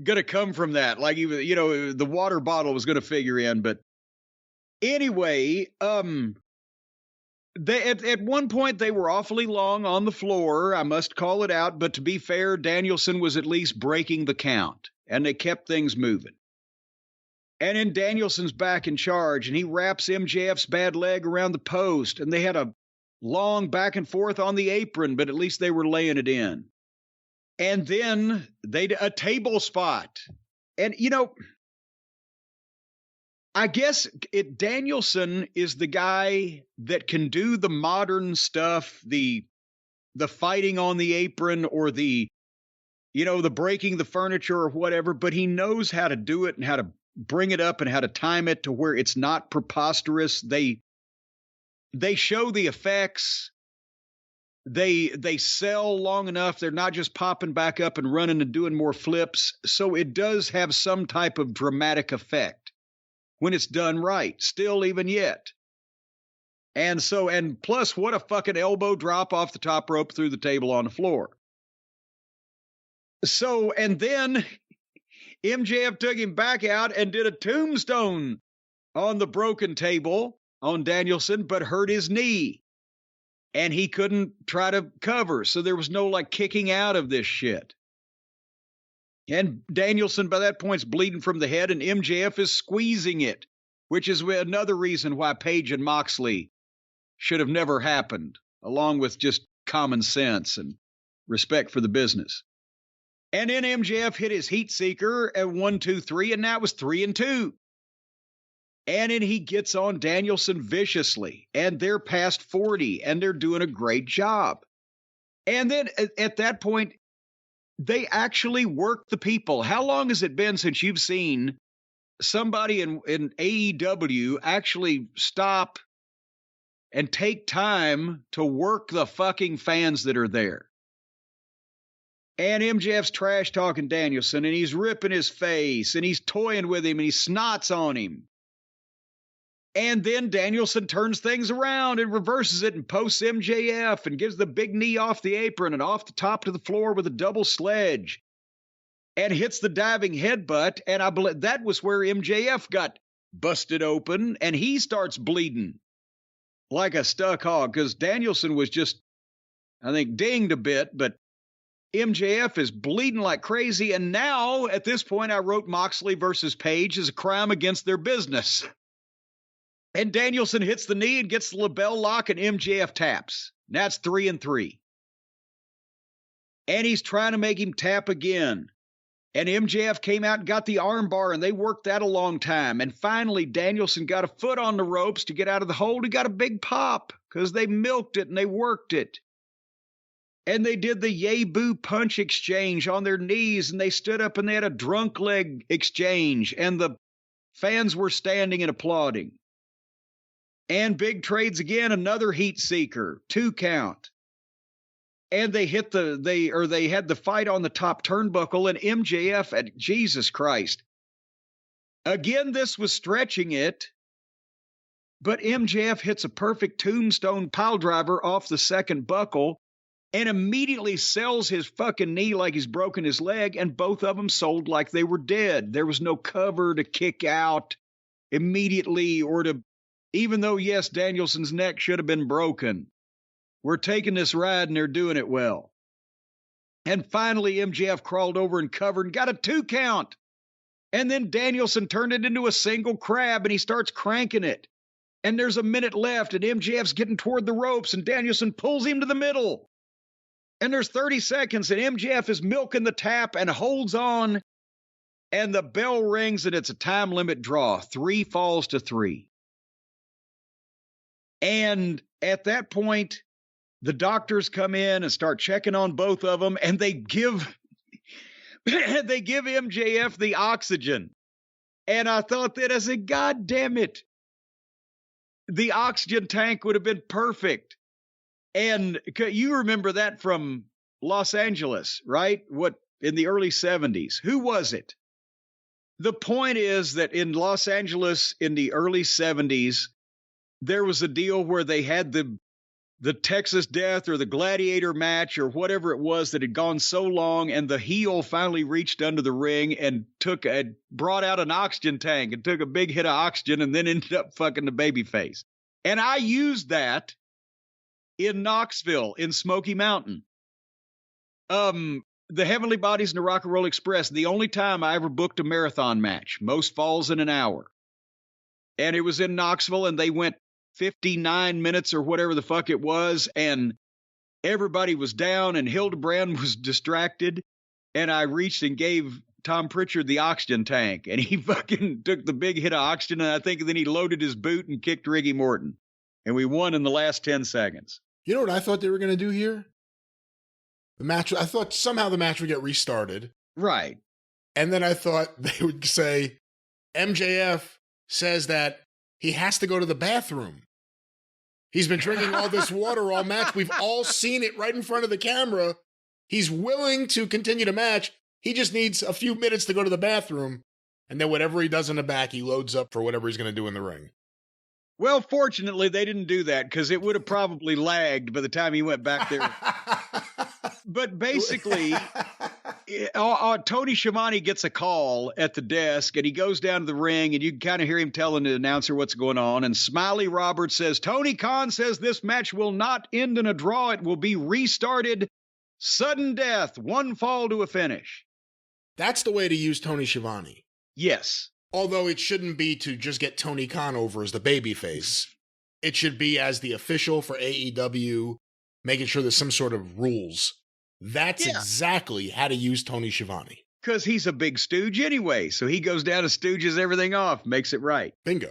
to come from that. Like, the water bottle was going to figure in. But anyway, at one point they were awfully long on the floor. I must call it out. But to be fair, Danielson was at least breaking the count. And they kept things moving. And then Danielson's back in charge, and he wraps MJF's bad leg around the post, and they had a long back and forth on the apron, but at least they were laying it in. And then they did a table spot. And, I guess Danielson is the guy that can do the modern stuff, the fighting on the apron or the breaking the furniture or whatever, but he knows how to do it and how to bring it up and how to time it to where it's not preposterous. They show the effects. They sell long enough. They're not just popping back up and running and doing more flips. So it does have some type of dramatic effect when it's done right, still even yet. And plus, what a fucking elbow drop off the top rope through the table on the floor. So, and then MJF took him back out and did a tombstone on the broken table on Danielson, but hurt his knee. And he couldn't try to cover. So there was no kicking out of this shit. And Danielson by that point's bleeding from the head, and MJF is squeezing it, which is another reason why Page and Moxley should have never happened, along with just common sense and respect for the business. And then MJF hit his heat seeker at 1, 2, 3, and now it was 3-2. And then he gets on Danielson viciously, and they're past 40, and they're doing a great job. And then at that point, they actually work the people. How long has it been since you've seen somebody in AEW actually stop and take time to work the fucking fans that are there? And MJF's trash talking Danielson, and he's ripping his face, and he's toying with him, and he snots on him. And then Danielson turns things around and reverses it and posts MJF and gives the big knee off the apron and off the top to the floor with a double sledge and hits the diving headbutt. And I believe that was where MJF got busted open and he starts bleeding like a stuck hog because Danielson was just, I think, dinged a bit, but MJF is bleeding like crazy. And now, at this point, I wrote Moxley versus Page as a crime against their business. And Danielson hits the knee and gets the label lock, and MJF taps. That's 3-3. And he's trying to make him tap again. And MJF came out and got the arm bar, and they worked that a long time. And finally, Danielson got a foot on the ropes to get out of the hold. He got a big pop because they milked it and they worked it. And they did the yay boo punch exchange on their knees, and they stood up and they had a drunk leg exchange, and the fans were standing and applauding. And big trades again, another heat seeker, 2 count. And they hit they had the fight on the top turnbuckle, and MJF at Jesus Christ. Again, this was stretching it, but MJF hits a perfect tombstone piledriver off the second buckle and immediately sells his fucking knee like he's broken his leg, and both of them sold like they were dead. There was no cover to kick out immediately or to, even though, yes, Danielson's neck should have been broken. We're taking this ride, and they're doing it well. And finally, MJF crawled over and covered and got a 2 count. And then Danielson turned it into a single crab, and he starts cranking it. And there's a minute left, and MJF's getting toward the ropes, and Danielson pulls him to the middle. And there's 30 seconds, and MJF is milking the tap and holds on, and the bell rings, and it's a time limit draw, 3 falls to 3. And at that point, the doctors come in and start checking on both of them, and they give MJF the oxygen. And I thought that, I said, God damn it, the oxygen tank would have been perfect. And you remember that from Los Angeles, right? What, in the early 70s? Who was it? The point is that in Los Angeles in the early 70s, there was a deal where they had the Texas Death or the Gladiator match or whatever it was that had gone so long, and the heel finally reached under the ring and brought out an oxygen tank and took a big hit of oxygen and then ended up fucking the babyface. And I used that in Knoxville, in Smoky Mountain. The Heavenly Bodies and the Rock and Roll Express, the only time I ever booked a marathon match, most falls in an hour. And it was in Knoxville, and they went 59 minutes or whatever the fuck it was, and everybody was down, and Hildebrand was distracted, and I reached and gave Tom Pritchard the oxygen tank, and he fucking took the big hit of oxygen, and I think then he loaded his boot and kicked Ricky Morton, and we won in the last 10 seconds. You know what I thought they were going to do here? The match, I thought somehow the match would get restarted. Right. And then I thought they would say, MJF says that he has to go to the bathroom. He's been drinking all this water all match. We've all seen it right in front of the camera. He's willing to continue to match. He just needs a few minutes to go to the bathroom. And then whatever he does in the back, he loads up for whatever he's going to do in the ring. Well, fortunately, they didn't do that because it would have probably lagged by the time he went back there. But basically, Tony Schiavone gets a call at the desk, and he goes down to the ring, and you can kind of hear him telling the announcer what's going on. And Smiley Roberts says, Tony Khan says this match will not end in a draw. It will be restarted. Sudden death, 1 fall to a finish. That's the way to use Tony Schiavone. Yes. Although it shouldn't be to just get Tony Khan over as the babyface. It should be as the official for AEW, making sure there's some sort of rules. That's exactly how to use Tony Schiavone. Because he's a big stooge anyway, so he goes down and stooges everything off, makes it right. Bingo.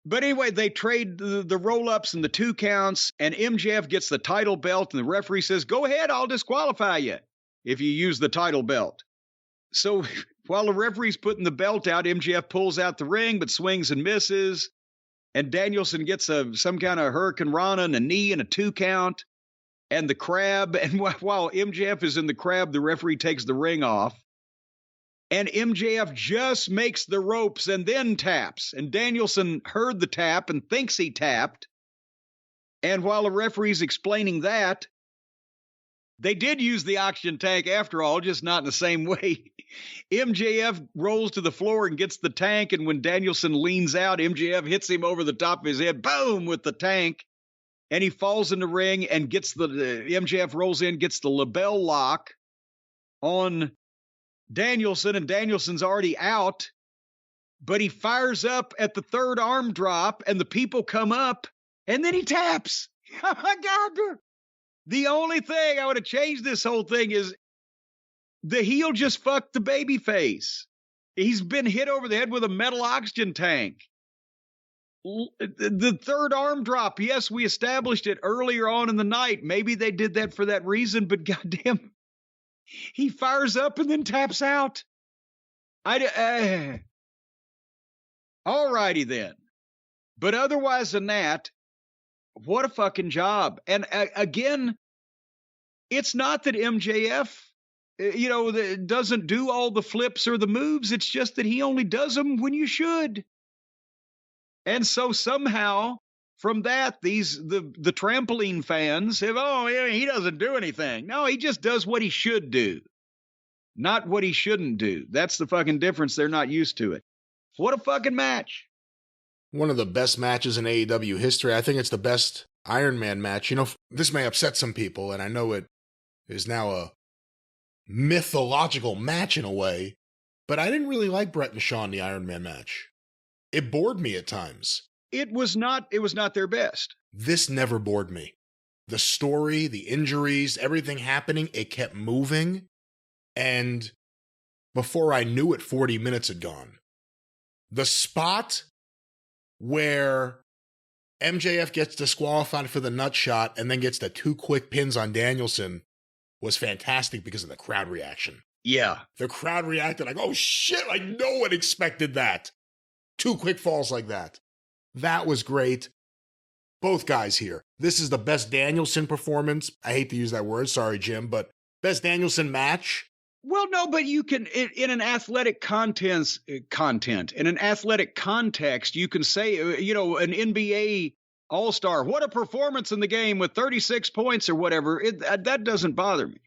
But anyway, they trade the roll-ups and the 2 counts, and MJF gets the title belt, and the referee says, go ahead, I'll disqualify you if you use the title belt. So while the referee's putting the belt out, MJF pulls out the ring, but swings and misses. And Danielson gets some kind of Hurricane Rana and a knee and a 2 count. And the crab. And while MJF is in the crab, the referee takes the ring off. And MJF just makes the ropes and then taps. And Danielson heard the tap and thinks he tapped. And while the referee's explaining that, they did use the oxygen tank after all, just not in the same way. MJF rolls to the floor and gets the tank. And when Danielson leans out, MJF hits him over the top of his head, boom, with the tank. And he falls in the ring and gets the MJF rolls in, gets the label lock on Danielson, and Danielson's already out, but he fires up at the third arm drop, and the people come up, and then he taps. Oh, my God. The only thing I would have changed this whole thing is the heel just fucked the baby face. He's been hit over the head with a metal oxygen tank. The third arm drop, yes, we established it earlier on in the night. Maybe they did that for that reason, but goddamn, he fires up and then taps out. All righty then. But otherwise than that, what a fucking job. And again, it's not that MJF, doesn't do all the flips or the moves. It's just that he only does them when you should. And so somehow from that, the trampoline fans have, he doesn't do anything. No, he just does what he should do, not what he shouldn't do. That's the fucking difference. They're not used to it. What a fucking match. One of the best matches in AEW history. I think it's the best Iron Man match. This may upset some people, and I know it is now a mythological match in a way, but I didn't really like Bret and Shawn in the Iron Man match. It bored me at times. It was not their best. This never bored me. The story, the injuries, everything happening, it kept moving. And before I knew it, 40 minutes had gone. The spot where MJF gets disqualified for the nut shot and then gets the 2 quick pins on Danielson was fantastic because of the crowd reaction. Yeah. The crowd reacted like, oh shit, like no one expected that. 2 quick falls like that. That was great. Both guys here. This is the best Danielson performance. I hate to use that word. Sorry, Jim, but best Danielson match. Well, no, but you can, in an athletic in an athletic context, you can say, an NBA All-Star, what a performance in the game with 36 points or whatever. That doesn't bother me.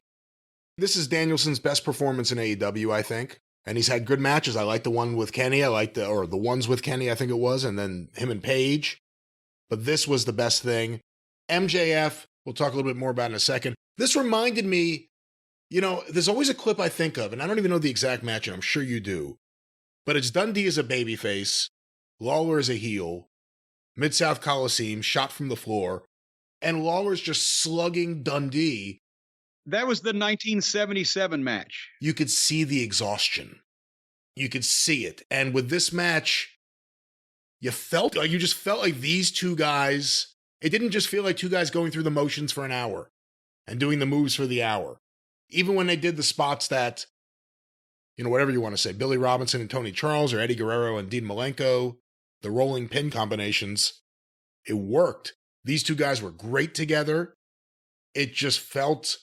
This is Danielson's best performance in AEW, I think. And he's had good matches. I like the one with Kenny. I like the ones with Kenny, I think it was, and then him and Paige. But this was the best thing. MJF, we'll talk a little bit more about in a second. This reminded me, there's always a clip I think of, and I don't even know the exact match, and I'm sure you do. But it's Dundee as a babyface, Lawler as a heel, Mid-South Coliseum, shot from the floor, and Lawler's just slugging Dundee. That was the 1977 match. You could see the exhaustion. You could see it. And with this match, you just felt like these two guys, it didn't just feel like two guys going through the motions for an hour and doing the moves for the hour. Even when they did the spots that, whatever you want to say, Billy Robinson and Tony Charles or Eddie Guerrero and Dean Malenko, the rolling pin combinations, it worked. These two guys were great together. It just felt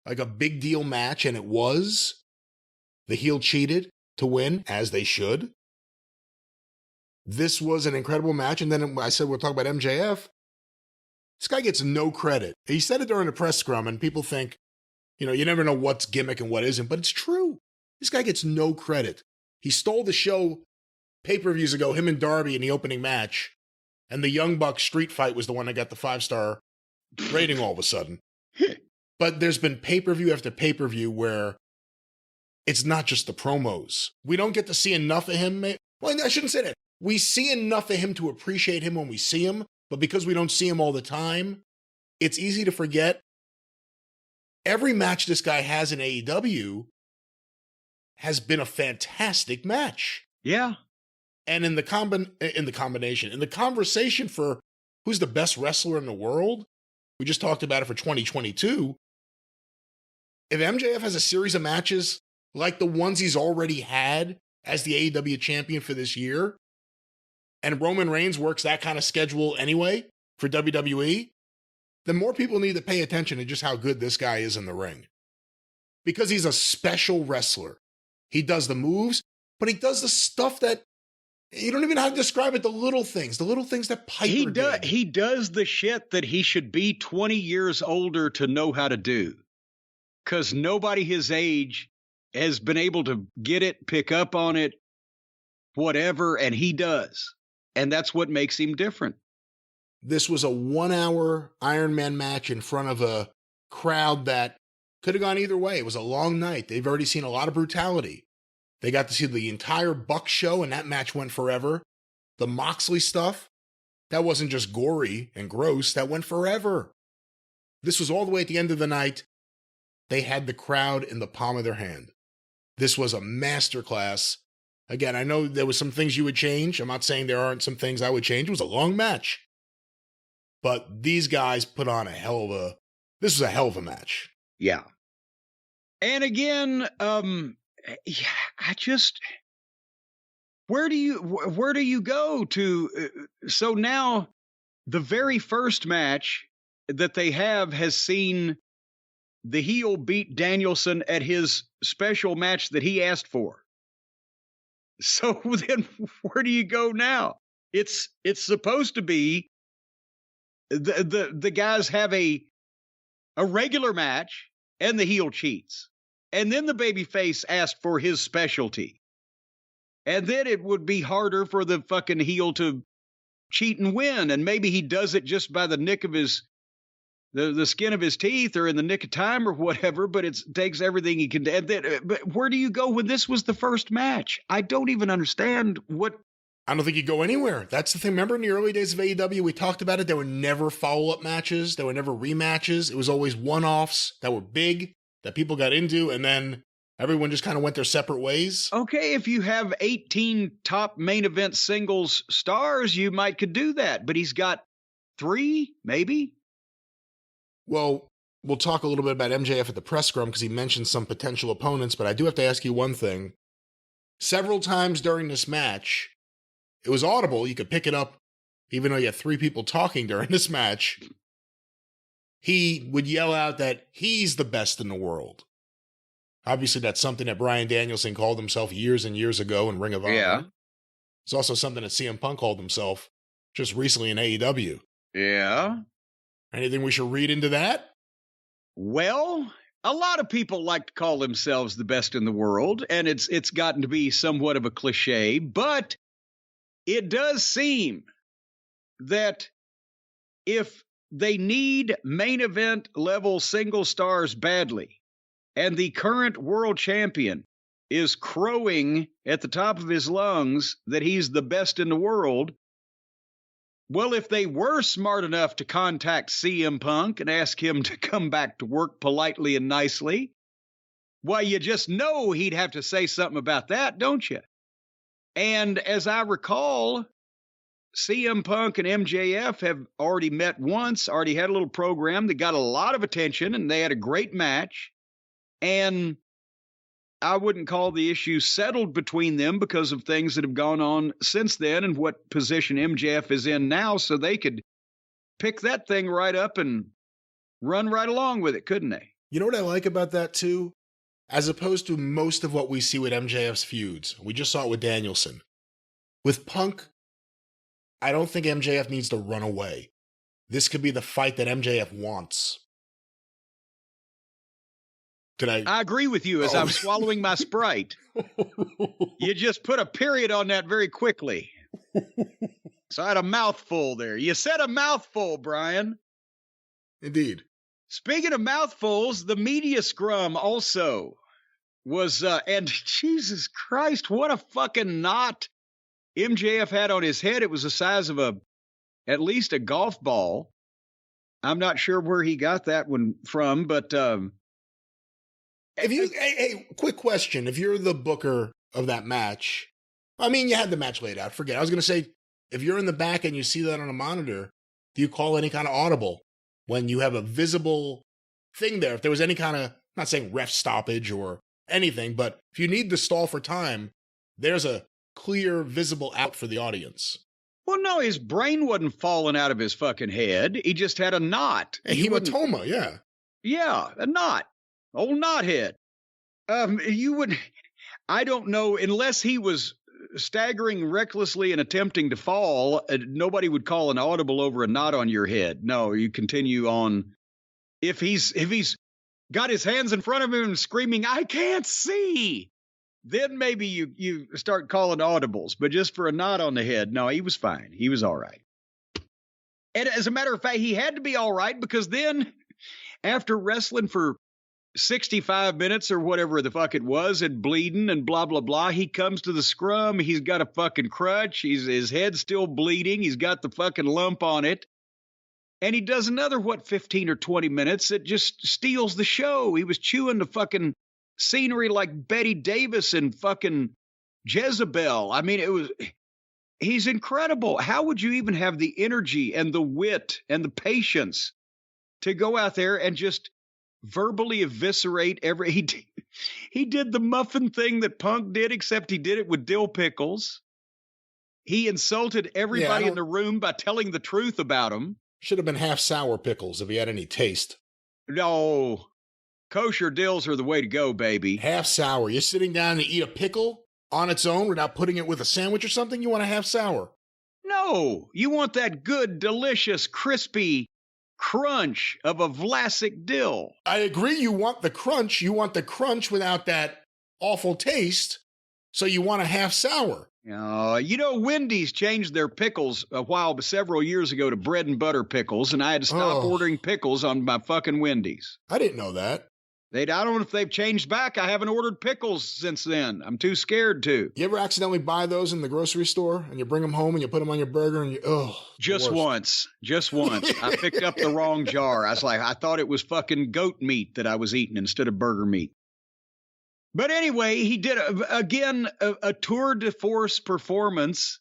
like a big deal match, and it was. The heel cheated to win, as they should. This was an incredible match, and then I said we'll talk about MJF. This guy gets no credit. He said it during the press scrum, and people think, you never know what's gimmick and what isn't, but it's true. This guy gets no credit. He stole the show pay-per-views ago, him and Darby in the opening match, and the Young Bucks street fight was the one that got the 5-star rating all of a sudden. But there's been pay-per-view after pay-per-view where it's not just the promos. We don't get to see enough of him. Well, I shouldn't say that. We see enough of him to appreciate him when we see him, but because we don't see him all the time, it's easy to forget. Every match this guy has in AEW has been a fantastic match. Yeah. And in the conversation for who's the best wrestler in the world, we just talked about it for 2022. If MJF has a series of matches like the ones he's already had as the AEW champion for this year, and Roman Reigns works that kind of schedule anyway for WWE, then more people need to pay attention to just how good this guy is in the ring. Because he's a special wrestler. He does the moves, but he does the stuff that you don't even know how to describe it. The little things that Piper did. He does the shit that he should be 20 years older to know how to do. Because nobody his age has been able to get it, pick up on it, whatever, and he does. And that's what makes him different. This was a 1-hour Iron Man match in front of a crowd that could have gone either way. It was a long night. They've already seen a lot of brutality. They got to see the entire Buck show, and that match went forever. The Moxley stuff, that wasn't just gory and gross. That went forever. This was all the way at the end of the night. They had the crowd in the palm of their hand. This was a masterclass. Again, I know there was some things you would change. I'm not saying there aren't some things I would change. It was a long match. But these guys put on this was a hell of a match. Yeah. And again, where do you go to? So now the very first match that they have has seen the heel beat Danielson at his special match that he asked for. So then where do you go now? It's supposed to be the guys have a regular match and the heel cheats. And then the babyface asked for his specialty. And then it would be harder for the fucking heel to cheat and win. And maybe he does it just by the nick of his the skin of his teeth or in the nick of time or whatever, but it takes everything he can do. But where do you go when this was the first match? I don't even understand what. I don't think you go anywhere. That's the thing. Remember in the early days of AEW, we talked about it. There were never follow-up matches. There were never rematches. It was always one-offs that were big, that people got into, and then everyone just kind of went their separate ways. Okay, if you have 18 top main event singles stars, you could do that. But he's got 3, maybe. Well, we'll talk a little bit about MJF at the press scrum because he mentioned some potential opponents, but I do have to ask you one thing. Several times during this match, it was audible. You could pick it up, even though you had 3 people talking during this match. He would yell out that he's the best in the world. Obviously, that's something that Bryan Danielson called himself years and years ago in Ring of Honor. Yeah. It's also something that CM Punk called himself just recently in AEW. Yeah. Anything we should read into that? Well, a lot of people like to call themselves the best in the world, and it's gotten to be somewhat of a cliche, but it does seem that if they need main event level single stars badly, and the current world champion is crowing at the top of his lungs that he's the best in the world, well, if they were smart enough to contact CM Punk and ask him to come back to work politely and nicely, well, you just know he'd have to say something about that, don't you? And as I recall, CM Punk and MJF have already met once, already had a little program that got a lot of attention, and they had a great match. And I wouldn't call the issue settled between them because of things that have gone on since then and what position MJF is in now, so they could pick that thing right up and run right along with it, couldn't they? You know what I like about that, too? As opposed to most of what we see with MJF's feuds. We just saw it with Danielson. With Punk, I don't think MJF needs to run away. This could be the fight that MJF wants. I agree with you as I'm swallowing my Sprite. You just put a period on that very quickly. So I had a mouthful there. You said a mouthful, Brian. Indeed. Speaking of mouthfuls, the media scrum also was, and Jesus Christ, what a fucking knot MJF had on his head. It was the size of at least a golf ball. I'm not sure where he got that one from, but hey, quick question. If you're the booker of that match, I mean, you had the match laid out. Forget it. I was going to say, if you're in the back and you see that on a monitor, do you call any kind of audible when you have a visible thing there? If there was any kind of, I'm not saying ref stoppage or anything, but if you need to stall for time, there's a clear, visible out for the audience. Well, no, his brain wasn't falling out of his fucking head. He just had a knot. A hematoma, yeah. Yeah, a knot. Old knothead. You would. I don't know, unless he was staggering recklessly and attempting to fall, nobody would call an audible over a knot on your head. No, you continue on. If he's got his hands in front of him and screaming, "I can't see," then maybe you start calling audibles. But just for a knot on the head, no, he was fine. He was all right. And as a matter of fact, he had to be all right, because then after wrestling for 65 minutes or whatever the fuck it was and bleeding and blah, blah, blah, he comes to the scrum. He's got a fucking crutch. His head's still bleeding. He's got the fucking lump on it. And he does another, 15 or 20 minutes. It just steals the show. He was chewing the fucking scenery like Betty Davis and fucking Jezebel. I mean, he's incredible. How would you even have the energy and the wit and the patience to go out there and just verbally eviscerate he did the muffin thing that Punk did, except he did it with dill pickles. He insulted everybody in the room by telling the truth about him. Should have been half sour pickles if he had any taste. No, kosher dills are the way to go, baby. Half sour. You're sitting down to eat a pickle on its own without putting it with a sandwich or something? You want a half sour. No, you want that good, delicious, crispy crunch of a Vlasic dill. I agree, you want the crunch. You want the crunch without that awful taste. So you want a half sour. Wendy's changed their pickles several years ago to bread and butter pickles, and I had to stop ordering pickles on my fucking Wendy's. I didn't know that. I don't know if they've changed back. I haven't ordered pickles since then. I'm too scared to. You ever accidentally buy those in the grocery store and you bring them home and you put them on your burger and Just once. I picked up the wrong jar. I thought it was fucking goat meat that I was eating instead of burger meat. But anyway, he did a tour de force performance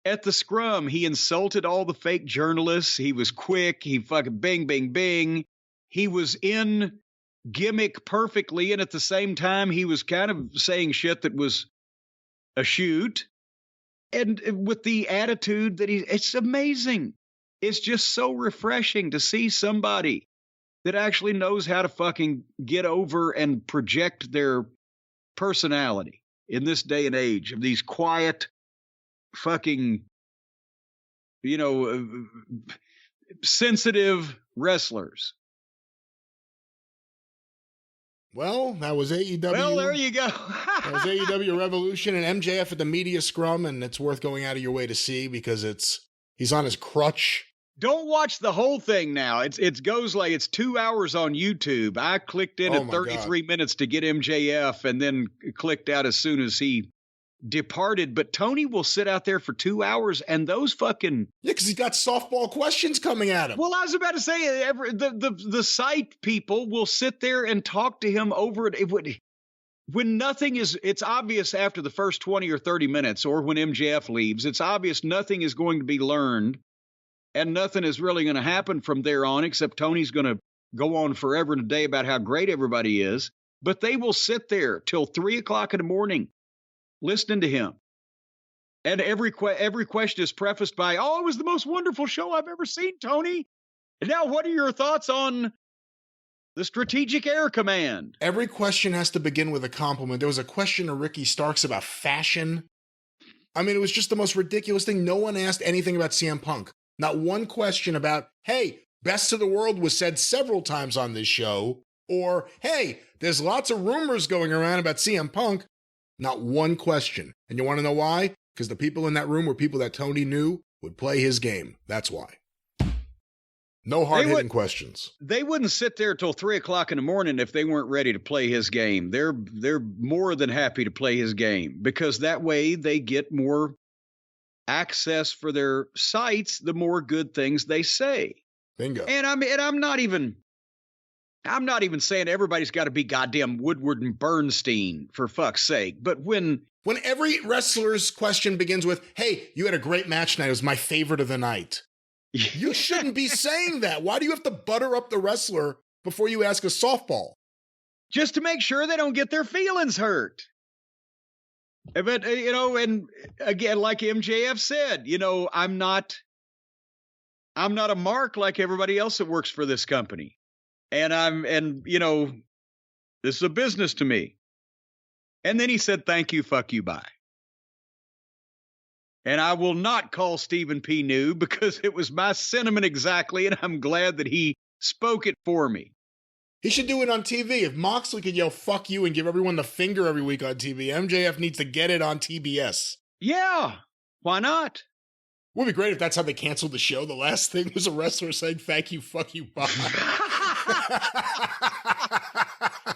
at the scrum. He insulted all the fake journalists. He was quick. He fucking bing, bing, bing. He was in gimmick perfectly, and at the same time, he was kind of saying shit that was a shoot. And with the attitude that it's amazing. It's just so refreshing to see somebody that actually knows how to fucking get over and project their personality in this day and age of these quiet fucking, sensitive wrestlers. Well, that was AEW. Well, there you go. That was AEW Revolution and MJF at the media scrum, and it's worth going out of your way to see because he's on his crutch. Don't watch the whole thing now. It goes like it's 2 hours on YouTube. I clicked in at 33 minutes to get MJF and then clicked out as soon as he departed. But Tony will sit out there for 2 hours and those fucking... Yeah, because he's got softball questions coming at him. Well, I was about to say, the site people will sit there and talk to him over it. When nothing is... It's obvious after the first 20 or 30 minutes or when MJF leaves, it's obvious nothing is going to be learned. And nothing is really going to happen from there on, except Tony's going to go on forever and a day about how great everybody is. But they will sit there till 3 o'clock in the morning listening to him. And every question is prefaced by, "Oh, it was the most wonderful show I've ever seen, Tony. And now what are your thoughts on the Strategic Air Command?" Every question has to begin with a compliment. There was a question to Ricky Starks about fashion. I mean, it was just the most ridiculous thing. No one asked anything about CM Punk. Not one question about, hey, best of the world was said several times on this show, or, hey, there's lots of rumors going around about CM Punk. Not one question. And you want to know why? Because the people in that room were people that Tony knew would play his game. That's why. No hard-hitting questions. They wouldn't sit there till 3 o'clock in the morning if they weren't ready to play his game. They're more than happy to play his game because that way they get more access for their sites, the more good things they say. Bingo. And I'm not even saying everybody's got to be goddamn Woodward and Bernstein for fuck's sake. But when every wrestler's question begins with, "Hey, you had a great match tonight. It was my favorite of the night." You shouldn't be saying that. Why do you have to butter up the wrestler before you ask a softball? Just to make sure they don't get their feelings hurt. But, and again, like MJF said, I'm not a mark like everybody else that works for this company. And this is a business to me. And then he said, thank you, fuck you, bye. And I will not call Stephen P. New because it was my sentiment exactly, and I'm glad that he spoke it for me. He should do it on TV. If Moxley could yell fuck you and give everyone the finger every week on TV, MJF needs to get it on TBS. Yeah, why not? Would be great if that's how they canceled the show. The last thing was a wrestler saying thank you, fuck you, bye.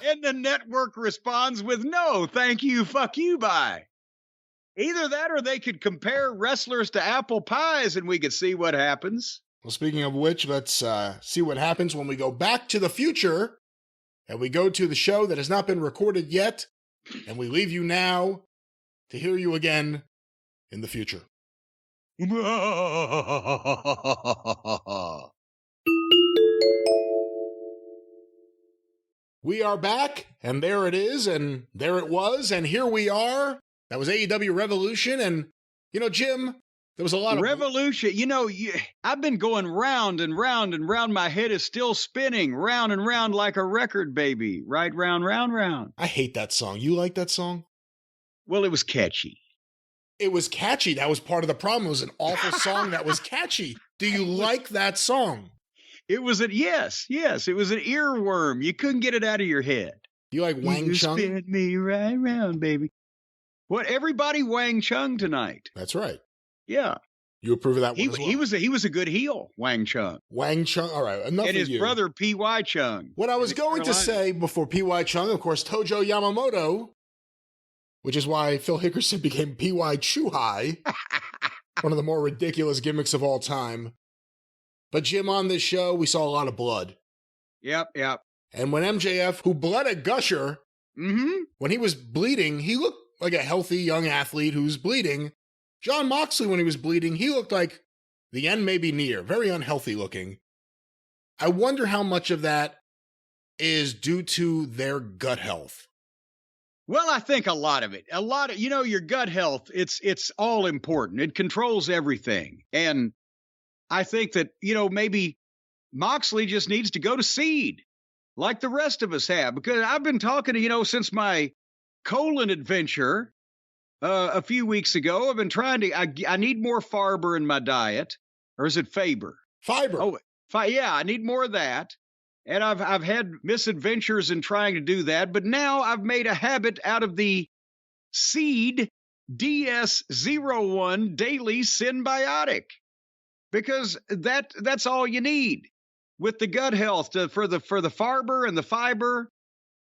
And the network responds with no, thank you, fuck you, bye. Either that or they could compare wrestlers to apple pies and we could see what happens. Well, speaking of which, let's see what happens when we go back to the future and we go to the show that has not been recorded yet, and we leave you now to hear you again in the future. We are back, and there it is, and there it was, and here we are. That was AEW Revolution, and, you know, Jim, there was a lot of... Revolution, you know, I've been going round and round and round. My head is still spinning round and round like a record, baby. Right round, round, round. I hate that song. You like that song? Well, it was catchy. It was catchy. That was part of the problem. It was an awful song that was catchy. Do you like that song? It was yes. It was an earworm. You couldn't get it out of your head. You like Wang Chung? You spin me right round, baby. What? Everybody Wang Chung tonight. That's right. Yeah. You approve of that one as well? He was a good heel, Wang Chung. Wang Chung. All right. Enough and of his you. brother, P.Y. Chung. What I was going to say before P.Y. Chung, of course, Tojo Yamamoto, which is why Phil Hickerson became P.Y. Chuhai, one of the more ridiculous gimmicks of all time. But Jim, on this show, we saw a lot of blood. Yep. And when MJF, who bled a gusher, when he was bleeding, he looked like a healthy young athlete who's bleeding. Jon Moxley, when he was bleeding, he looked like the end may be near, very unhealthy looking. I wonder how much of that is due to their gut health. Well, I think a lot of it. Your gut health, it's all important. It controls everything. And I think that, maybe Moxley just needs to go to seed like the rest of us have, because I've been talking to, since my colon adventure a few weeks ago, I've been trying to, I need more fiber in my diet. Or is it Faber? Fiber. Oh, yeah, I need more of that. And I've had misadventures in trying to do that, but now I've made a habit out of the Seed DS01 Daily Synbiotic, because that's all you need with the gut health for the fiber and the fiber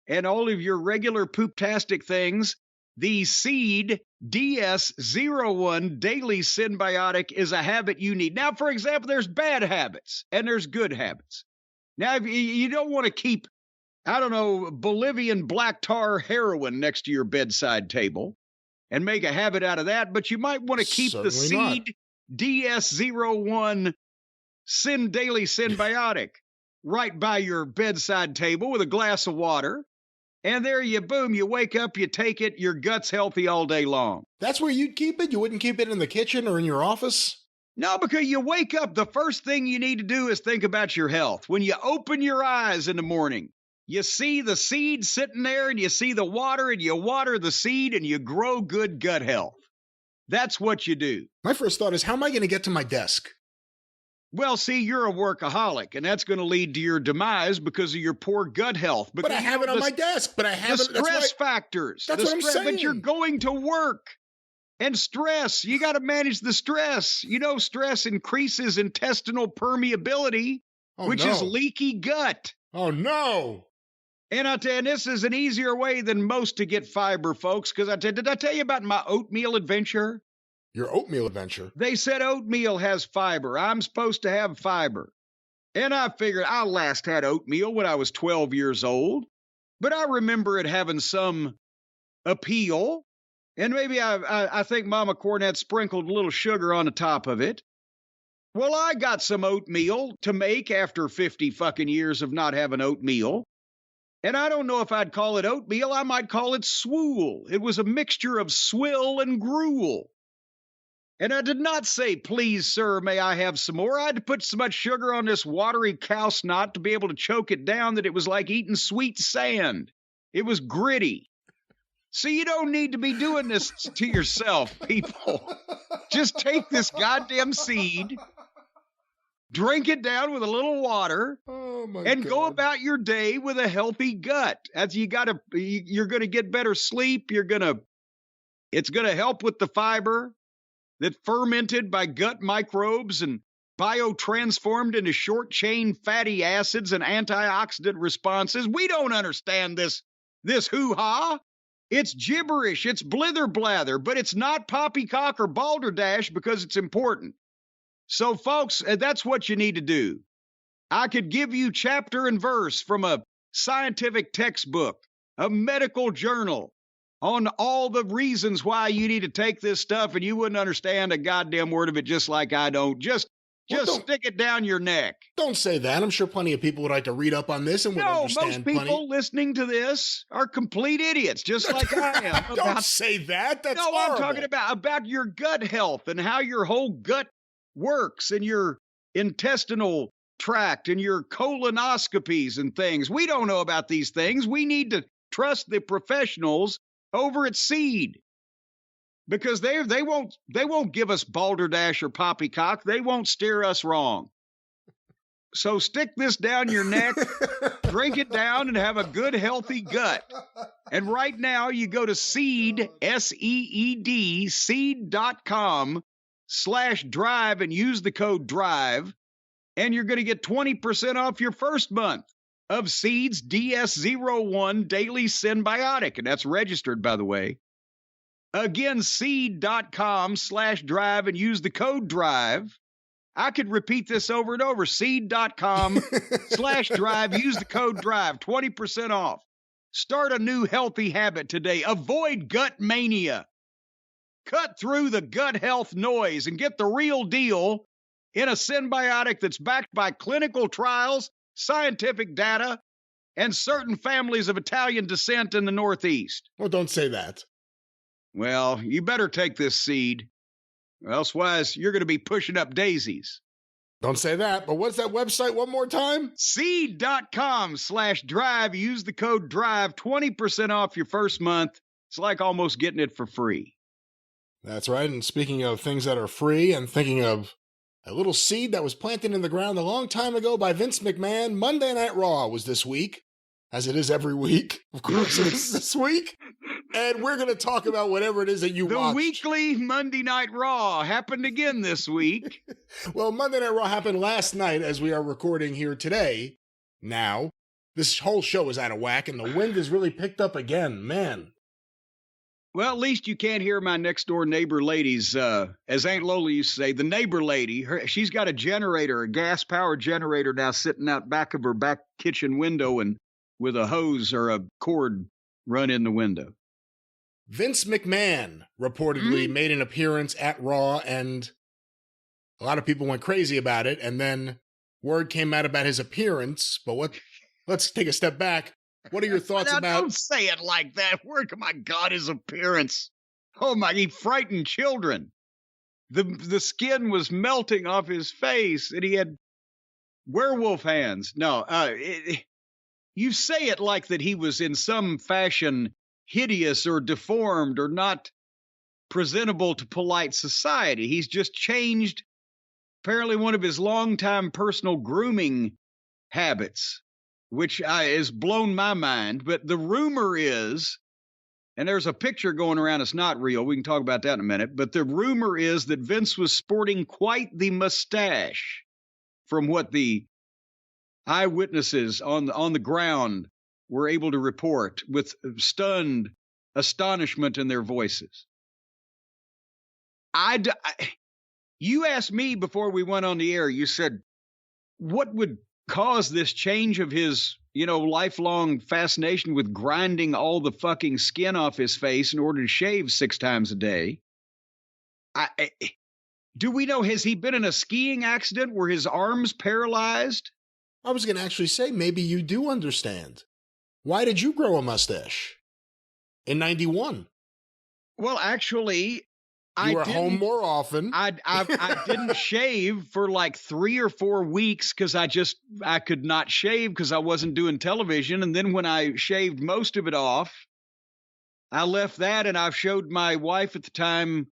and all of your regular pooptastic things. The Seed DS01 Daily Synbiotic is a habit you need. Now, for example, there's bad habits and there's good habits. Now, if you don't want to keep, Bolivian black tar heroin next to your bedside table and make a habit out of that, but you might want to keep the Seed DS01 Daily Synbiotic right by your bedside table with a glass of water. And there you wake up, you take it, your gut's healthy all day long. That's where you'd keep it? You wouldn't keep it in the kitchen or in your office? No, because you wake up, the first thing you need to do is think about your health. When you open your eyes in the morning, you see the seed sitting there and you see the water and you water the seed and you grow good gut health. That's what you do. My first thought is, how am I going to get to my desk? Well, see, you're a workaholic, and that's going to lead to your demise because of your poor gut health. But I have it on my desk. But I have it. The stress factors. That's what I'm saying. But you're going to work. And stress, you got to manage the stress. Stress increases intestinal permeability, which is leaky gut. Oh, no. And this is an easier way than most to get fiber, folks, because did I tell you about my oatmeal adventure? Your oatmeal adventure? They said oatmeal has fiber. I'm supposed to have fiber. And I figured I last had oatmeal when I was 12 years old, but I remember it having some appeal. And maybe I think Mama Cornette sprinkled a little sugar on the top of it. Well, I got some oatmeal to make after 50 fucking years of not having oatmeal. And I don't know if I'd call it oatmeal. I might call it swool. It was a mixture of swill and gruel. And I did not say, please, sir, may I have some more? I had to put so much sugar on this watery cow snot to be able to choke it down that it was like eating sweet sand. It was gritty. So you don't need to be doing this to yourself, people. Just take this goddamn seed, drink it down with a little water, and go about your day with a healthy gut. As you're going to get better sleep. It's going to help with the fiber that fermented by gut microbes and biotransformed into short chain fatty acids and antioxidant responses. We don't understand this hoo-ha. It's gibberish. It's blither blather, but it's not poppycock or balderdash because it's important. So, folks, that's what you need to do. I could give you chapter and verse from a scientific textbook, a medical journal, on all the reasons why you need to take this stuff, and you wouldn't understand a goddamn word of it, just like I don't. Just stick it down your neck. Don't say that. I'm sure plenty of people would like to read up on this and would understand. Most people listening to this are complete idiots, just like I am. Don't say that. That's horrible. I'm talking about your gut health and how your whole gut works and your intestinal tract and your colonoscopies and things. We don't know about these things. We need to trust the professionals over at Seed, because they won't give us balderdash or poppycock. They won't steer us wrong. So stick this down your neck, drink it down, and have a good, healthy gut. And right now, you go to Seed, SEED, seed.com/drive and use the code DRIVE, and you're going to get 20% off your first month of Seed's DS01 Daily Synbiotic, and that's registered, by the way. Again, seed.com/drive and use the code DRIVE. I could repeat this over and over. Seed.com/drive. Use the code DRIVE. 20% off. Start a new healthy habit today. Avoid gut mania. Cut through the gut health noise and get the real deal in a symbiotic that's backed by clinical trials, scientific data, and certain families of Italian descent in the Northeast. Well, don't say that. Well, you better take this seed. Elsewise, you're going to be pushing up daisies. Don't say that, but what's that website one more time? Seed.com/drive. Use the code DRIVE, 20% off your first month. It's like almost getting it for free. That's right, and speaking of things that are free and thinking of a little seed that was planted in the ground a long time ago by Vince McMahon, Monday Night Raw was this week, as it is every week. Of course it is this week. And we're going to talk about whatever it is that you watched. The weekly Monday Night Raw happened again this week. Well, Monday Night Raw happened last night as we are recording here today. Now, this whole show is out of whack, and the wind has really picked up again. Man. Well, at least you can't hear my next door neighbor ladies, as Aunt Lola used to say, the neighbor lady. She's got a generator, a gas-powered generator now sitting out back of her back kitchen window and with a hose or a cord run in the window. Vince McMahon reportedly made an appearance at Raw, and a lot of people went crazy about it. And then word came out about his appearance. But let's take a step back. What are your thoughts about? Don't say it like that. My God, his appearance. Oh my, he frightened children. The skin was melting off his face, and he had werewolf hands. No, you say it like that he was in some fashion hideous or deformed or not presentable to polite society. He's just changed apparently one of his longtime personal grooming habits, which has blown my mind. But the rumor is, and there's a picture going around, it's not real, we can talk about that in a minute, but the rumor is that Vince was sporting quite the mustache, from what the eyewitnesses on the ground were able to report, with stunned astonishment in their voices. You asked me before we went on the air, you said, what would cause this change of his, lifelong fascination with grinding all the fucking skin off his face in order to shave 6 times a day? Do we know, has he been in a skiing accident? Were his arms paralyzed? I was going to actually say, maybe you do understand. Why did you grow a mustache in 91? Well, actually, you were home more often. I didn't shave for like 3 or 4 weeks because I could not shave because I wasn't doing television. And then when I shaved most of it off, I left that, and I showed my wife at the time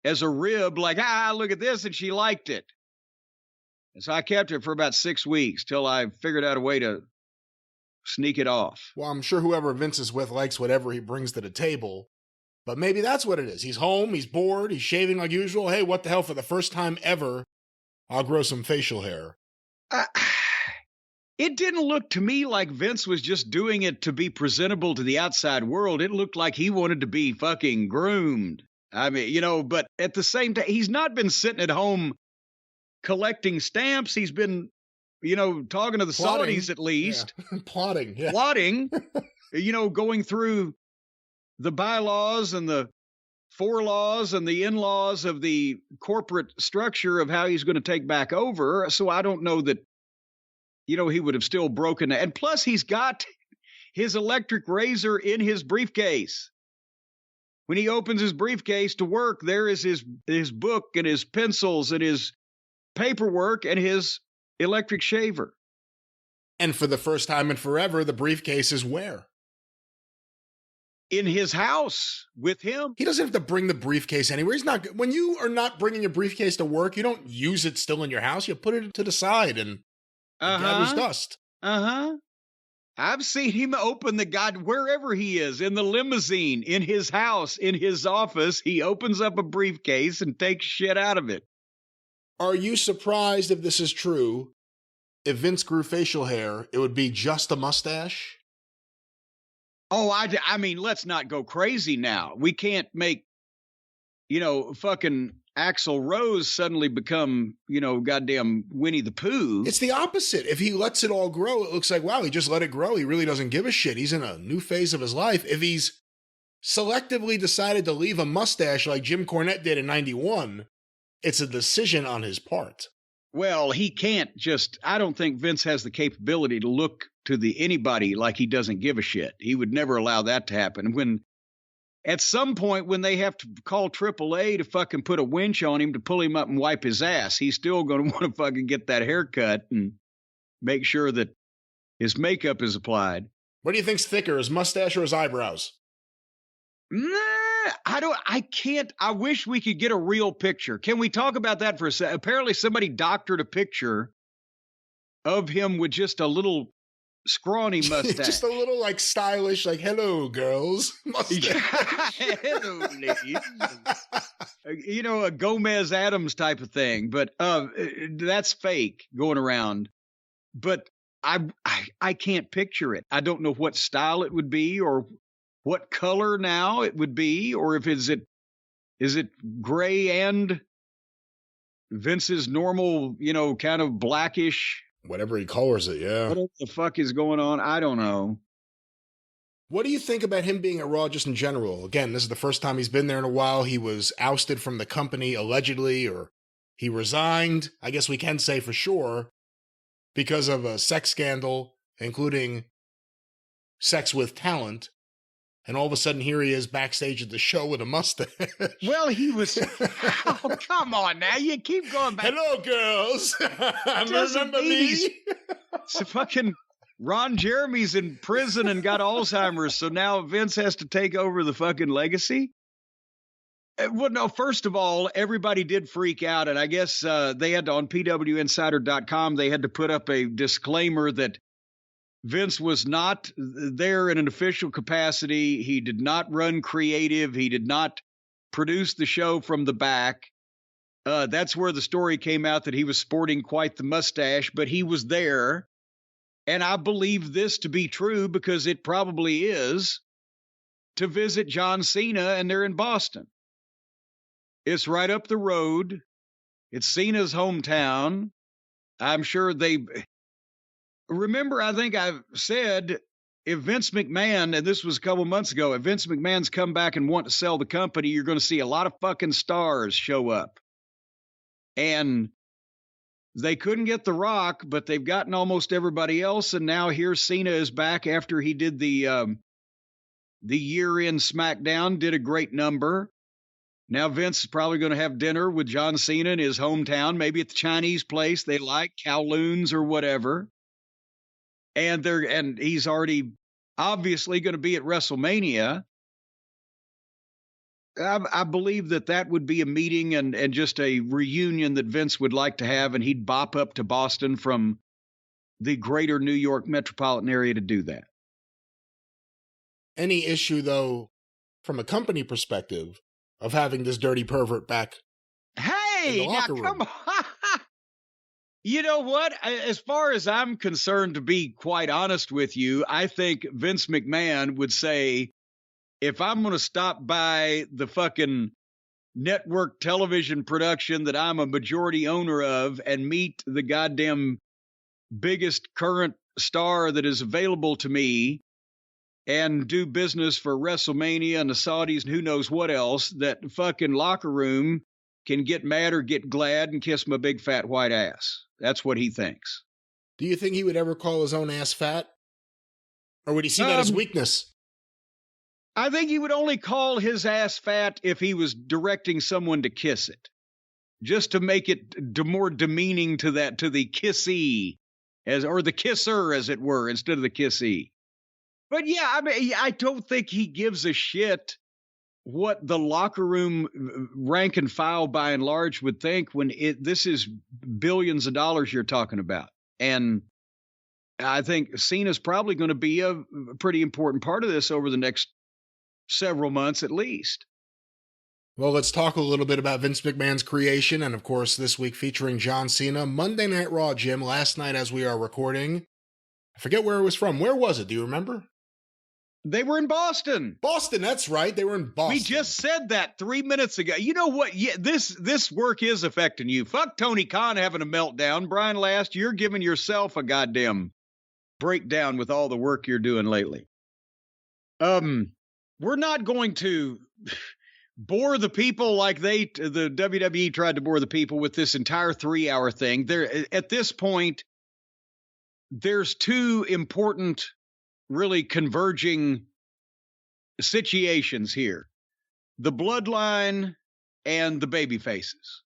as a rib, like, look at this, and she liked it. And so I kept it for about 6 weeks till I figured out a way to sneak it off. Well, I'm sure whoever Vince is with likes whatever he brings to the table, but maybe that's what it is. He's home, he's bored, he's shaving like usual. Hey, what the hell, for the first time ever, I'll grow some facial hair. It didn't look to me like Vince was just doing it to be presentable to the outside world. It looked like he wanted to be fucking groomed. I mean, but at the same time, he's not been sitting at home collecting stamps. He's been, talking to the Plotting. Saudis at least. Yeah. Plotting. Yeah. Plotting, going through the bylaws and the forelaws and the in-laws of the corporate structure of how he's going to take back over. So I don't know that, he would have still broken that. And plus, he's got his electric razor in his briefcase. When he opens his briefcase to work, there is his book and his pencils and his paperwork and his electric shaver. And for the first time in forever, the briefcase is where? In his house with him. He doesn't have to bring the briefcase anywhere. When you are not bringing your briefcase to work, you don't use it still in your house. You put it to the side and gathers dust. I've seen him open wherever he is, in the limousine, in his house, in his office. He opens up a briefcase and takes shit out of it. Are you surprised, if this is true, if Vince grew facial hair, it would be just a mustache? Oh, I mean, let's not go crazy now. We can't make, fucking Axl Rose suddenly become, goddamn Winnie the Pooh. It's the opposite. If he lets it all grow, it looks like, wow, he just let it grow. He really doesn't give a shit. He's in a new phase of his life. If he's selectively decided to leave a mustache like Jim Cornette did in 91, it's a decision on his part. Well, he can't I don't think Vince has the capability to look to anybody like he doesn't give a shit. He would never allow that to happen. At some point, when they have to call AAA to fucking put a winch on him to pull him up and wipe his ass, he's still going to want to fucking get that haircut and make sure that his makeup is applied. What do you think's thicker, his mustache or his eyebrows? I wish we could get a real picture. Can we talk about that for a second? Apparently somebody doctored a picture of him with just a little scrawny mustache. Just a little stylish, hello girls mustache. Hello ladies. A Gomez Adams type of thing, but that's fake going around. But I can't picture it. I don't know what style it would be or what color now it would be, or if is it gray and Vince's normal, kind of blackish. Whatever he colors it, yeah. What the fuck is going on? I don't know. What do you think about him being at Raw just in general? Again, this is the first time he's been there in a while. He was ousted from the company, allegedly, or he resigned, I guess we can say for sure, because of a sex scandal, including sex with talent. And all of a sudden, here he is backstage at the show with a mustache. Well, he was... Oh, come on now. You keep going back. Hello, girls. Remember me? So fucking Ron Jeremy's in prison and got Alzheimer's, so now Vince has to take over the fucking legacy? Well, no, first of all, everybody did freak out, and I guess they had to, on PWInsider.com, they had to put up a disclaimer that Vince was not there in an official capacity. He did not run creative. He did not produce the show from the back. That's where the story came out that he was sporting quite the mustache, but he was there. And I believe this to be true because it probably is, to visit John Cena, and they're in Boston. It's right up the road. It's Cena's hometown. I'm sure remember, I think I've said, if Vince McMahon, and this was a couple months ago, if Vince McMahon's come back and want to sell the company, you're going to see a lot of fucking stars show up. And they couldn't get The Rock, but they've gotten almost everybody else. And now here Cena is back after he did the year-end SmackDown, did a great number. Now Vince is probably going to have dinner with John Cena in his hometown, maybe at the Chinese place they like, Kowloon's or whatever. And he's already obviously going to be at WrestleMania. I believe that would be a meeting and just a reunion that Vince would like to have, and he'd bop up to Boston from the greater New York metropolitan area to do that. Any issue, though, from a company perspective, of having this dirty pervert back in Hey, the now locker room? come on. You know what? As far as I'm concerned, to be quite honest with you, I think Vince McMahon would say, if I'm going to stop by the fucking network television production that I'm a majority owner of and meet the goddamn biggest current star that is available to me and do business for WrestleMania and the Saudis and who knows what else, that fucking locker room can get mad or get glad and kiss my big fat white ass. That's what he thinks. Do you think he would ever call his own ass fat? Or would he see that as weakness? I think he would only call his ass fat if he was directing someone to kiss it, just to make it more demeaning to the kissee, or the kisser, as it were, instead of the kissee. But yeah, I mean, I don't think he gives a shit what the locker room rank and file by and large would think when this is billions of dollars you're talking about. And I think Cena's probably going to be a pretty important part of this over the next several months at least. Well, let's talk a little bit about Vince McMahon's creation, and of course this week featuring John Cena. Monday Night Raw, Jim, last night as we are recording. I forget where it was from. Where was it? Do you remember? They were in Boston. Boston, that's right. They were in Boston. We just said that 3 minutes ago. You know what? Yeah, this work is affecting you. Fuck Tony Khan having a meltdown. Brian Last, you're giving yourself a goddamn breakdown with all the work you're doing lately. We're not going to bore the people like the WWE tried to bore the people with this entire 3-hour thing. At this point, there's two important, really converging situations here. The bloodline and the baby faces,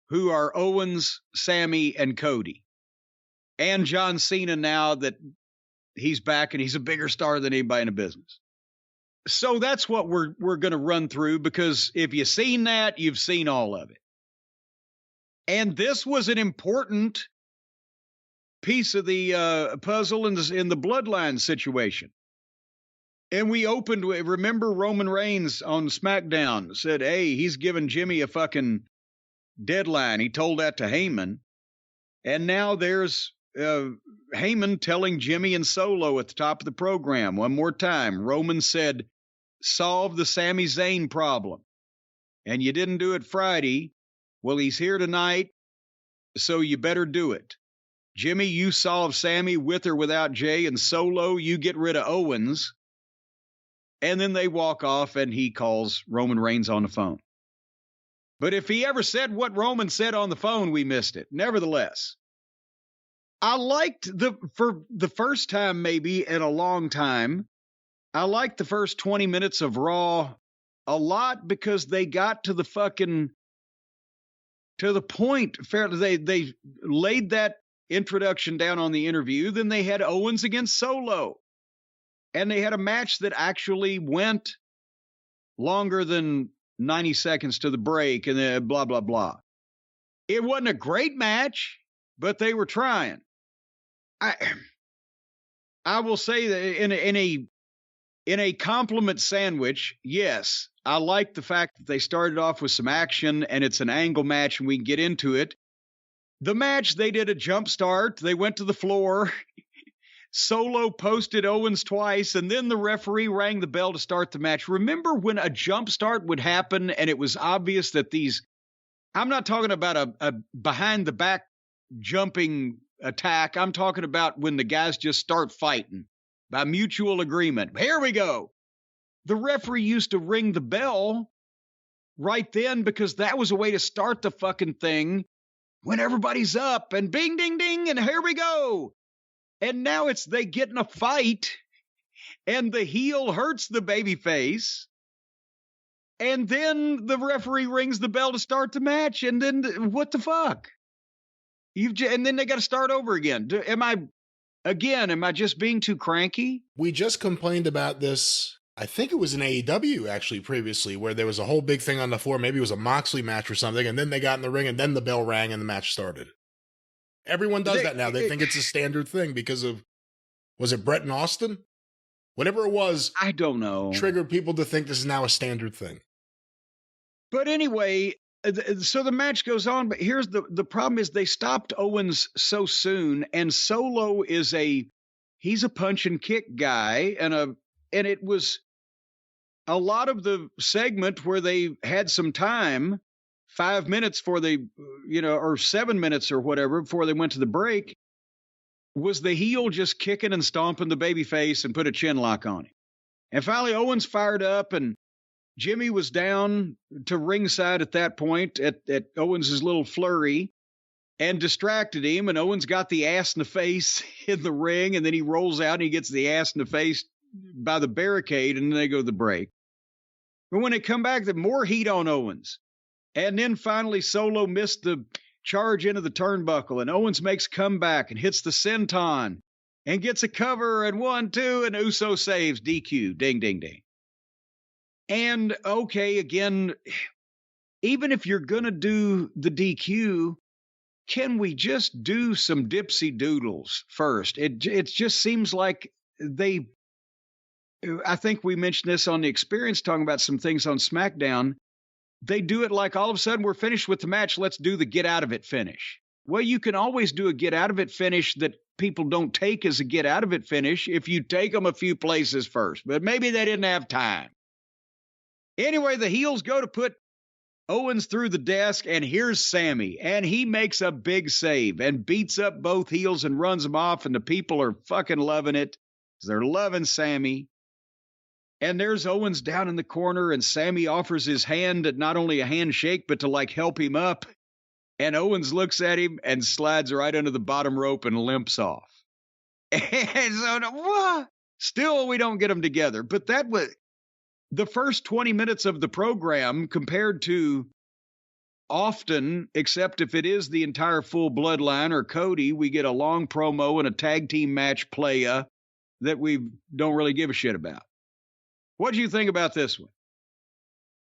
who are Owens, Sammy, and Cody. And John Cena, now that he's back and he's a bigger star than anybody in the business. So that's what we're going to run through, because if you've seen that, you've seen all of it. And this was an important piece of the puzzle in the bloodline situation. And we opened with, remember Roman Reigns on SmackDown said, hey, he's giving Jimmy a fucking deadline. He told that to Heyman. And now there's Heyman telling Jimmy and Solo at the top of the program one more time. Roman said, solve the Sami Zayn problem. And you didn't do it Friday. Well, he's here tonight, so you better do it. Jimmy, you solve Sammy with or without Jay, and Solo, you get rid of Owens. And then they walk off, and he calls Roman Reigns on the phone. But if he ever said what Roman said on the phone, we missed it. Nevertheless, I liked for the first time maybe in a long time, I liked the first 20 minutes of Raw a lot, because they got to the point. Fairly, they laid that introduction down on the interview. Then they had Owens against Solo. And they had a match that actually went longer than 90 seconds to the break, and then blah, blah, blah. It wasn't a great match, but they were trying. I will say that in a compliment sandwich, yes, I like the fact that they started off with some action and it's an angle match and we can get into it. The match, they did a jump start. They went to the floor. Solo posted Owens twice, and then the referee rang the bell to start the match. Remember when a jump start would happen and it was obvious that I'm not talking about a behind the back jumping attack. I'm talking about when the guys just start fighting by mutual agreement. Here we go. The referee used to ring the bell right then, because that was a way to start the fucking thing when everybody's up and bing, ding, ding, and here we go. And now it's they get in a fight and the heel hurts the babyface. And then the referee rings the bell to start the match. And then what the fuck? And then they got to start over again. Am I just being too cranky? We just complained about this I think it was in AEW actually previously, where there was a whole big thing on the floor. Maybe it was a Moxley match or something, and then they got in the ring, and then the bell rang and the match started. Everyone does that now. They think it's a standard thing because of, was it Brett and Austin? Whatever it was, I don't know. Triggered people to think this is now a standard thing. But anyway, so the match goes on, but here's the problem is they stopped Owens so soon, and Solo is he's a punch and kick guy, and it was a lot of the segment where they had some time, 5 minutes before they, or 7 minutes or whatever before they went to the break, was the heel just kicking and stomping the baby face and put a chin lock on him. And finally Owens fired up, and Jimmy was down to ringside at that point at Owens' little flurry and distracted him. And Owens got the ass in the face in the ring. And then he rolls out and he gets the ass in the face by the barricade. And then they go to the break. But when they come back, there's more heat on Owens. And then finally Solo missed the charge into the turnbuckle. And Owens makes a comeback and hits the senton and gets a cover and 1, 2, and Uso saves DQ. Ding, ding, ding. And okay, again, even if you're going to do the DQ, can we just do some dipsy doodles first? It just seems like I think we mentioned this on the Experience, talking about some things on SmackDown. They do it like all of a sudden we're finished with the match. Let's do the get out of it finish. Well, you can always do a get out of it finish that people don't take as a get out of it finish if you take them a few places first, but maybe they didn't have time. Anyway, the heels go to put Owens through the desk, and here's Sammy, and he makes a big save and beats up both heels and runs them off, and the people are fucking loving it. They're loving Sammy. And there's Owens down in the corner, and Sammy offers his hand, not only a handshake, but to like help him up. And Owens looks at him and slides right under the bottom rope and limps off. And so, what? Still, we don't get them together. But that was the first 20 minutes of the program compared to often, except if it is the entire full bloodline or Cody, we get a long promo and a tag team match playa that we don't really give a shit about. What do you think about this one?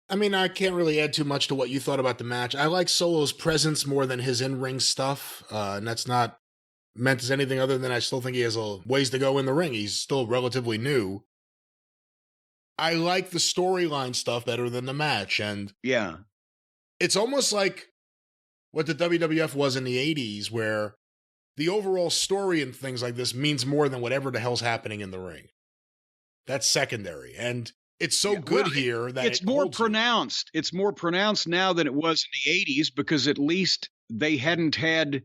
I mean, I can't really add too much to what you thought about the match. I like Solo's presence more than his in-ring stuff, and that's not meant as anything other than I still think he has a ways to go in the ring. He's still relatively new. I like the storyline stuff better than the match, and yeah, it's almost like what the WWF was in the 80s, where the overall story and things like this means more than whatever the hell's happening in the ring. That's secondary, and it's so good here that it's more pronounced. It's more pronounced now than it was in the 80s because at least they hadn't had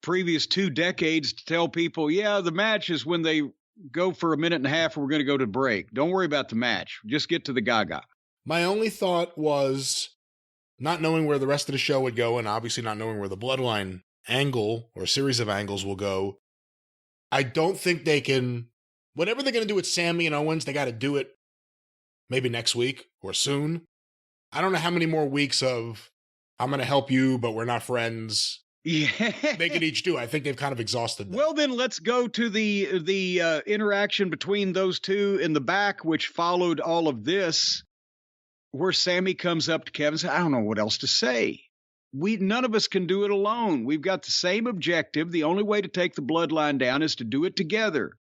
previous 2 decades to tell people, yeah, the match is when they go for a minute and a half, we're going to go to break. Don't worry about the match. Just get to the gaga. My only thought was not knowing where the rest of the show would go, and obviously not knowing where the bloodline angle or series of angles will go. I don't think they can, whatever they're going to do with Sammy and Owens, they got to do it maybe next week or soon. I don't know how many more weeks of, I'm going to help you, but we're not friends. Yeah, they could each do. I think they've kind of exhausted them. Well, then let's go to the interaction between those two in the back, which followed all of this, where Sammy comes up to Kevin and says, I don't know what else to say. None of us can do it alone. We've got the same objective. The only way to take the bloodline down is to do it together.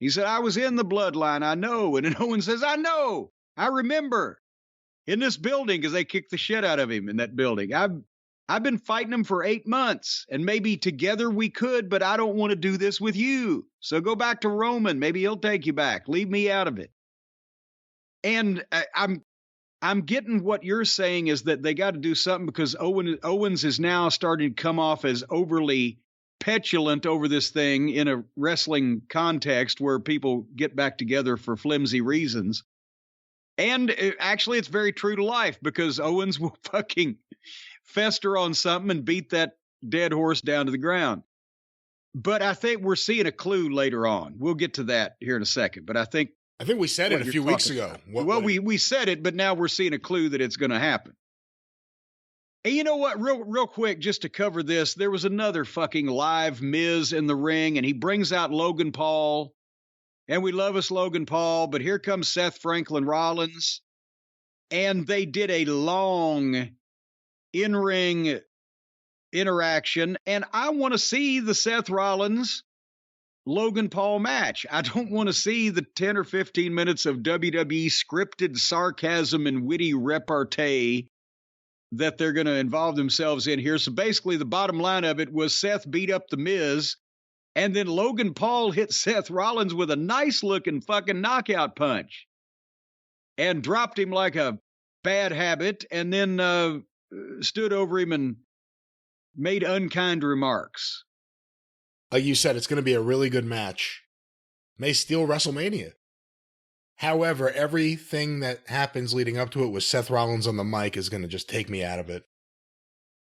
He said, I was in the bloodline, I know. And then Owen says, I know. I remember. In this building, because they kicked the shit out of him in that building. I've been fighting him for 8 months, and maybe together we could, but I don't want to do this with you. So go back to Roman. Maybe he'll take you back. Leave me out of it. And I'm getting what you're saying is that they got to do something because Owens is now starting to come off as overly petulant over this thing in a wrestling context where people get back together for flimsy reasons. And actually, it's very true to life because Owens will fucking fester on something and beat that dead horse down to the ground. But I think we're seeing a clue later on. We'll get to that here in a second. But I think we said it a few weeks ago. We said it, but now we're seeing a clue that it's going to happen. And you know what? Real quick, just to cover this, there was another fucking live Miz in the ring, and he brings out Logan Paul. And we love us Logan Paul, but here comes Seth Franklin Rollins. And they did a long in-ring interaction. And I want to see the Seth Rollins Logan Paul match. I don't want to see the 10 or 15 minutes of WWE scripted sarcasm and witty repartee that they're going to involve themselves in here. So basically, the bottom line of it was Seth beat up The Miz, and then Logan Paul hit Seth Rollins with a nice-looking fucking knockout punch and dropped him like a bad habit, and then stood over him and made unkind remarks. Like you said, it's going to be a really good match. May steal WrestleMania. However, everything that happens leading up to it with Seth Rollins on the mic is going to just take me out of it.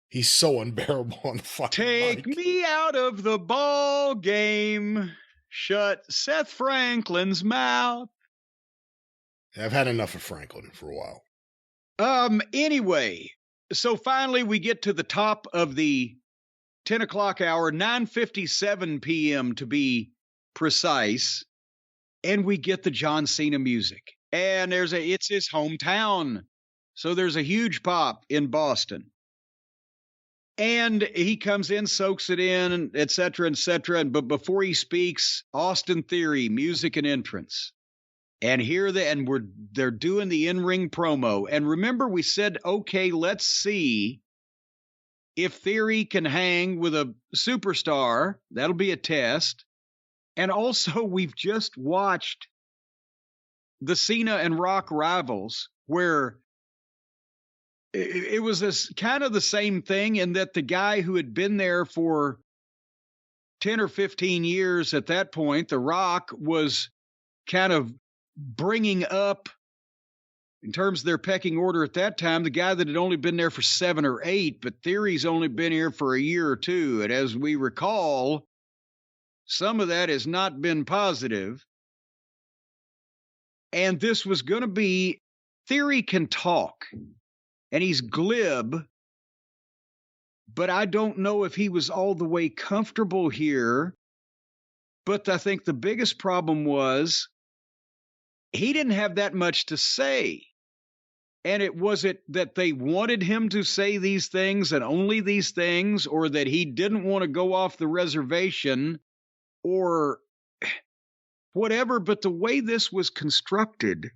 He's so unbearable on the fucking mic. Take me out of the ball game. Shut Seth Franklin's mouth. I've had enough of Franklin for a while. Anyway, so finally we get to the top of the 10 o'clock hour, 9:57 p.m. to be precise, and we get the John Cena music. And it's his hometown, so there's a huge pop in Boston. And he comes in, soaks it in, et cetera, but before he speaks, Austin Theory, music and entrance. And they're doing the in-ring promo. And remember, we said, okay, let's see if Theory can hang with a superstar. That'll be a test. And also, we've just watched the Cena and Rock Rivals, where it was this kind of the same thing, in that the guy who had been there for 10 or 15 years at that point, The Rock, was kind of bringing up, in terms of their pecking order at that time, the guy that had only been there for 7 or 8, but Theory's only been here for a year or two. And as we recall, some of that has not been positive. And this was going to be, Theory can talk, and he's glib, but I don't know if he was all the way comfortable here. But I think the biggest problem was he didn't have that much to say. And was it that they wanted him to say these things and only these things, or that he didn't want to go off the reservation, or whatever? But the way this was constructed,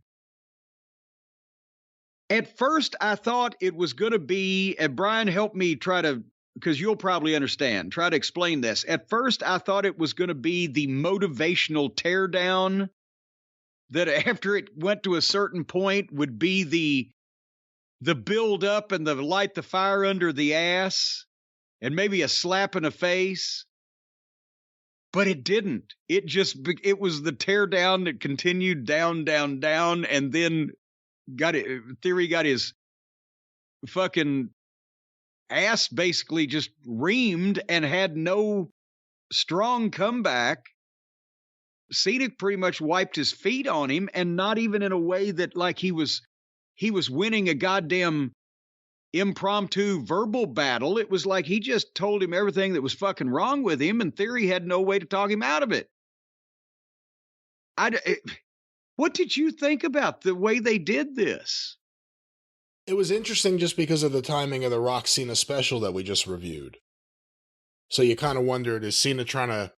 at first I thought it was going to be, and Brian, help me because you'll probably understand, try to explain this. At first I thought it was going to be the motivational teardown, that after it went to a certain point would be the build up and the light the fire under the ass, and maybe a slap in the face. But it didn't. It was the teardown that continued down, and then Theory got his fucking ass basically just reamed and had no strong comeback. Cena pretty much wiped his feet on him, and not even in a way that like he was winning a goddamn impromptu verbal battle. It was like he just told him everything that was fucking wrong with him, and Theory had no way to talk him out of it. What did you think about the way they did this? It was interesting just because of the timing of the Rock Cena special that we just reviewed. So you kind of wondered, is Cena trying to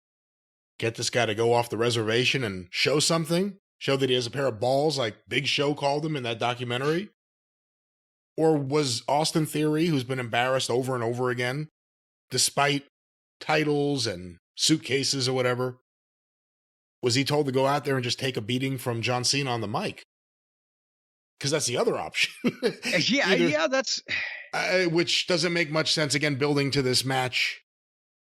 get this guy to go off the reservation and show something? Show that he has a pair of balls like Big Show called him in that documentary? Or was Austin Theory, who's been embarrassed over and over again, despite titles and suitcases or whatever, was he told to go out there and just take a beating from John Cena on the mic? Because that's the other option. Yeah, that's... which doesn't make much sense, again, building to this match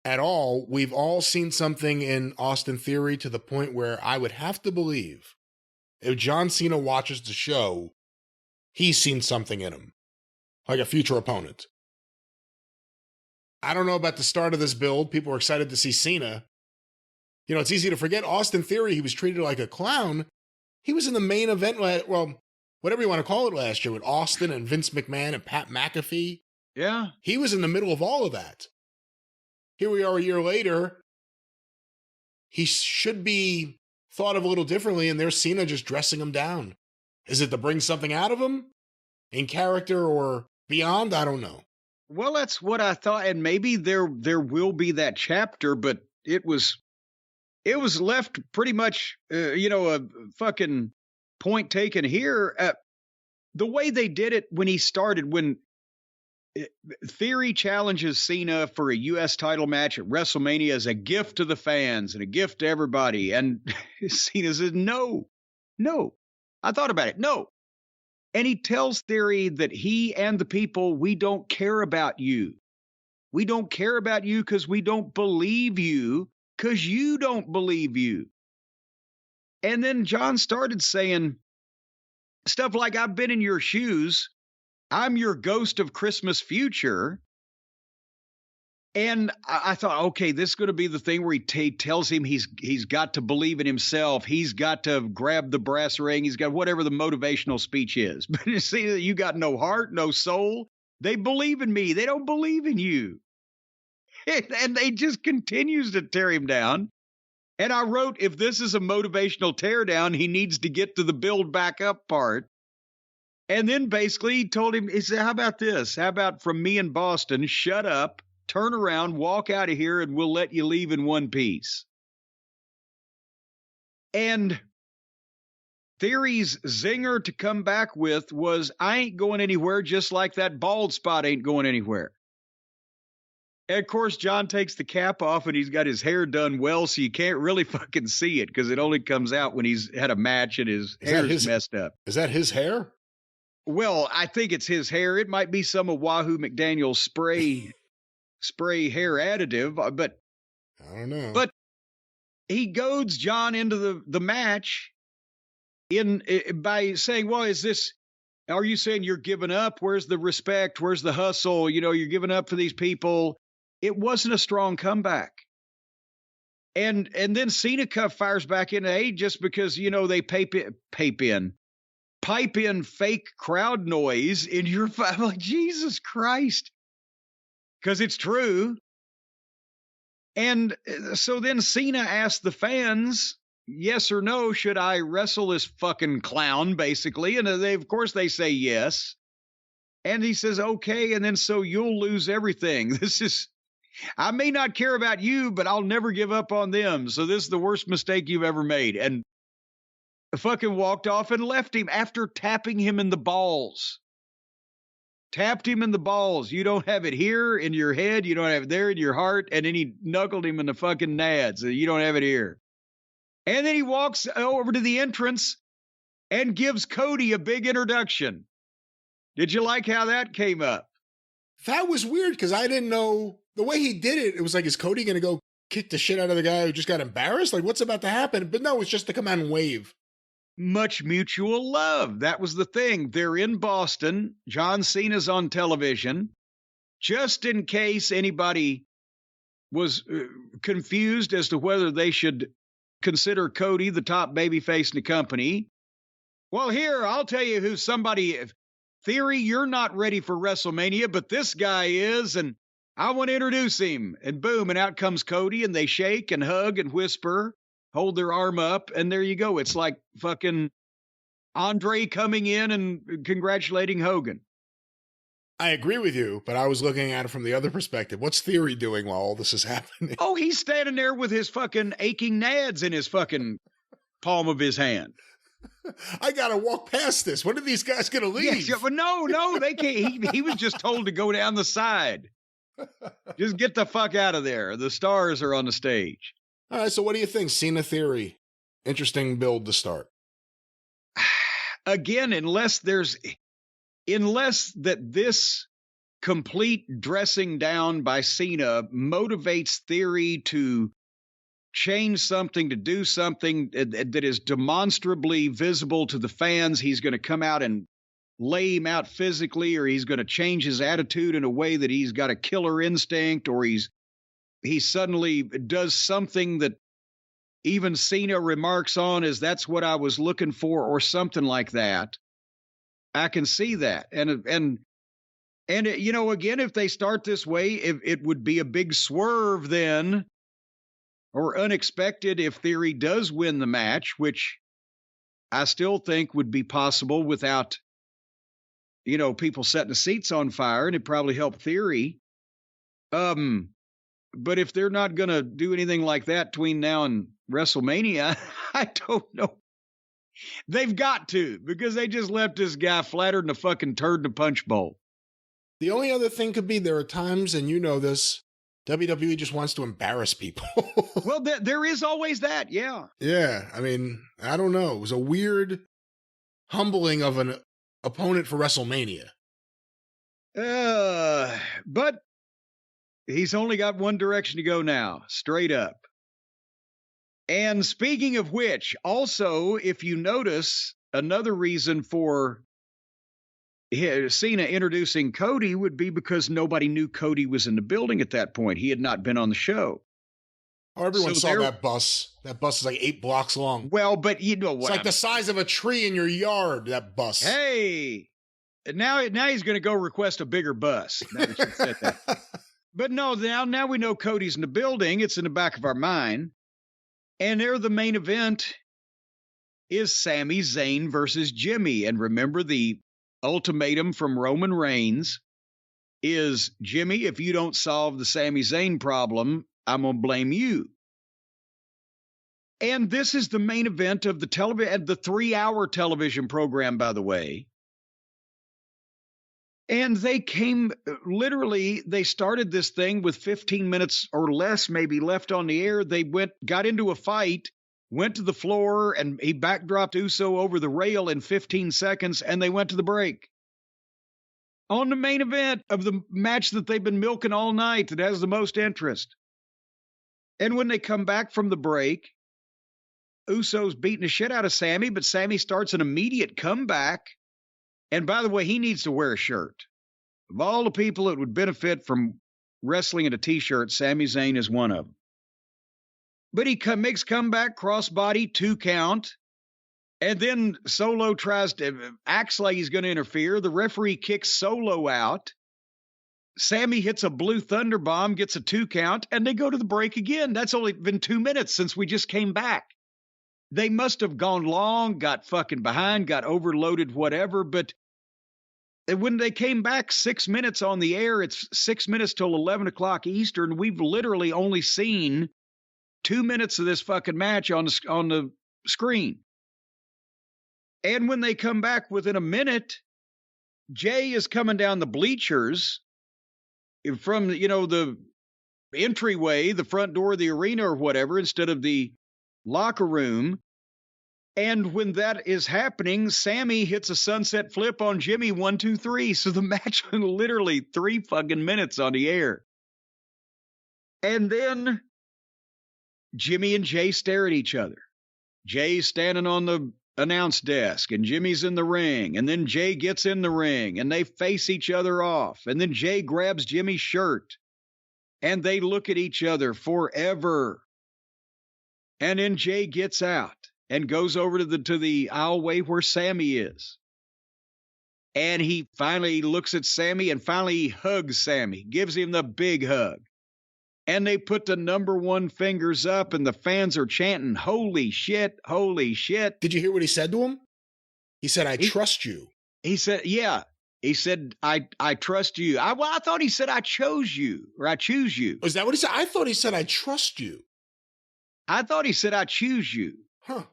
at all. We've all seen something in Austin Theory to the point where I would have to believe if John Cena watches the show, he's seen something in him, like a future opponent. I don't know about the start of this build. People are excited to see Cena. You know, it's easy to forget Austin Theory. He was treated like a clown. He was in the main event, well, whatever you want to call it, last year with Austin and Vince McMahon and Pat McAfee. Yeah. He was in the middle of all of that. Here we are a year later. He should be thought of a little differently, and there's Cena just dressing him down. Is it to bring something out of him in character or beyond? I don't know. Well, that's what I thought, and maybe there will be that chapter, but it was left pretty much, a fucking point taken here. The way they did it when he started, when Theory challenges Cena for a U.S. title match at WrestleMania as a gift to the fans and a gift to everybody, and Cena says, no. I thought about it. No. And he tells Theory that he and the people, we don't care about you. We don't care about you because we don't believe you, because you don't believe you. And then John started saying stuff like, I've been in your shoes. I'm your ghost of Christmas future. And I thought, okay, this is going to be the thing where he tells him he's got to believe in himself. He's got to grab the brass ring. He's got whatever the motivational speech is. But you see that you got no heart, no soul. They believe in me. They don't believe in you. And they just continues to tear him down. And I wrote, if this is a motivational teardown, he needs to get to the build back up part. And then basically he told him, he said, how about this? How about from me in Boston, shut up, turn around, walk out of here, and we'll let you leave in one piece. And Theory's zinger to come back with was, I ain't going anywhere, just like that bald spot ain't going anywhere. And of course, John takes the cap off and he's got his hair done well, so you can't really fucking see it because it only comes out when he's had a match and his hair's messed up. Is that his hair? Well, I think it's his hair. It might be some of Wahoo McDaniel's spray hair additive, but I don't know. But he goads John into the match by saying, well, are you saying you're giving up? Where's the respect? Where's the hustle? You're giving up for these people. It wasn't a strong comeback. And then Cena fires back in, hey, just because, they pipe in fake crowd noise in your, I'm like, Jesus Christ. Because it's true. And so then Cena asked the fans, yes or no, should I wrestle this fucking clown, basically? And of course they say yes. And he says, okay. And then so you'll lose everything. I may not care about you, but I'll never give up on them. So this is the worst mistake you've ever made. And fucking walked off and left him after tapping him in the balls. Tapped him in the balls. You don't have it here in your head. You don't have it there in your heart. And then he knuckled him in the fucking nads. You don't have it here. And then he walks over to the entrance and gives Cody a big introduction. Did you like how that came up? That was weird because I didn't know the way he did it. It was like, is Cody going to go kick the shit out of the guy who just got embarrassed? Like, what's about to happen? But no, it's just to come out and wave. Much mutual love. That was the thing. They're in Boston. John Cena's on television. Just in case anybody was confused as to whether they should consider Cody the top babyface in the company. Well, here, I'll tell you who's somebody. Theory, you're not ready for WrestleMania, but this guy is, and I want to introduce him. And boom, and out comes Cody, and they shake and hug and whisper, hold their arm up, and there you go. It's like fucking Andre coming in and congratulating Hogan. I agree with you, but I was looking at it from the other perspective. What's Theory doing while all this is happening? Oh, he's standing there with his fucking aching nads in his fucking palm of his hand. I got to walk past this. When are these guys going to leave? Yeah, but no, they can't. He was just told to go down the side. Just get the fuck out of there. The stars are on the stage. All right, so what do you think? Cena Theory. Interesting build to start. Again, unless that this complete dressing down by Cena motivates Theory to change something, to do something that is demonstrably visible to the fans, he's going to come out and lay him out physically, or he's going to change his attitude in a way that he's got a killer instinct, or he suddenly does something that even Cena remarks on as that's what I was looking for, or something like that. I can see that. And again, if they start this way, it would be a big swerve then, or unexpected if Theory does win the match, which I still think would be possible without, people setting the seats on fire, and it'd probably help Theory. But if they're not going to do anything like that between now and WrestleMania, I don't know. They've got to, because they just left this guy flatter than a fucking turd in a punch bowl. The only other thing could be there are times, and you know this, WWE just wants to embarrass people. Well, there is always that, yeah. Yeah, I mean, I don't know. It was a weird humbling of an opponent for WrestleMania. But he's only got one direction to go now, straight up. And speaking of which, also, if you notice, another reason for Cena introducing Cody would be because nobody knew Cody was in the building at that point. He had not been on the show. Oh, everyone saw that bus. That bus is like 8 blocks long. Well, but you know what? It's like the size of a tree in your yard, that bus. Hey, now he's going to go request a bigger bus. Now that you said that. But no, now we know Cody's in the building. It's in the back of our mind. And there, the main event is Sami Zayn versus Jimmy. And remember, the ultimatum from Roman Reigns is, Jimmy, if you don't solve the Sami Zayn problem, I'm going to blame you. And this is the main event of the 3-hour television program, by the way. And they they started this thing with 15 minutes or less maybe left on the air. They got into a fight, went to the floor, and he backdropped Uso over the rail in 15 seconds, and they went to the break. On the main event of the match that they've been milking all night that has the most interest. And when they come back from the break, Uso's beating the shit out of Sammy, but Sammy starts an immediate comeback. And by the way, he needs to wear a shirt. Of all the people that would benefit from wrestling in a T-shirt, Sami Zayn is one of them. But he makes comeback, crossbody, 2 count. And then Solo acts like he's going to interfere. The referee kicks Solo out. Sammy hits a blue thunder bomb, gets a 2 count, and they go to the break again. That's only been 2 minutes since we just came back. They must have gone long, got fucking behind, got overloaded, whatever. But when they came back 6 minutes on the air, it's 6 minutes till 11 o'clock Eastern. We've literally only seen 2 minutes of this fucking match on the screen. And when they come back within a minute, Jay is coming down the bleachers from, the entryway, the front door of the arena or whatever, instead of the locker room. And when that is happening, Sammy hits a sunset flip on Jimmy, 1, 2, 3. So the match was literally 3 fucking minutes on the air. And then Jimmy and Jay stare at each other. Jay's standing on the announce desk and Jimmy's in the ring. And then Jay gets in the ring and they face each other off. And then Jay grabs Jimmy's shirt and they look at each other forever. And then Jay gets out and goes over to the aisleway where Sammy is. And he finally looks at Sammy and finally he hugs Sammy, gives him the big hug. And they put the number 1 fingers up and the fans are chanting, holy shit, holy shit. Did you hear what he said to him? He said, I trust you. He said, yeah. He said, I trust you. I thought he said, I chose you, or I choose you. Is that what he said? I thought he said, I trust you. I thought he said, I choose you. Huh.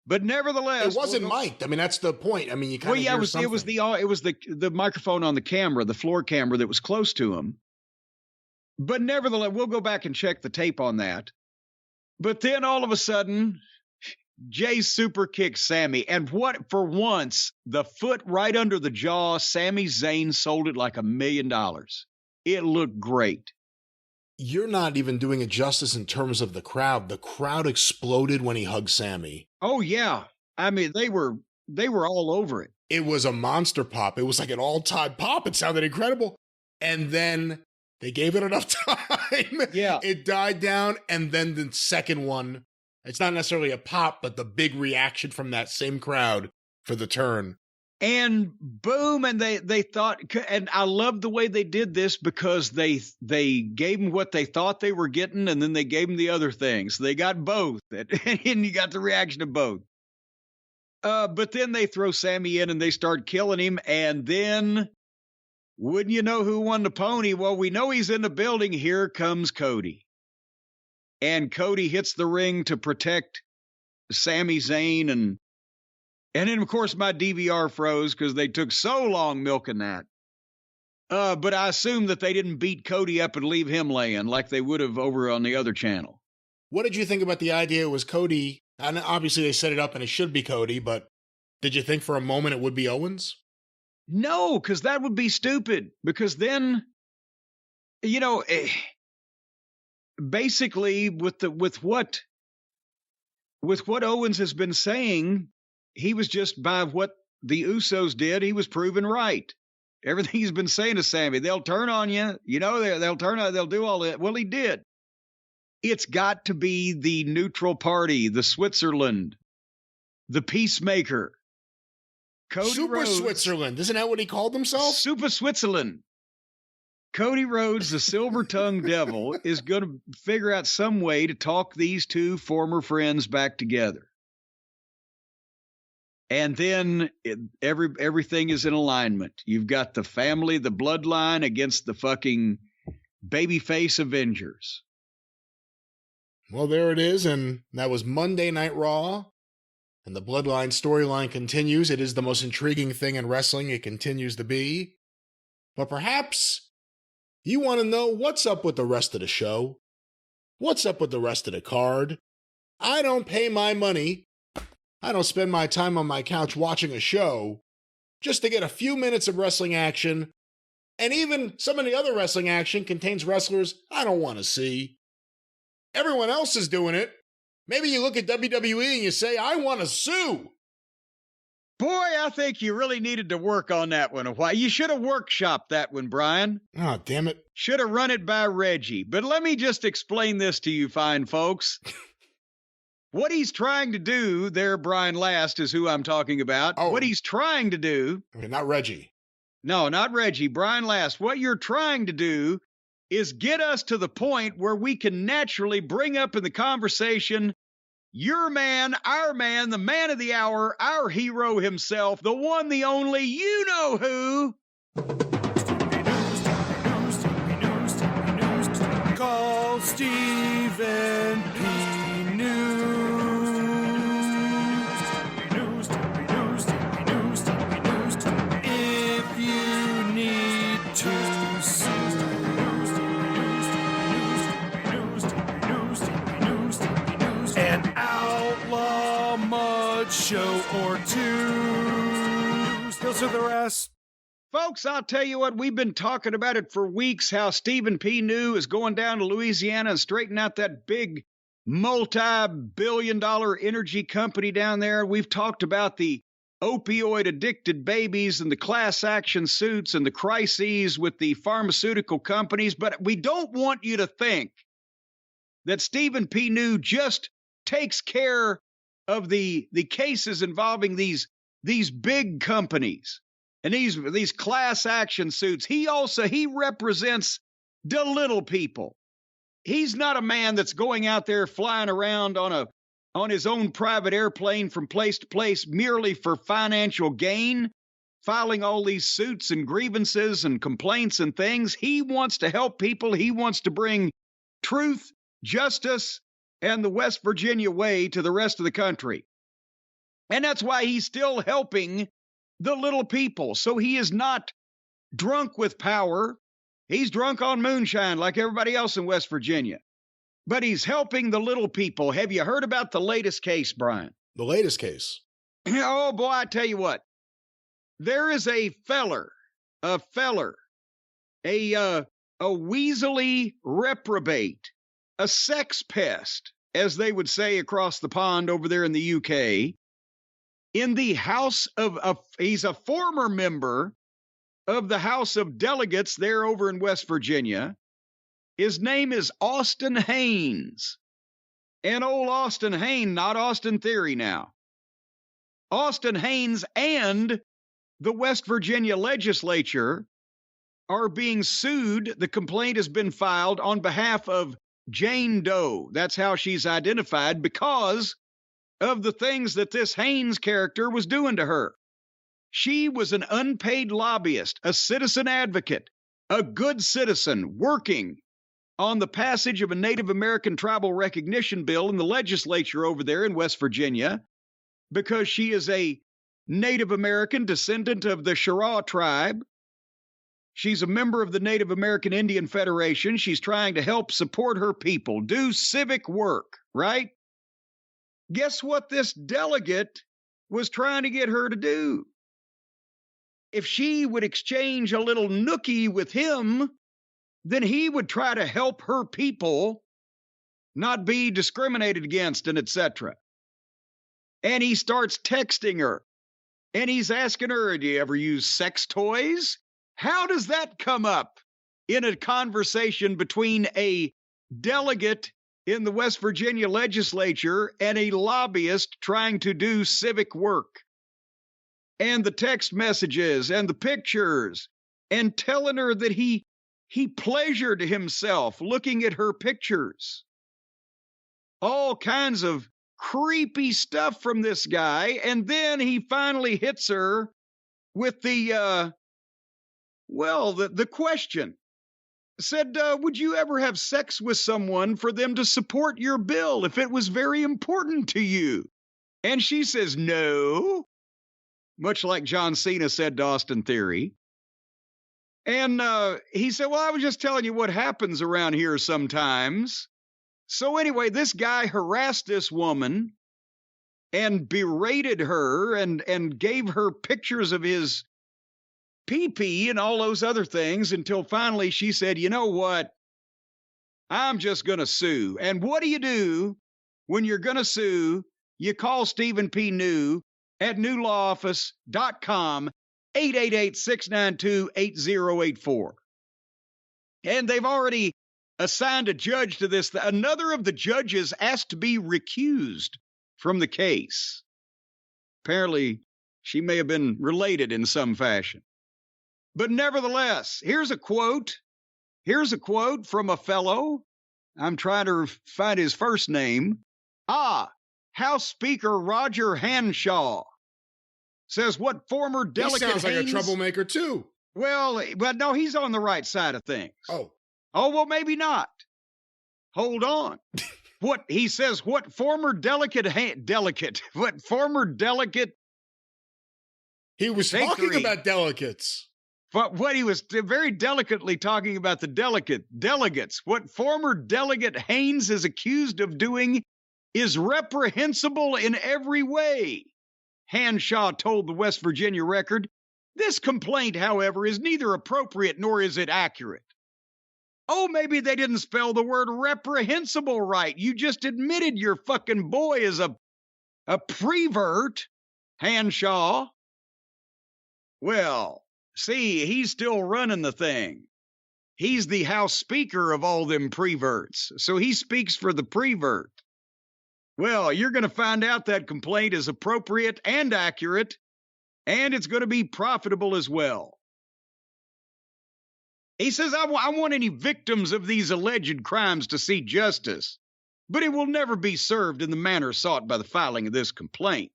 But nevertheless, it wasn't mic'd. I mean, that's the point. I mean, you kind of hear something. it was the microphone on the camera, the floor camera that was close to him. But nevertheless, we'll go back and check the tape on that. But then all of a sudden, Jay super kicks Sammy. And for once, the foot right under the jaw, Sami Zayn sold it like $1 million. It looked great. You're not even doing it justice in terms of the crowd. The crowd exploded when he hugged Sammy. Oh, yeah. I mean, they were all over it. It was a monster pop. It was like an all-time pop. It sounded incredible. And then they gave it enough time. Yeah. It died down. And then the second one, it's not necessarily a pop, but the big reaction from that same crowd for the turn And boom, and they thought, and I love the way they did this because they gave them what they thought they were getting, and then they gave them the other things. They got both, and you got the reaction of both. But then they throw Sammy in, and they start killing him, and then, wouldn't you know who won the pony? Well, we know he's in the building. Here comes Cody. And Cody hits the ring to protect Sami Zayn, and then, of course, my DVR froze because they took so long milking that. But I assume that they didn't beat Cody up and leave him laying like they would have over on the other channel. What did you think about the idea it was Cody? And obviously they set it up and it should be Cody, but did you think for a moment it would be Owens? No, because that would be stupid. Because then, basically with what Owens has been saying, he was just by what the Usos did, he was proven right. Everything he's been saying to Sammy, they'll turn on you. They'll turn on, they'll do all that. Well, he did. It's got to be the neutral party, the Switzerland, the peacemaker. Cody Super Rhodes, Switzerland. Isn't that what he called himself? Super Switzerland. Cody Rhodes, the silver-tongued devil, is going to figure out some way to talk these two former friends back together. And then everything is in alignment. You've got the family, the bloodline against the fucking babyface Avengers. Well, there it is, and that was Monday Night Raw. And the bloodline storyline continues. It is the most intriguing thing in wrestling. It continues to be. But perhaps you want to know what's up with the rest of the show. What's up with the rest of the card? I don't pay my money. I don't spend my time on my couch watching a show just to get a few minutes of wrestling action. And even some of the other wrestling action contains wrestlers I don't want to see. Everyone else is doing it. Maybe you look at WWE and you say, I want to sue. Boy, I think you really needed to work on that one a while. You should have workshopped that one, Brian. Oh, damn it. Should have run it by Reggie. But let me just explain this to you fine folks. What he's trying to do there, Brian Last is who I'm talking about. Oh. What he's trying to do. Okay, not Reggie. No, not Reggie. Brian Last. What you're trying to do is get us to the point where we can naturally bring up in the conversation your man, the man of the hour, our hero himself, the one, the only, you know who. Call Stephen P. If you need to sue. An outlaw mud show or two. Still to the rest. Folks, I'll tell you what, we've been talking about it for weeks, how Stephen P. New is going down to Louisiana and straightening out that big multi-billion-dollar energy company down there. We've talked about the opioid-addicted babies and the class action suits and the crises with the pharmaceutical companies, but we don't want you to think that Stephen P. New just takes care of the cases involving these big companies and these class action suits. He represents the little people. He's not a man that's going out there flying around on his own private airplane from place to place merely for financial gain, filing all these suits and grievances and complaints and things. He wants to help people. He wants to bring truth, justice, and the West Virginia way to the rest of the country. And that's why he's still helping the little people. So he is not drunk with power. He's drunk on moonshine like everybody else in West Virginia. But he's helping the little people. Have you heard about the latest case, Brian? The latest case? Oh, boy, I tell you what. There is a weaselly reprobate, a sex pest, as they would say across the pond over there in the UK, in the House he's a former member of the House of Delegates there over in West Virginia. His name is Austin Haynes. And old Austin Haynes, not Austin Theory now. Austin Haynes and the West Virginia legislature are being sued. The complaint has been filed on behalf of Jane Doe. That's how she's identified, because of the things that this Haynes character was doing to her. She was an unpaid lobbyist, a citizen advocate, a good citizen working on the passage of a Native American tribal recognition bill in the legislature over there in West Virginia, because she is a Native American descendant of the Cheraw tribe. She's a member of the Native American Indian Federation. She's trying to help support her people, do civic work, right? Guess what this delegate was trying to get her to do? If she would exchange a little nookie with him, then he would try to help her people not be discriminated against and etc. And he starts texting her, and he's asking her, do you ever use sex toys? How does that come up in a conversation between a delegate in the West Virginia legislature and a lobbyist trying to do civic work? And the text messages and the pictures, and telling her that he pleasured himself looking at her pictures. All kinds of creepy stuff from this guy. And then he finally hits her with the question. Said, would you ever have sex with someone for them to support your bill if it was very important to you? And she says, no. Much like John Cena said to Austin Theory. And he said, well, I was just telling you what happens around here sometimes. So anyway, this guy harassed this woman and berated her and gave her pictures of his pee-pee and all those other things until finally she said, you know what? I'm just going to sue. And what do? When you're going to sue, you call Stephen P. New at newlawoffice.com, 888-692-8084. And they've already assigned a judge to this. Another of the judges asked to be recused from the case. Apparently, she may have been related in some fashion. But nevertheless, here's a quote. Here's a quote from a fellow. I'm trying to find his first name. House Speaker Roger Hanshaw says what former delegate He sounds like Haynes, a troublemaker, too. Well, no, he's on the right side of things. Oh, well, maybe not. Hold on. What he says, what former delegate, he was talking about delegates. But what he was very delicately talking about the delegates. What former delegate Haynes is accused of doing is reprehensible in every way, Hanshaw told the West Virginia Record. This complaint, however, is neither appropriate nor is it accurate. Oh, maybe they didn't spell the word reprehensible right. You just admitted your fucking boy is a prevert, Hanshaw. Well, see, he's still running the thing. He's the House Speaker of all them preverts, so he speaks for the prevert. Well, you're going to find out that complaint is appropriate and accurate, and it's going to be profitable as well. He says, I want any victims of these alleged crimes to see justice, but it will never be served in the manner sought by the filing of this complaint.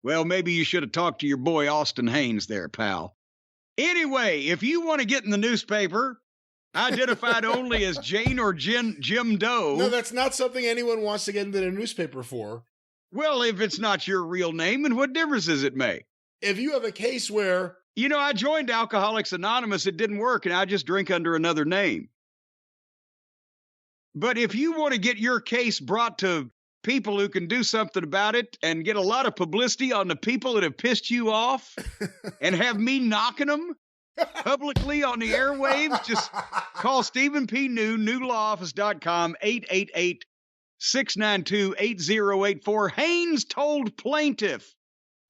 Well, maybe you should have talked to your boy Austin Haynes there, pal. Anyway, if you want to get in the newspaper, identified only as Jane or Jim Doe. No, that's not something anyone wants to get into the newspaper for. Well, if it's not your real name, then what difference does it make? If you have a case where... You know, I joined Alcoholics Anonymous. It didn't work, and I just drink under another name. But if you want to get your case brought to people who can do something about it and get a lot of publicity on the people that have pissed you off and have me knocking them publicly on the airwaves, just call Stephen P. New, newlawoffice.com, 888-692-8084. Haynes told plaintiff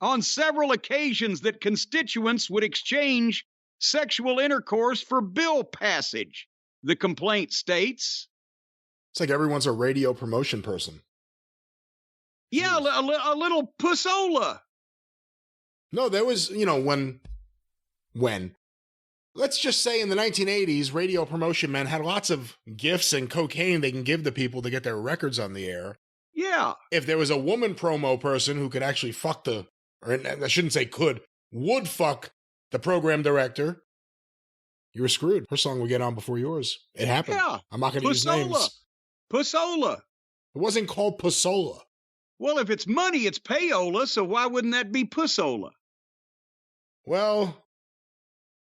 on several occasions that constituents would exchange sexual intercourse for bill passage, the complaint states. It's like everyone's a radio promotion person. Yeah, a little pussola. No, there was, when, let's just say in the 1980s, radio promotion men had lots of gifts and cocaine they can give to people to get their records on the air. Yeah. If there was a woman promo person who could actually fuck or I shouldn't say would fuck the program director, you were screwed. Her song would get on before yours. It happened. Yeah. I'm not going to use names. Pussola. It wasn't called Pussola. Well, if it's money, it's payola, so why wouldn't that be Pussola? Well,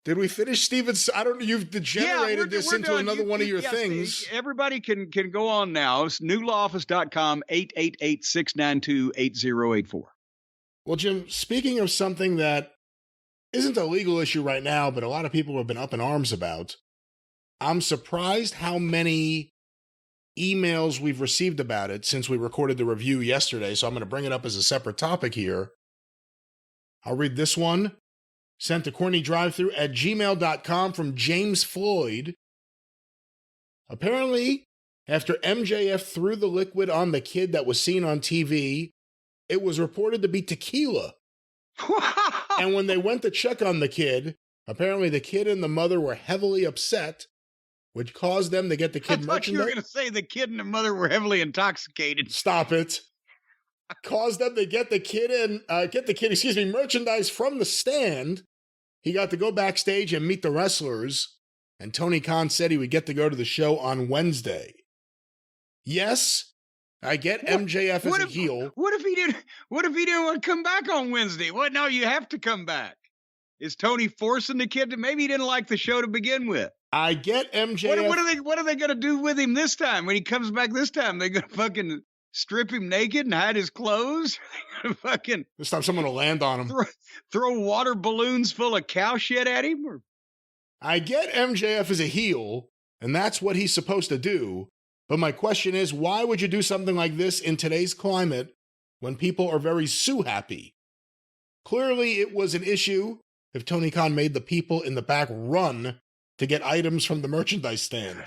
did we finish Steven's? I don't know. You've degenerated this into done. Another one of your things. Everybody can go on now. It's newlawoffice.com, 888-692-8084. Well, Jim, speaking of something that isn't a legal issue right now, but a lot of people have been up in arms about, I'm surprised how many emails we've received about it since we recorded the review yesterday, so I'm going to bring it up as a separate topic here. I'll read this one, sent to CornyDriveThru@gmail.com from James Floyd. Apparently, after MJF threw the liquid on the kid that was seen on TV, it was reported to be tequila. And when they went to check on the kid, apparently the kid and the mother were heavily upset, which caused them to get the kid merchandise. I thought you were going to say the kid and the mother were heavily intoxicated. Stop it. Caused them to get the kid merchandise from the stand. He got to go backstage and meet the wrestlers, and Tony Khan said he would get to go to the show on Wednesday. Yes, I get MJF as a heel. What if he didn't want to come back on Wednesday? What? No, you have to come back. Is Tony forcing the kid to? Maybe he didn't like the show to begin with. I get MJF. What are they going to do with him this time? When he comes back this time, they're going to fucking strip him naked and hide his clothes? They're going to fucking this time someone will land on him. Throw water balloons full of cow shit at him? Or? I get MJF as a heel, and that's what he's supposed to do. But my question is, why would you do something like this in today's climate when people are very sue-happy? Clearly, it was an issue if Tony Khan made the people in the back run to get items from the merchandise stand.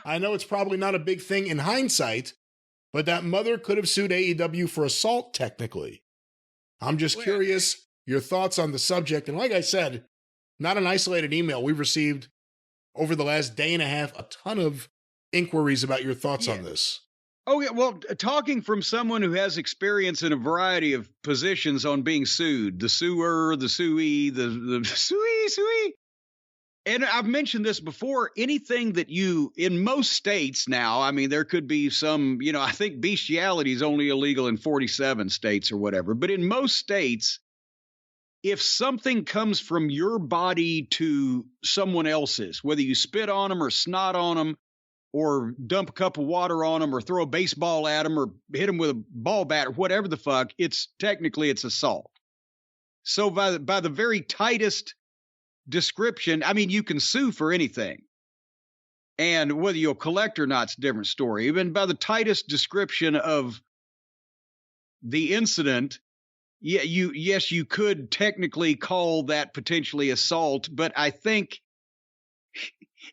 I know it's probably not a big thing in hindsight, but that mother could have sued AEW for assault, technically. I'm just curious, your thoughts on the subject. And like I said, not an isolated email. We've received, over the last day and a half, a ton of inquiries about your thoughts on this. Oh, yeah. Well, talking from someone who has experience in a variety of positions on being sued, the suer, the suey, the suey. And I've mentioned this before, anything that in most states now, I mean, there could be some, I think bestiality is only illegal in 47 states or whatever. But in most states, if something comes from your body to someone else's, whether you spit on them or snot on them, or dump a cup of water on them, or throw a baseball at them, or hit them with a ball bat, or whatever the fuck, it's assault. So by the very tightest description, I mean, you can sue for anything. And whether you'll collect or not, it's a different story. Even by the tightest description of the incident, you could technically call that potentially assault. But I think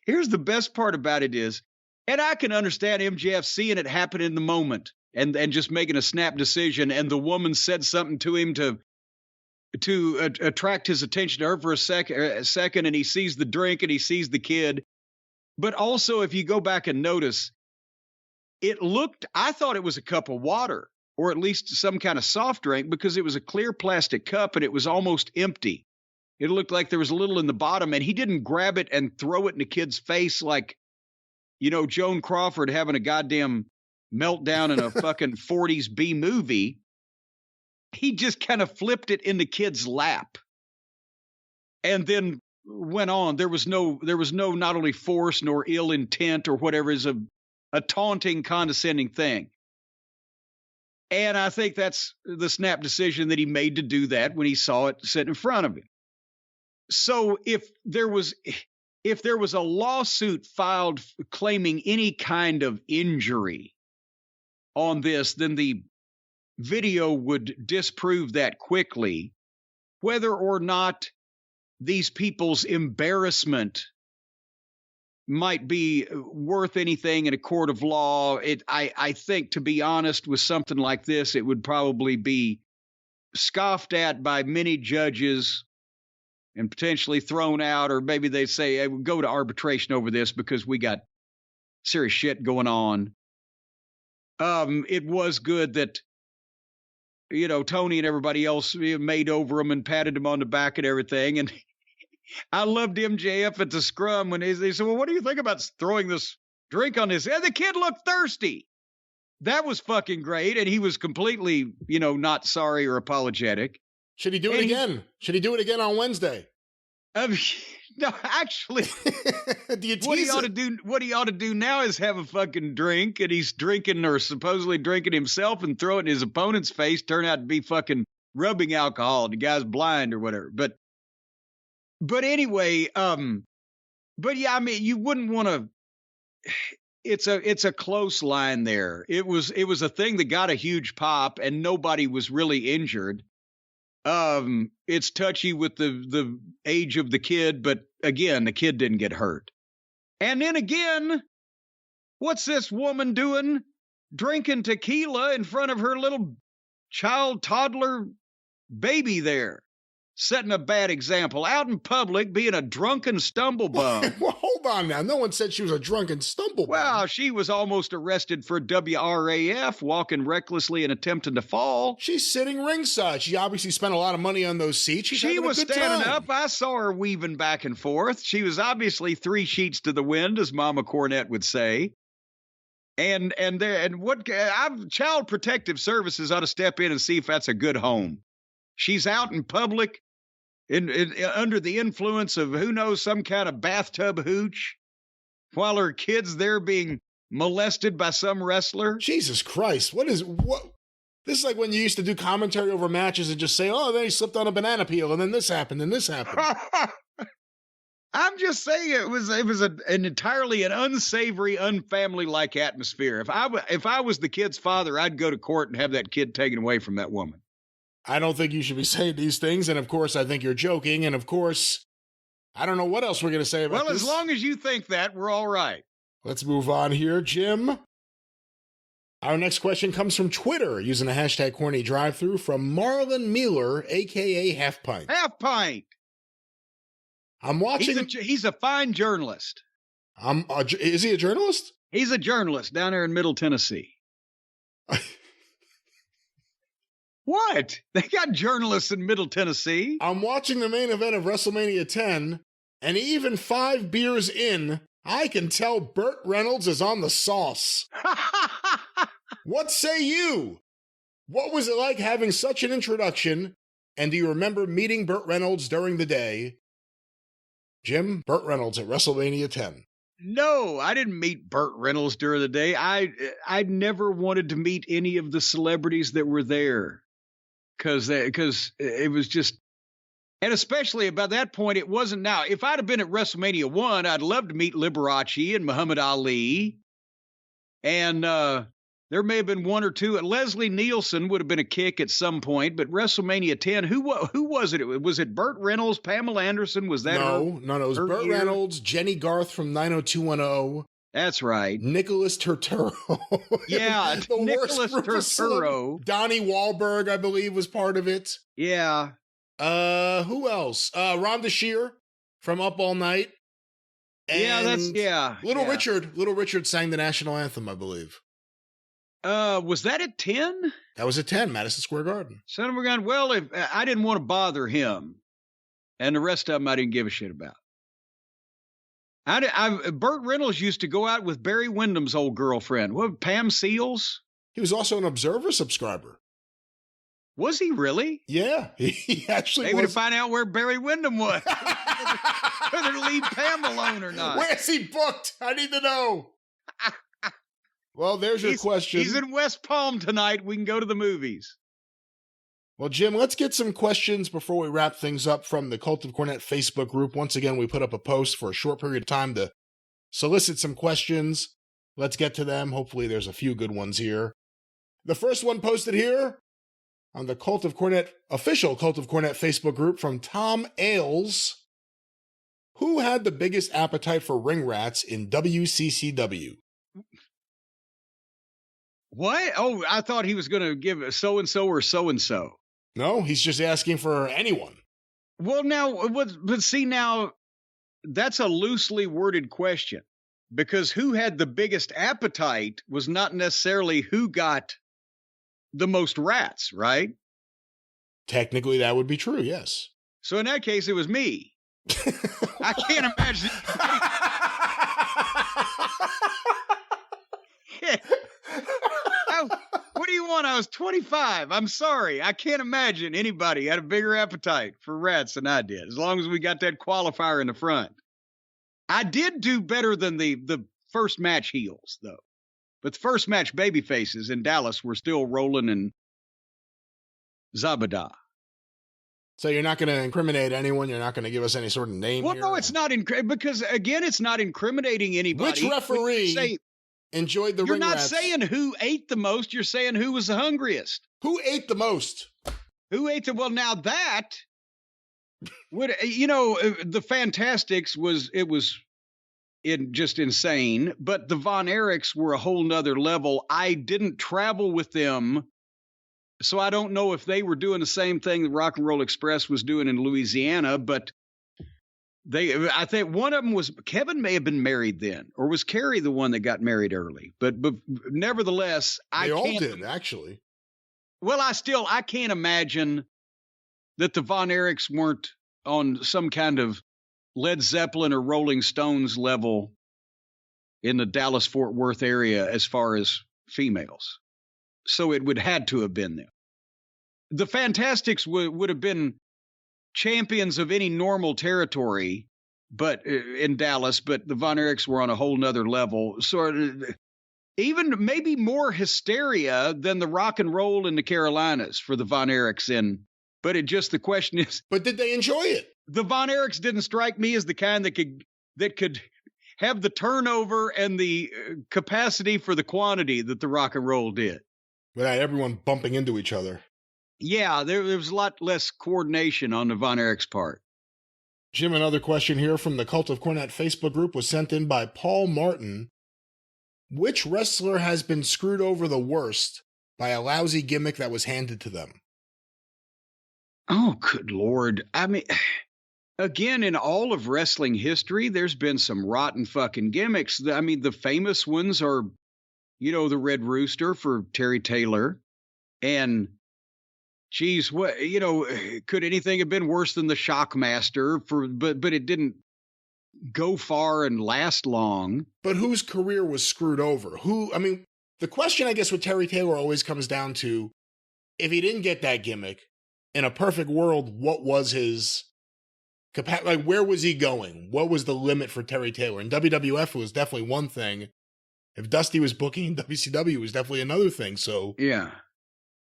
here's the best part about it is, and I can understand MJF seeing it happen in the moment and just making a snap decision. And the woman said something to him to attract his attention to her for a second, and he sees the drink and he sees the kid. But also, if you go back and notice, I thought it was a cup of water, or at least some kind of soft drink, because it was a clear plastic cup and it was almost empty. It looked like there was a little in the bottom, and he didn't grab it and throw it in the kid's face like, Joan Crawford having a goddamn meltdown in a fucking 40s B movie. He just kind of flipped it in the kid's lap and then went on. There was no not only force nor ill intent or whatever, is a taunting, condescending thing. And I think that's the snap decision that he made to do that when he saw it sitting in front of him. So if there was a lawsuit filed claiming any kind of injury on this, then the video would disprove that quickly. Whether or not these people's embarrassment might be worth anything in a court of law, I think, to be honest, with something like this, it would probably be scoffed at by many judges and potentially thrown out, or maybe they say, hey, we'll go to arbitration over this because we got serious shit going on. It was good that, Tony and everybody else made over him and patted him on the back and everything. And I loved MJF at the scrum when they said, well, what do you think about throwing this drink on his head? The kid looked thirsty. That was fucking great. And he was completely, not sorry or apologetic. Should he do it again? Should he do it again on Wednesday? No, actually, what he ought to do now is have a fucking drink, and he's drinking or supposedly drinking himself and throw it in his opponent's face, turn out to be fucking rubbing alcohol. The guy's blind or whatever. But anyway, but yeah, I mean, you wouldn't want to. It's a close line there. It was a thing that got a huge pop, and nobody was really injured. It's touchy with the age of the kid, but again, the kid didn't get hurt. And then again, what's this woman doing? Drinking tequila in front of her little toddler baby there. Setting a bad example. Out in public, being a drunken stumblebum. Well, hold on now. No one said she was a drunken stumblebum. Well, she was almost arrested for WRAF, walking recklessly and attempting to fall. She's sitting ringside. She obviously spent a lot of money on those seats. She was standing up. I saw her weaving back and forth. She was obviously 3 sheets to the wind, as Mama Cornette would say. And Child Protective Services ought to step in and see if that's a good home. She's out in public. Under the influence of who knows, some kind of bathtub hooch, while her kid's there being molested by some wrestler. Jesus Christ. What? This is like when you used to do commentary over matches and just say, oh, then he slipped on a banana peel and then this happened and this happened. I'm just saying it was an entirely an unsavory, unfamily-like atmosphere. If I was the kid's father, I'd go to court and have that kid taken away from that woman. I don't think you should be saying these things, and of course, I think you're joking, and of course, I don't know what else we're going to say about this. Well, as long as you think that, we're all right. Let's move on here, Jim. Our next question comes from Twitter, using the hashtag CornyDriveThru, from Marlon Mueller, a.k.a. Half Pint. Half Pint! I'm watching... He's a fine journalist. Is he a journalist? He's a journalist down there in Middle Tennessee. What? They got journalists in Middle Tennessee. I'm watching the main event of WrestleMania 10, and even 5 beers in, I can tell Burt Reynolds is on the sauce. What say you? What was it like having such an introduction, and do you remember meeting Burt Reynolds during the day? Jim, Burt Reynolds at WrestleMania 10. No, I didn't meet Burt Reynolds during the day. I never wanted to meet any of the celebrities that were there. Because it was just, and especially about that point, it wasn't now. If I'd have been at WrestleMania 1, I'd love to meet Liberace and Muhammad Ali. And there may have been 1 or 2. Leslie Nielsen would have been a kick at some point, but WrestleMania 10, who was it? Was it Burt Reynolds, Pamela Anderson? Was that No, it was Burt Reynolds, Jenny Garth from 90210. That's right. Nicholas Turturro. Yeah, Nicholas Turturro. Donnie Wahlberg, I believe, was part of it. Yeah. Who else? Rhonda Shear from Up All Night. And Little Richard sang the national anthem, I believe. Was that at 10? That was at 10, Madison Square Garden. Son of a gun. Well, if I didn't want to bother him, and the rest of them I didn't give a shit about. Burt Reynolds used to go out with Barry Windham's old girlfriend. What, Pam Seals? He was also an Observer subscriber. Was he really? Yeah, he actually Maybe was. To find out where Barry Windham was. Whether to leave Pam alone or not. Where's he booked? I need to know. Well, there's your question. He's in West Palm tonight. We can go to the movies. Well, Jim, let's get some questions before we wrap things up from the Cult of Cornette Facebook group. Once again, we put up a post for a short period of time to solicit some questions. Let's get to them. Hopefully there's a few good ones here. The first one posted here on the Cult of Cornette, official Cult of Cornette Facebook group from Tom Ailes. Who had the biggest appetite for ring rats in WCCW? What? Oh, I thought he was going to give so-and-so or so-and-so. No, he's just asking for anyone. Well, now, but see, now that's a loosely worded question, because who had the biggest appetite was not necessarily who got the most rats, right? Technically, that would be true, yes. So in that case, it was me. I can't imagine. What do you want? I was 25. I'm sorry. I can't imagine anybody had a bigger appetite for rats than I did, as long as we got that qualifier in the front. I did do better than the first match heels, though. But the first match baby faces in Dallas were still Roland and Zabada. So you're not going to incriminate anyone? You're not going to give us any sort of name Well, here? no, it's not because, again, it's not incriminating anybody. Which referee enjoyed the ring rats? You're not saying who ate the most. You're saying who was the hungriest. Who ate the most? Who ate the... Well, now that... the Fantastics was just insane, but the Von Erichs were a whole nother level. I didn't travel with them, so I don't know if they were doing the same thing that Rock and Roll Express was doing in Louisiana, but I think one of them was, Kevin may have been married then, or was Kerry the one that got married early? But nevertheless, they all did, actually. Well, I can't imagine that the Von Erichs weren't on some kind of Led Zeppelin or Rolling Stones level in the Dallas-Fort Worth area as far as females. So it would had to have been them. The Fantastics would have been champions of any normal territory, but in Dallas, but the Von Erichs were on a whole nother level. So even maybe more hysteria than the rock and roll in the Carolinas for the Von Erichs but the question is... But did they enjoy it? The Von Erichs didn't strike me as the kind that could have the turnover and the capacity for the quantity that the rock and roll did. Without everyone bumping into each other. Yeah, there was a lot less coordination on the Von Erichs' part. Jim, another question here from the Cult of Cornette Facebook group was sent in by Paul Martin. Which wrestler has been screwed over the worst by a lousy gimmick that was handed to them? Oh, good Lord. I mean, again, in all of wrestling history, there's been some rotten fucking gimmicks. I mean, the famous ones are, the Red Rooster for Terry Taylor. And, geez, could anything have been worse than the Shockmaster? But it didn't go far and last long. But whose career was screwed over? The question, I guess, with Terry Taylor always comes down to, if he didn't get that gimmick, in a perfect world, what was his capacity? Like, where was he going? What was the limit for Terry Taylor? In WWF, it was definitely one thing. If Dusty was booking in WCW, it was definitely another thing. So yeah,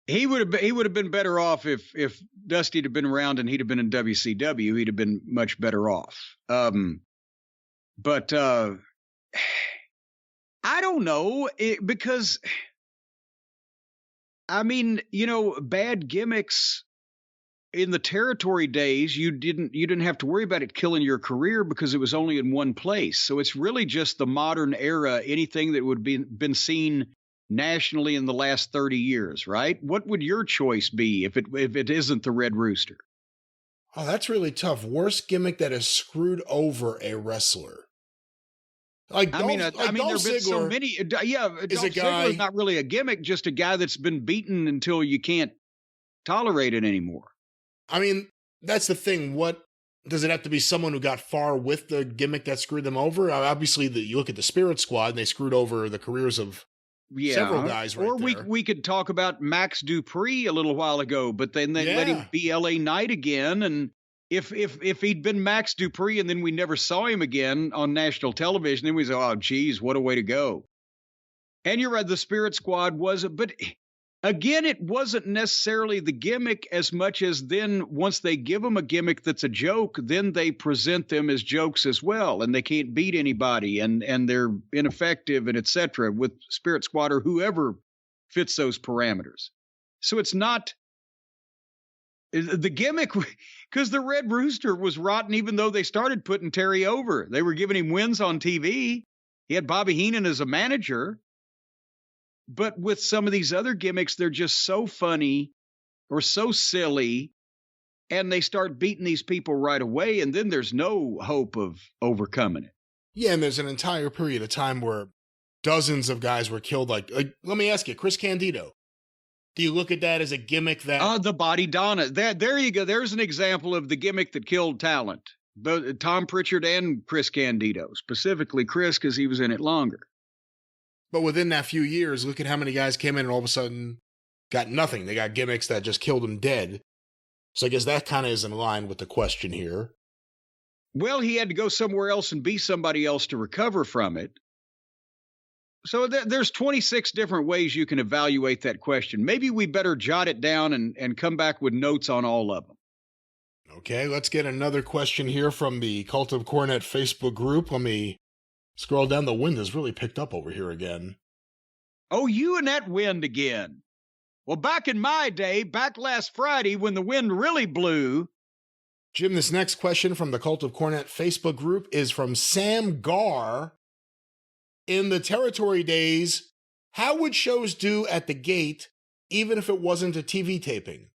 he would have been better off if Dusty had been around and he'd have been in WCW. He'd have been much better off. But I don't know because I mean, bad gimmicks. In the territory days, you didn't have to worry about it killing your career because it was only in one place. So it's really just the modern era, anything that would been seen nationally in the last 30 years, right? What would your choice be if it isn't the Red Rooster? Oh, that's really tough. Worst gimmick that has screwed over a wrestler. There've been so many. Yeah, Dolph Ziggler is not really a gimmick, just a guy that's been beaten until you can't tolerate it anymore. I mean, that's the thing. What does it have to be? Someone who got far with the gimmick that screwed them over? Obviously, you look at the Spirit Squad, and they screwed over the careers of several guys. Right, or we could talk about Max Dupree a little while ago, but then they let him be LA Knight again. And if he'd been Max Dupree and then we never saw him again on national television, then we say, oh, geez, what a way to go. And you're right, the Spirit Squad but again, it wasn't necessarily the gimmick as much as then once they give them a gimmick that's a joke, then they present them as jokes as well. And they can't beat anybody and they're ineffective and et cetera with Spirit Squad or whoever fits those parameters. So it's not the gimmick because the Red Rooster was rotten, even though they started putting Terry over. They were giving him wins on TV. He had Bobby Heenan as a manager. But with some of these other gimmicks, they're just so funny or so silly, and they start beating these people right away, and then there's no hope of overcoming it. Yeah, and there's an entire period of time where dozens of guys were killed. Like let me ask you, Chris Candido, do you look at that as a gimmick that... The Body Donna. There you go. There's an example of the gimmick that killed talent. Both Tom Pritchard and Chris Candido. Specifically Chris, because he was in it longer. But within that few years, look at how many guys came in and all of a sudden got nothing. They got gimmicks that just killed them dead. So I guess that kind of is in line with the question here. Well, he had to go somewhere else and be somebody else to recover from it. So there's 26 different ways you can evaluate that question. Maybe we better jot it down and come back with notes on all of them. Okay, let's get another question here from the Cult of Cornette Facebook group. Let me scroll down. The wind has really picked up over here again. Oh, you and that wind again. Well, back in my day, back last Friday when the wind really blew. Jim, this next question from the Cult of Cornette Facebook group is from Sam Gar. In the territory days, how would shows do at the gate, even if it wasn't a TV taping?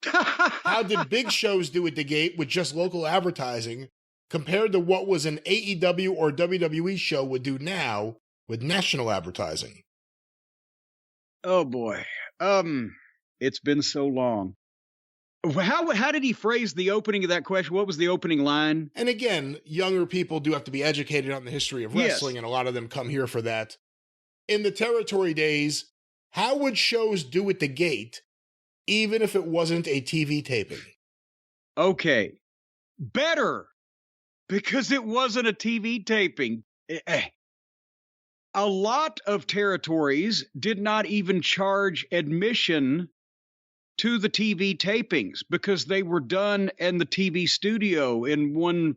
How did big shows do at the gate with just local advertising compared to what was an AEW or WWE show would do now with national advertising? Oh boy. It's been so long. How did he phrase the opening of that question? What was the opening line? And again, younger people do have to be educated on the history of wrestling, yes, and a lot of them come here for that. In the territory days, how would shows do at the gate, even if it wasn't a TV taping? Okay. Better, because it wasn't a TV taping. A lot of territories did not even charge admission to the TV tapings because they were done in the TV studio in one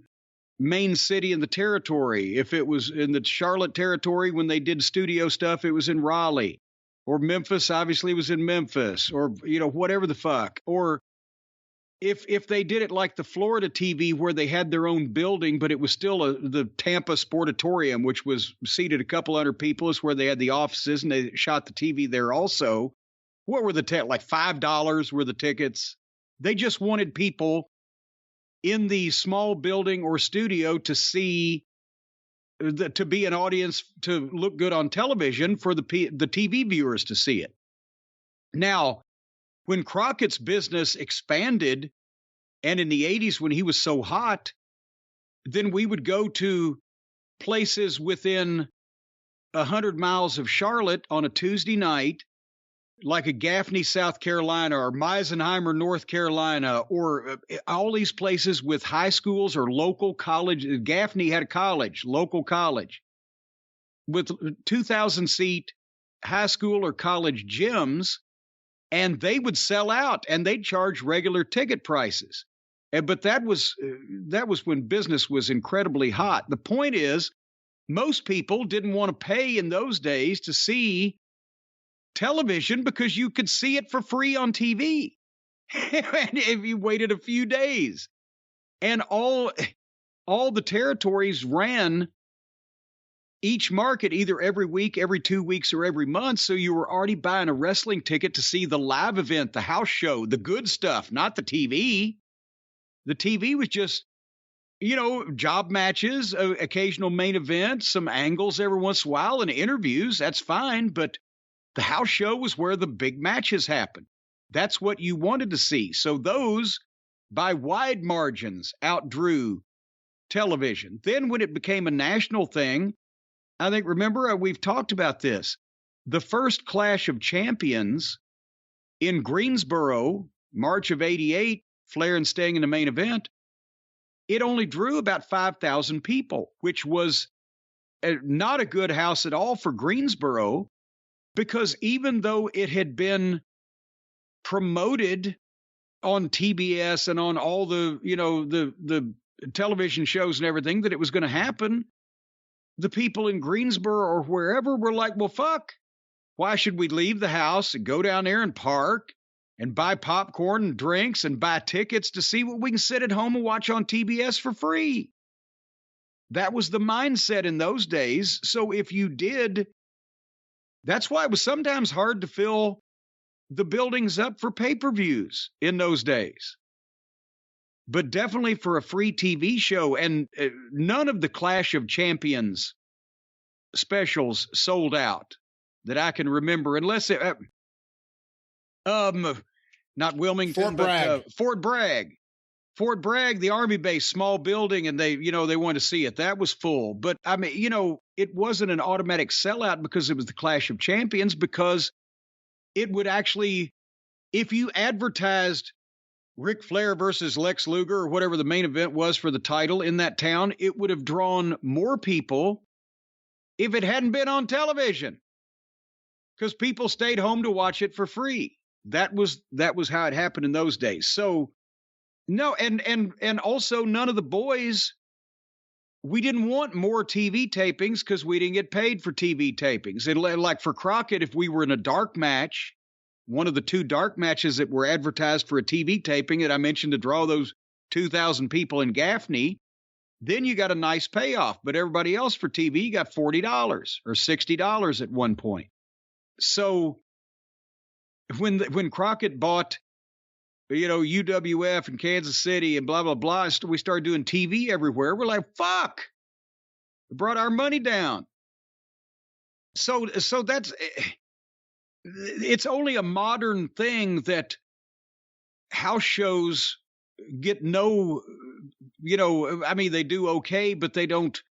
main city in the territory. If it was in the Charlotte territory, when they did studio stuff, it was in Raleigh. Or Memphis, obviously, was in Memphis. Or, whatever the fuck. Or if they did it like the Florida TV where they had their own building, but it was still the Tampa Sportatorium, which was seated a couple hundred people, is where they had the offices, and they shot the TV there also. What were the like $5 were the tickets? They just wanted people in the small building or studio to see, to be an audience, to look good on television for the TV viewers to see it. Now, when Crockett's business expanded, and in the 80s when he was so hot, then we would go to places within 100 miles of Charlotte on a Tuesday night, like a Gaffney, South Carolina, or Meisenheimer, North Carolina, or all these places with high schools or local college. Gaffney had a college, local college, with 2,000-seat high school or college gyms, and they would sell out, and they'd charge regular ticket prices. But that was when business was incredibly hot. The point is, most people didn't want to pay in those days to see television because you could see it for free on TV and if you waited a few days. And all the territories ran each market either every week, every 2 weeks, or every month. So you were already buying a wrestling ticket to see the live event, the house show, the good stuff, not the TV. The TV was just, job matches, occasional main events, some angles every once in a while, and interviews. That's fine. But the house show was where the big matches happened. That's what you wanted to see. So those, by wide margins, outdrew television. Then when it became a national thing, I think, remember, we've talked about this. The first Clash of Champions in Greensboro, March of '88, Flair and Sting in the main event, it only drew about 5,000 people, which was not a good house at all for Greensboro. Because even though it had been promoted on TBS and on all the, the television shows and everything that it was going to happen, the people in Greensboro or wherever were like, well, fuck, why should we leave the house and go down there and park and buy popcorn and drinks and buy tickets to see what we can sit at home and watch on TBS for free? That was the mindset in those days. So if you did, that's why it was sometimes hard to fill the buildings up for pay-per-views in those days. But definitely for a free TV show, and none of the Clash of Champions specials sold out that I can remember, unless it, not Wilmington, Fort Bragg. but Fort Bragg. Fort Bragg, the Army base, small building, and they wanted to see it. That was full. But I mean, it wasn't an automatic sellout because it was the Clash of Champions, because it would actually, if you advertised Ric Flair versus Lex Luger or whatever the main event was for the title in that town, it would have drawn more people if it hadn't been on television, because people stayed home to watch it for free. That was how it happened in those days. So no, and also none of the boys, we didn't want more TV tapings because we didn't get paid for TV tapings. And like for Crockett, if we were in a dark match, one of the 2 dark matches that were advertised for a TV taping that I mentioned to draw those 2,000 people in Gaffney, then you got a nice payoff. But everybody else for TV got $40 or $60 at one point. So when Crockett bought, UWF and Kansas City and blah, blah, blah, we started doing TV everywhere. We're like, fuck, it brought our money down. So that's, it's only a modern thing that house shows get no, I mean, they do okay, but they don't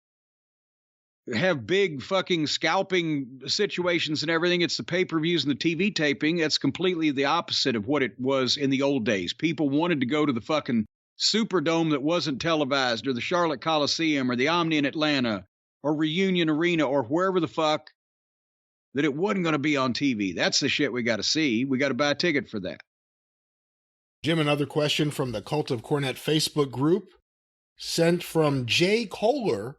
have big fucking scalping situations and everything. It's the pay-per-views and the TV taping. That's completely the opposite of what it was in the old days. People wanted to go to the fucking Superdome that wasn't televised, or the Charlotte Coliseum, or the Omni in Atlanta, or Reunion Arena, or wherever the fuck that it wasn't going to be on TV. That's the shit we got to see. We got to buy a ticket for that. Jim, another question from the Cult of Cornette Facebook group, sent from Jay Kohler.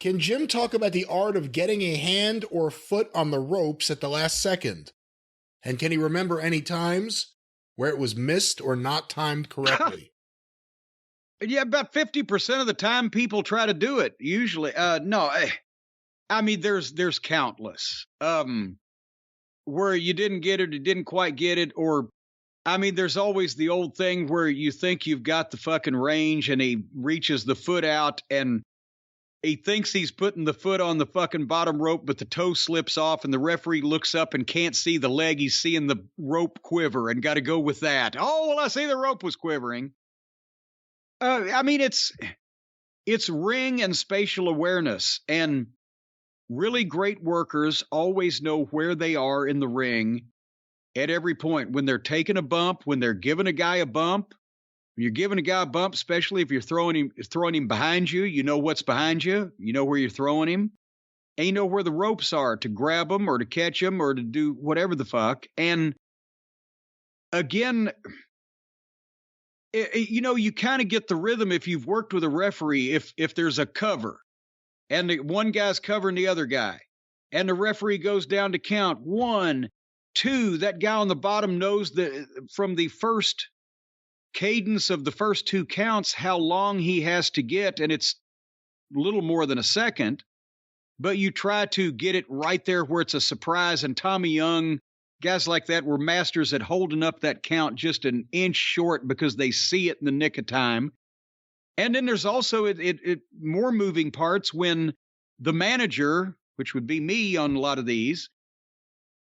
Can Jim talk about the art of getting a hand or foot on the ropes at the last second? And can he remember any times where it was missed or not timed correctly? Yeah, about 50% of the time people try to do it. Usually, no. I mean, there's countless where you didn't get it, or didn't quite get it, or I mean, there's always the old thing where you think you've got the fucking range, and he reaches the foot out, and he thinks he's putting the foot on the fucking bottom rope, but the toe slips off, and the referee looks up and can't see the leg. He's seeing the rope quiver and got to go with that. Oh, well, I see the rope was quivering. I mean, it's ring and spatial awareness, and really great workers always know where they are in the ring at every point. When they're taking a bump, when they're giving a guy a bump, when you're giving a guy a bump, especially if you're throwing him behind you, you know what's behind you, you know where you're throwing him, and you know where the ropes are to grab him or to catch him or to do whatever the fuck. And again, you kind of get the rhythm if you've worked with a referee. If there's a cover and one guy's covering the other guy, and the referee goes down to count 1, 2, that guy on the bottom knows from the first cadence of the first 2 counts how long he has to get, and it's a little more than a second, but you try to get it right there where it's a surprise. And Tommy Young, guys like that, were masters at holding up that count just an inch short because they see it in the nick of time. And then there's also more moving parts when the manager, which would be me on a lot of these,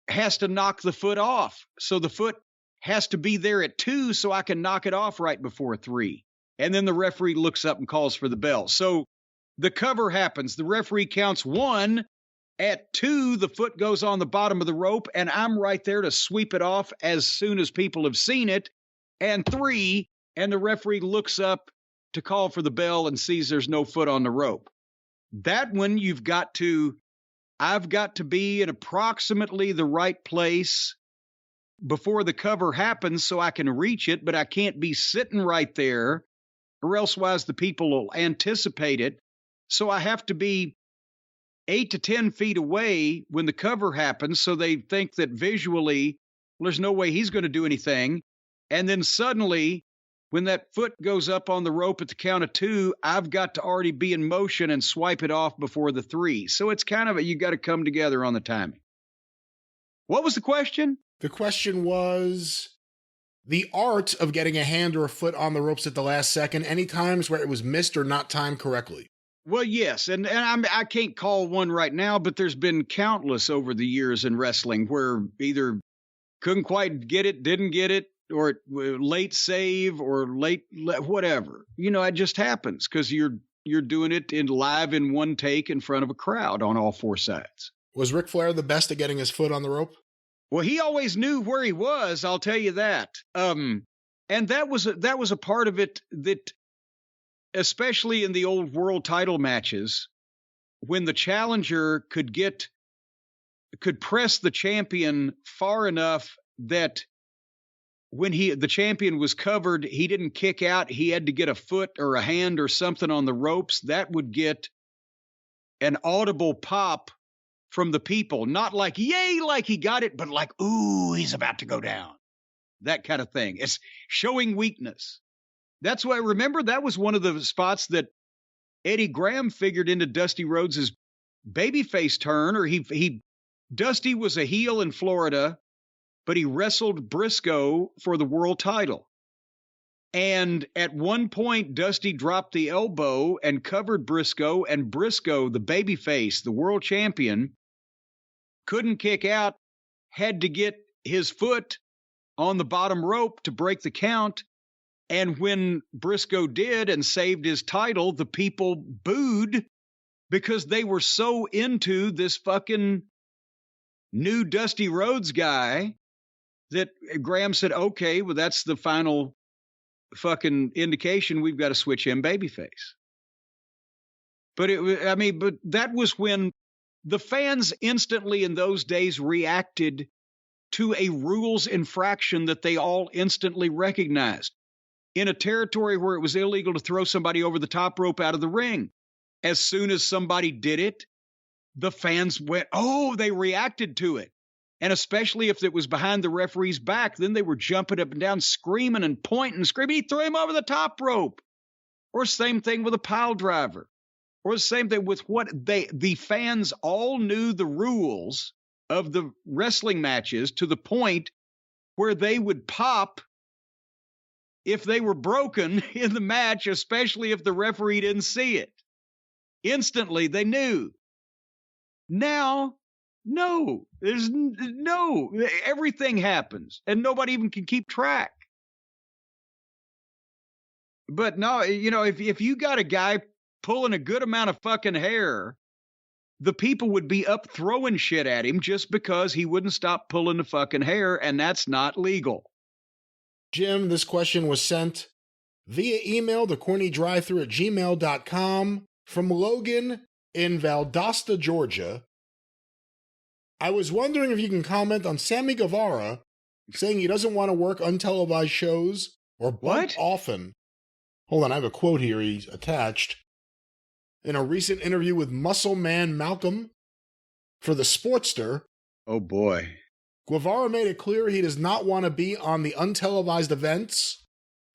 has to knock the foot off. So the foot has to be there at 2 so I can knock it off right before 3. And then the referee looks up and calls for the bell. So the cover happens. The referee counts 1. At 2, the foot goes on the bottom of the rope, and I'm right there to sweep it off as soon as people have seen it. And 3, and the referee looks up to call for the bell and sees there's no foot on the rope. That one, I've got to be in approximately the right place before the cover happens so I can reach it, but I can't be sitting right there, or elsewise the people will anticipate it. So I have to be 8 to 10 feet away when the cover happens, so they think that visually, well, there's no way he's going to do anything. And then suddenly, when that foot goes up on the rope at the count of 2, I've got to already be in motion and swipe it off before the 3. So it's kind of you got to come together on the timing. What was the question? The question was the art of getting a hand or a foot on the ropes at the last second, any times where it was missed or not timed correctly. Well, yes, and I can't call one right now, but there's been countless over the years in wrestling where either couldn't quite get it, didn't get it, or late save or late whatever. You know, it just happens because you're doing it live in one take in front of a crowd on all four sides. Was Ric Flair the best at getting his foot on the rope? Well, he always knew where he was, I'll tell you that. And that was a part of it that, especially in the old world title matches, when the challenger could press the champion far enough that when the champion was covered, he didn't kick out. He had to get a foot or a hand or something on the ropes. That would get an audible pop from the people. Not like, yay, like he got it, but like, ooh, he's about to go down. That kind of thing. It's showing weakness. That's why, remember, that was one of the spots that Eddie Graham figured into Dusty Rhodes' babyface turn, or Dusty was a heel in Florida, but he wrestled Briscoe for the world title. And at one point, Dusty dropped the elbow and covered Briscoe, and Briscoe, the babyface, the world champion, couldn't kick out, had to get his foot on the bottom rope to break the count. And when Briscoe did and saved his title, the people booed because they were so into this fucking new Dusty Rhodes guy that Graham said, okay, well, that's the final fucking indication. We've got to switch him babyface. But that was when the fans instantly in those days reacted to a rules infraction that they all instantly recognized. In a territory where it was illegal to throw somebody over the top rope out of the ring, as soon as somebody did it, the fans went, oh, they reacted to it. And especially if it was behind the referee's back, then they were jumping up and down, screaming and pointing, screaming, he threw him over the top rope. Or same thing with a pile driver. Or the same thing with the fans all knew the rules of the wrestling matches to the point where they would pop if they were broken in the match, especially if the referee didn't see it. Instantly, they knew. Now, no, everything happens, and nobody even can keep track. But no, if you got a guy pulling a good amount of fucking hair, the people would be up throwing shit at him just because he wouldn't stop pulling the fucking hair, and that's not legal. Jim, this question was sent via email to CornyDriveThru@gmail.com from Logan in Valdosta, Georgia. I was wondering if you can comment on Sammy Guevara saying he doesn't want to work untelevised shows or bump often. Hold on, I have a quote here he's attached. In a recent interview with Muscle Man Malcolm for the Sportster. Oh boy. Guevara made it clear he does not want to be on the untelevised events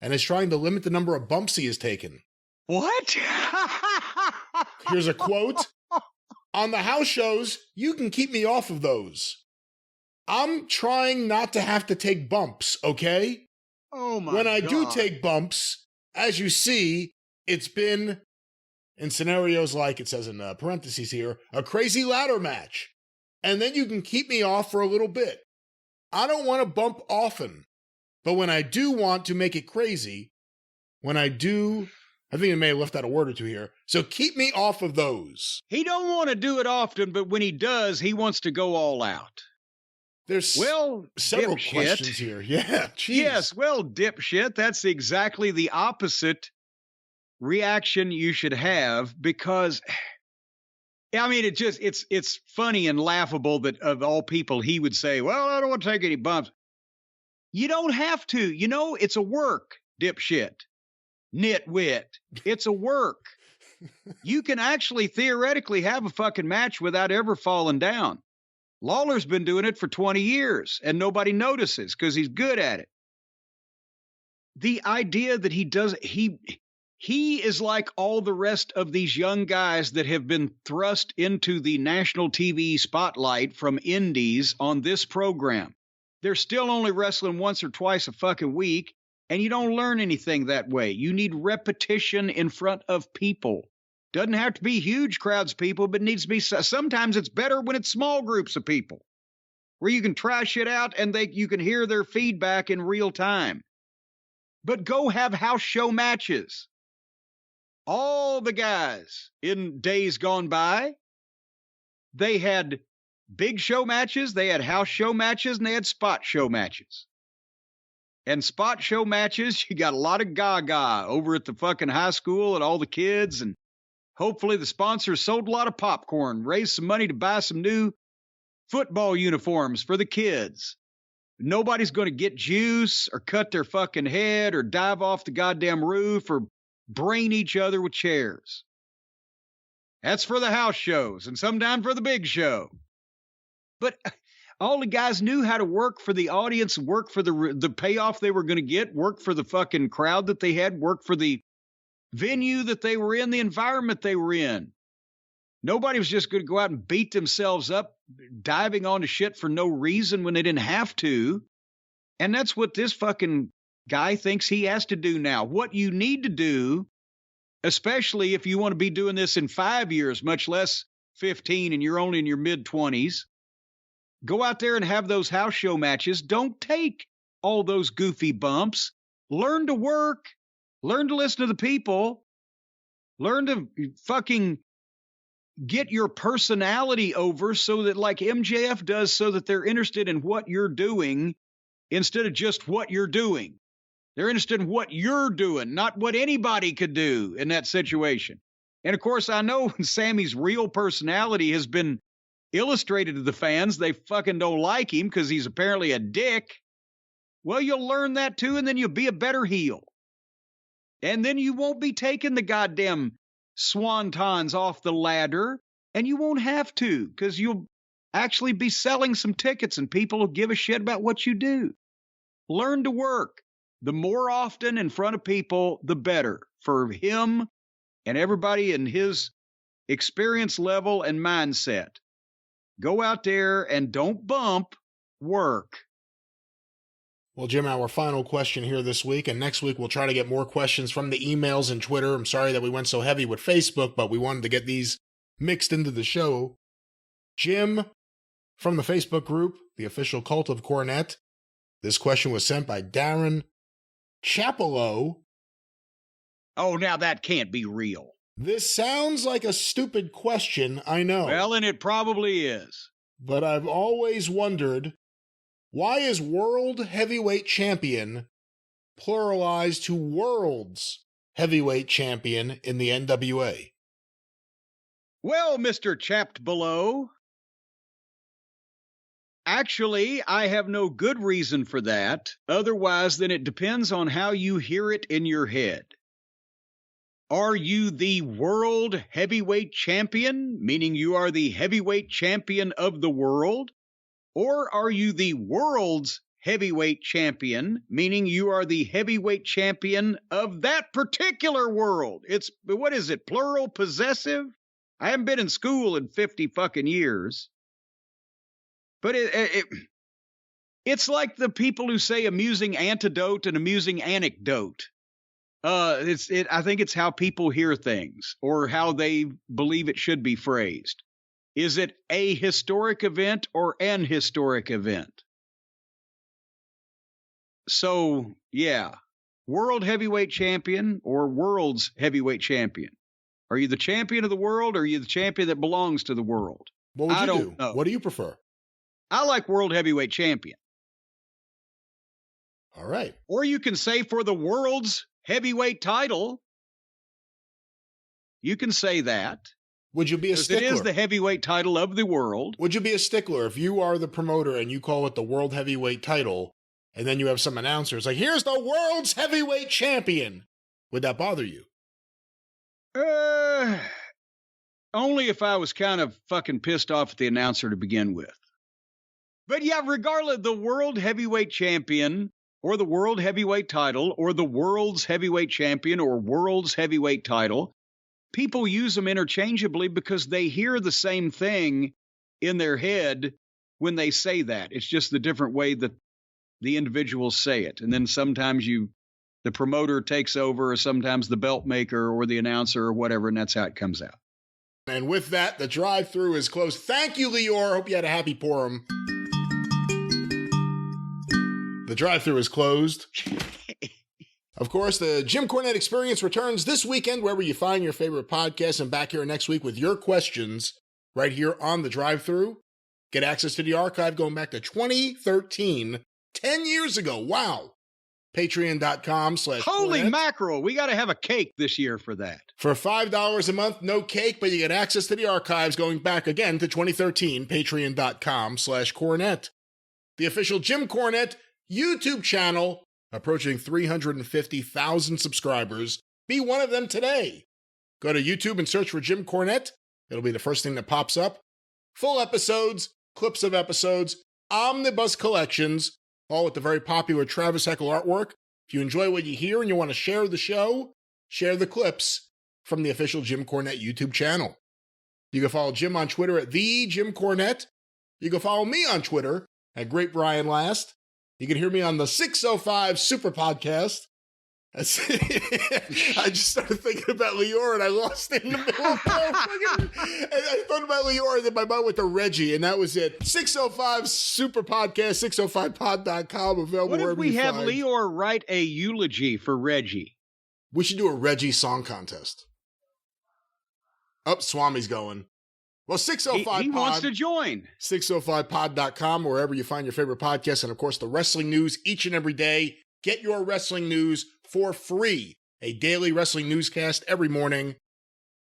and is trying to limit the number of bumps he has taken. What? Here's a quote. On the house shows, you can keep me off of those. I'm trying not to have to take bumps, okay? Oh my God. When I do take bumps, as you see, it's been, in scenarios like, it says in parentheses here, a crazy ladder match. And then you can keep me off for a little bit. I don't want to bump often, but when I do want to make it crazy, I think I may have left out a word or two here. So keep me off of those. He don't want to do it often, but when he does, he wants to go all out. There's several questions here. Yeah, geez. Yes, dipshit, that's exactly the opposite reaction you should have, because I mean, it's funny and laughable that of all people, he would say, well, I don't want to take any bumps. You don't have to. It's a work, dipshit, nitwit. It's a work. You can actually theoretically have a fucking match without ever falling down. Lawler's been doing it for 20 years, and nobody notices because he's good at it. The idea that he is like all the rest of these young guys that have been thrust into the national TV spotlight from indies on this program. they're still only wrestling once or twice a fucking week, and you don't learn anything that way. You need repetition in front of people. Doesn't have to be huge crowds of people, but it needs to be, sometimes it's better when it's small groups of people where you can try shit out and you can hear their feedback in real time. But go have house show matches. All the guys in days gone by, they had big show matches, they had house show matches, and they had spot show matches. And spot show matches, you got a lot of gaga over at the fucking high school and all the kids, and hopefully the sponsors sold a lot of popcorn, raised some money to buy some new football uniforms for the kids. Nobody's going to get juice or cut their fucking head or dive off the goddamn roof or brain each other with chairs. That's for the house shows and sometimes for the big show. But all the guys knew how to work for the audience, work for the payoff they were going to get, work for the fucking crowd that they had, work for the venue that they were in, the environment they were in. Nobody was just going to go out and beat themselves up, diving onto shit for no reason when they didn't have to. And that's what this fucking guy thinks he has to do now. What you need to do, especially if you want to be doing this in 5 years, much less 15, and you're only in your mid-20s, go out there and have those house show matches. Don't take all those goofy bumps. Learn to work. Learn to listen to the people. Learn to fucking get your personality over so that, like MJF does, so that they're interested in what you're doing instead of just what you're doing. They're interested in what you're doing, not what anybody could do in that situation. And of course, I know when Sammy's real personality has been illustrated to the fans, they fucking don't like him because he's apparently a dick. Well, you'll learn that too, and then you'll be a better heel. And then you won't be taking the goddamn swantons off the ladder, and you won't have to because you'll actually be selling some tickets and people will give a shit about what you do. Learn to work. The more often in front of people, the better for him and everybody in his experience level and mindset. Go out there and don't bump, work. Well, Jim, our final question here this week, and next week we'll try to get more questions from the emails and Twitter. I'm sorry that we went so heavy with Facebook, but we wanted to get these mixed into the show. Jim, from the Facebook group, the official cult of Cornette, this question was sent by Darren Chapelo. Oh, now that can't be real. This sounds like a stupid question, I know. Well, and it probably is. But I've always wondered, why is World Heavyweight Champion pluralized to World's Heavyweight Champion in the NWA? Well, Mr. Chapped Below, actually, I have no good reason for that, otherwise than it depends on how you hear it in your head. Are you the World Heavyweight Champion, meaning you are the heavyweight champion of the world? Or are you the world's heavyweight champion, meaning you are the heavyweight champion of that particular world? It's, what is it, plural possessive? I haven't been in school in 50 fucking years. But it's like the people who say amusing antidote and amusing anecdote. I think it's how people hear things or how they believe it should be phrased. Is it a historic event or an historic event? So, yeah, World Heavyweight Champion or World's Heavyweight Champion. Are you the champion of the world or are you the champion that belongs to the world? What would you do? I don't know. What do you prefer? I like World Heavyweight Champion. All right. Or you can say for the world's heavyweight title. You can say that. Would you be a stickler? It is the heavyweight title of the world. Would you be a stickler if you are the promoter and you call it the World Heavyweight title, and then you have some announcers like, here's the World's Heavyweight Champion? Would that bother you? Only if I was kind of fucking pissed off at the announcer to begin with. But yeah, regardless, the World Heavyweight Champion or the World Heavyweight title or the World's Heavyweight Champion or World's Heavyweight title, people use them interchangeably because they hear the same thing in their head when they say that. It's just the different way that the individuals say it. And then sometimes the promoter takes over, or sometimes the belt maker or the announcer or whatever, and that's how it comes out. And with that, the drive-thru is closed. Thank you, Lior. Hope you had a happy Purim. The drive-thru is closed. Of course, the Jim Cornette Experience returns this weekend, wherever you find your favorite podcast, and back here next week with your questions right here on the drive-thru. Get access to the archive going back to 2013, 10 years ago. Wow. Patreon.com/Cornette. Holy mackerel. We got to have a cake this year for that. For $5 a month, no cake, but you get access to the archives going back again to 2013, Patreon.com/Cornette. The official Jim Cornette YouTube channel, approaching 350,000 subscribers. Be one of them today. Go to YouTube and search for Jim Cornette. It'll be the first thing that pops up. Full episodes, clips of episodes, omnibus collections, all with the very popular Travis Heckel artwork. If you enjoy what you hear and you want to share the show, share the clips from the official Jim Cornette YouTube channel. You can follow Jim on Twitter at @TheJimCornette. You can follow me on Twitter at @GreatBrianLast. You can hear me on the 605 Superpodcast. I just started thinking about Lior and I lost it in the middle of I thought about Lior and then my mind went to Reggie and that was it. 605 Superpodcast, 605pod.com, available What if wherever we you have find. Lior write a eulogy for Reggie? We should do a Reggie song contest. Swami's going. Well, 605 he Pod. wants to join. 605pod.com, wherever you find your favorite podcast, and of course, the wrestling news each and every day. Get your wrestling news for free. A daily wrestling newscast every morning.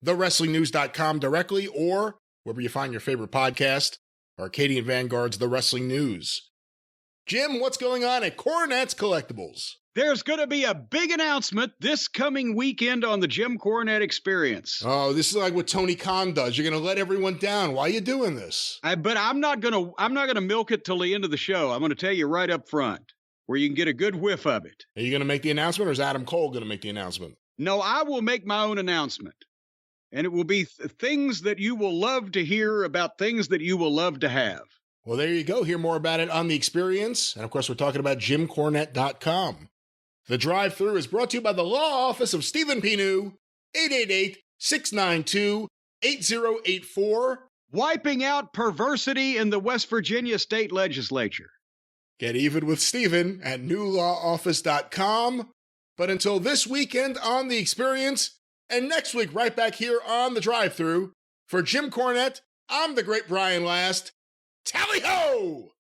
TheWrestlingNews.com directly, or wherever you find your favorite podcast. Arcadian Vanguard's The Wrestling News. Jim, what's going on at Cornette's Collectibles? There's going to be a big announcement this coming weekend on the Jim Cornette Experience. Oh, this is like what Tony Khan does. You're going to let everyone down. Why are you doing this? But I'm not going to milk it till the end of the show. I'm going to tell you right up front where you can get a good whiff of it. Are you going to make the announcement, or is Adam Cole going to make the announcement? No, I will make my own announcement. And it will be things that you will love to hear about things that you will love to have. Well, there you go. Hear more about it on The Experience. And of course, we're talking about JimCornette.com. The drive-thru is brought to you by the law office of Stephen Pinu, 888-692-8084. Wiping out perversity in the West Virginia State Legislature. Get even with Stephen at newlawoffice.com. But until this weekend on The Experience, and next week right back here on the drive-thru, for Jim Cornette, I'm the Great Brian Last. Tally-ho!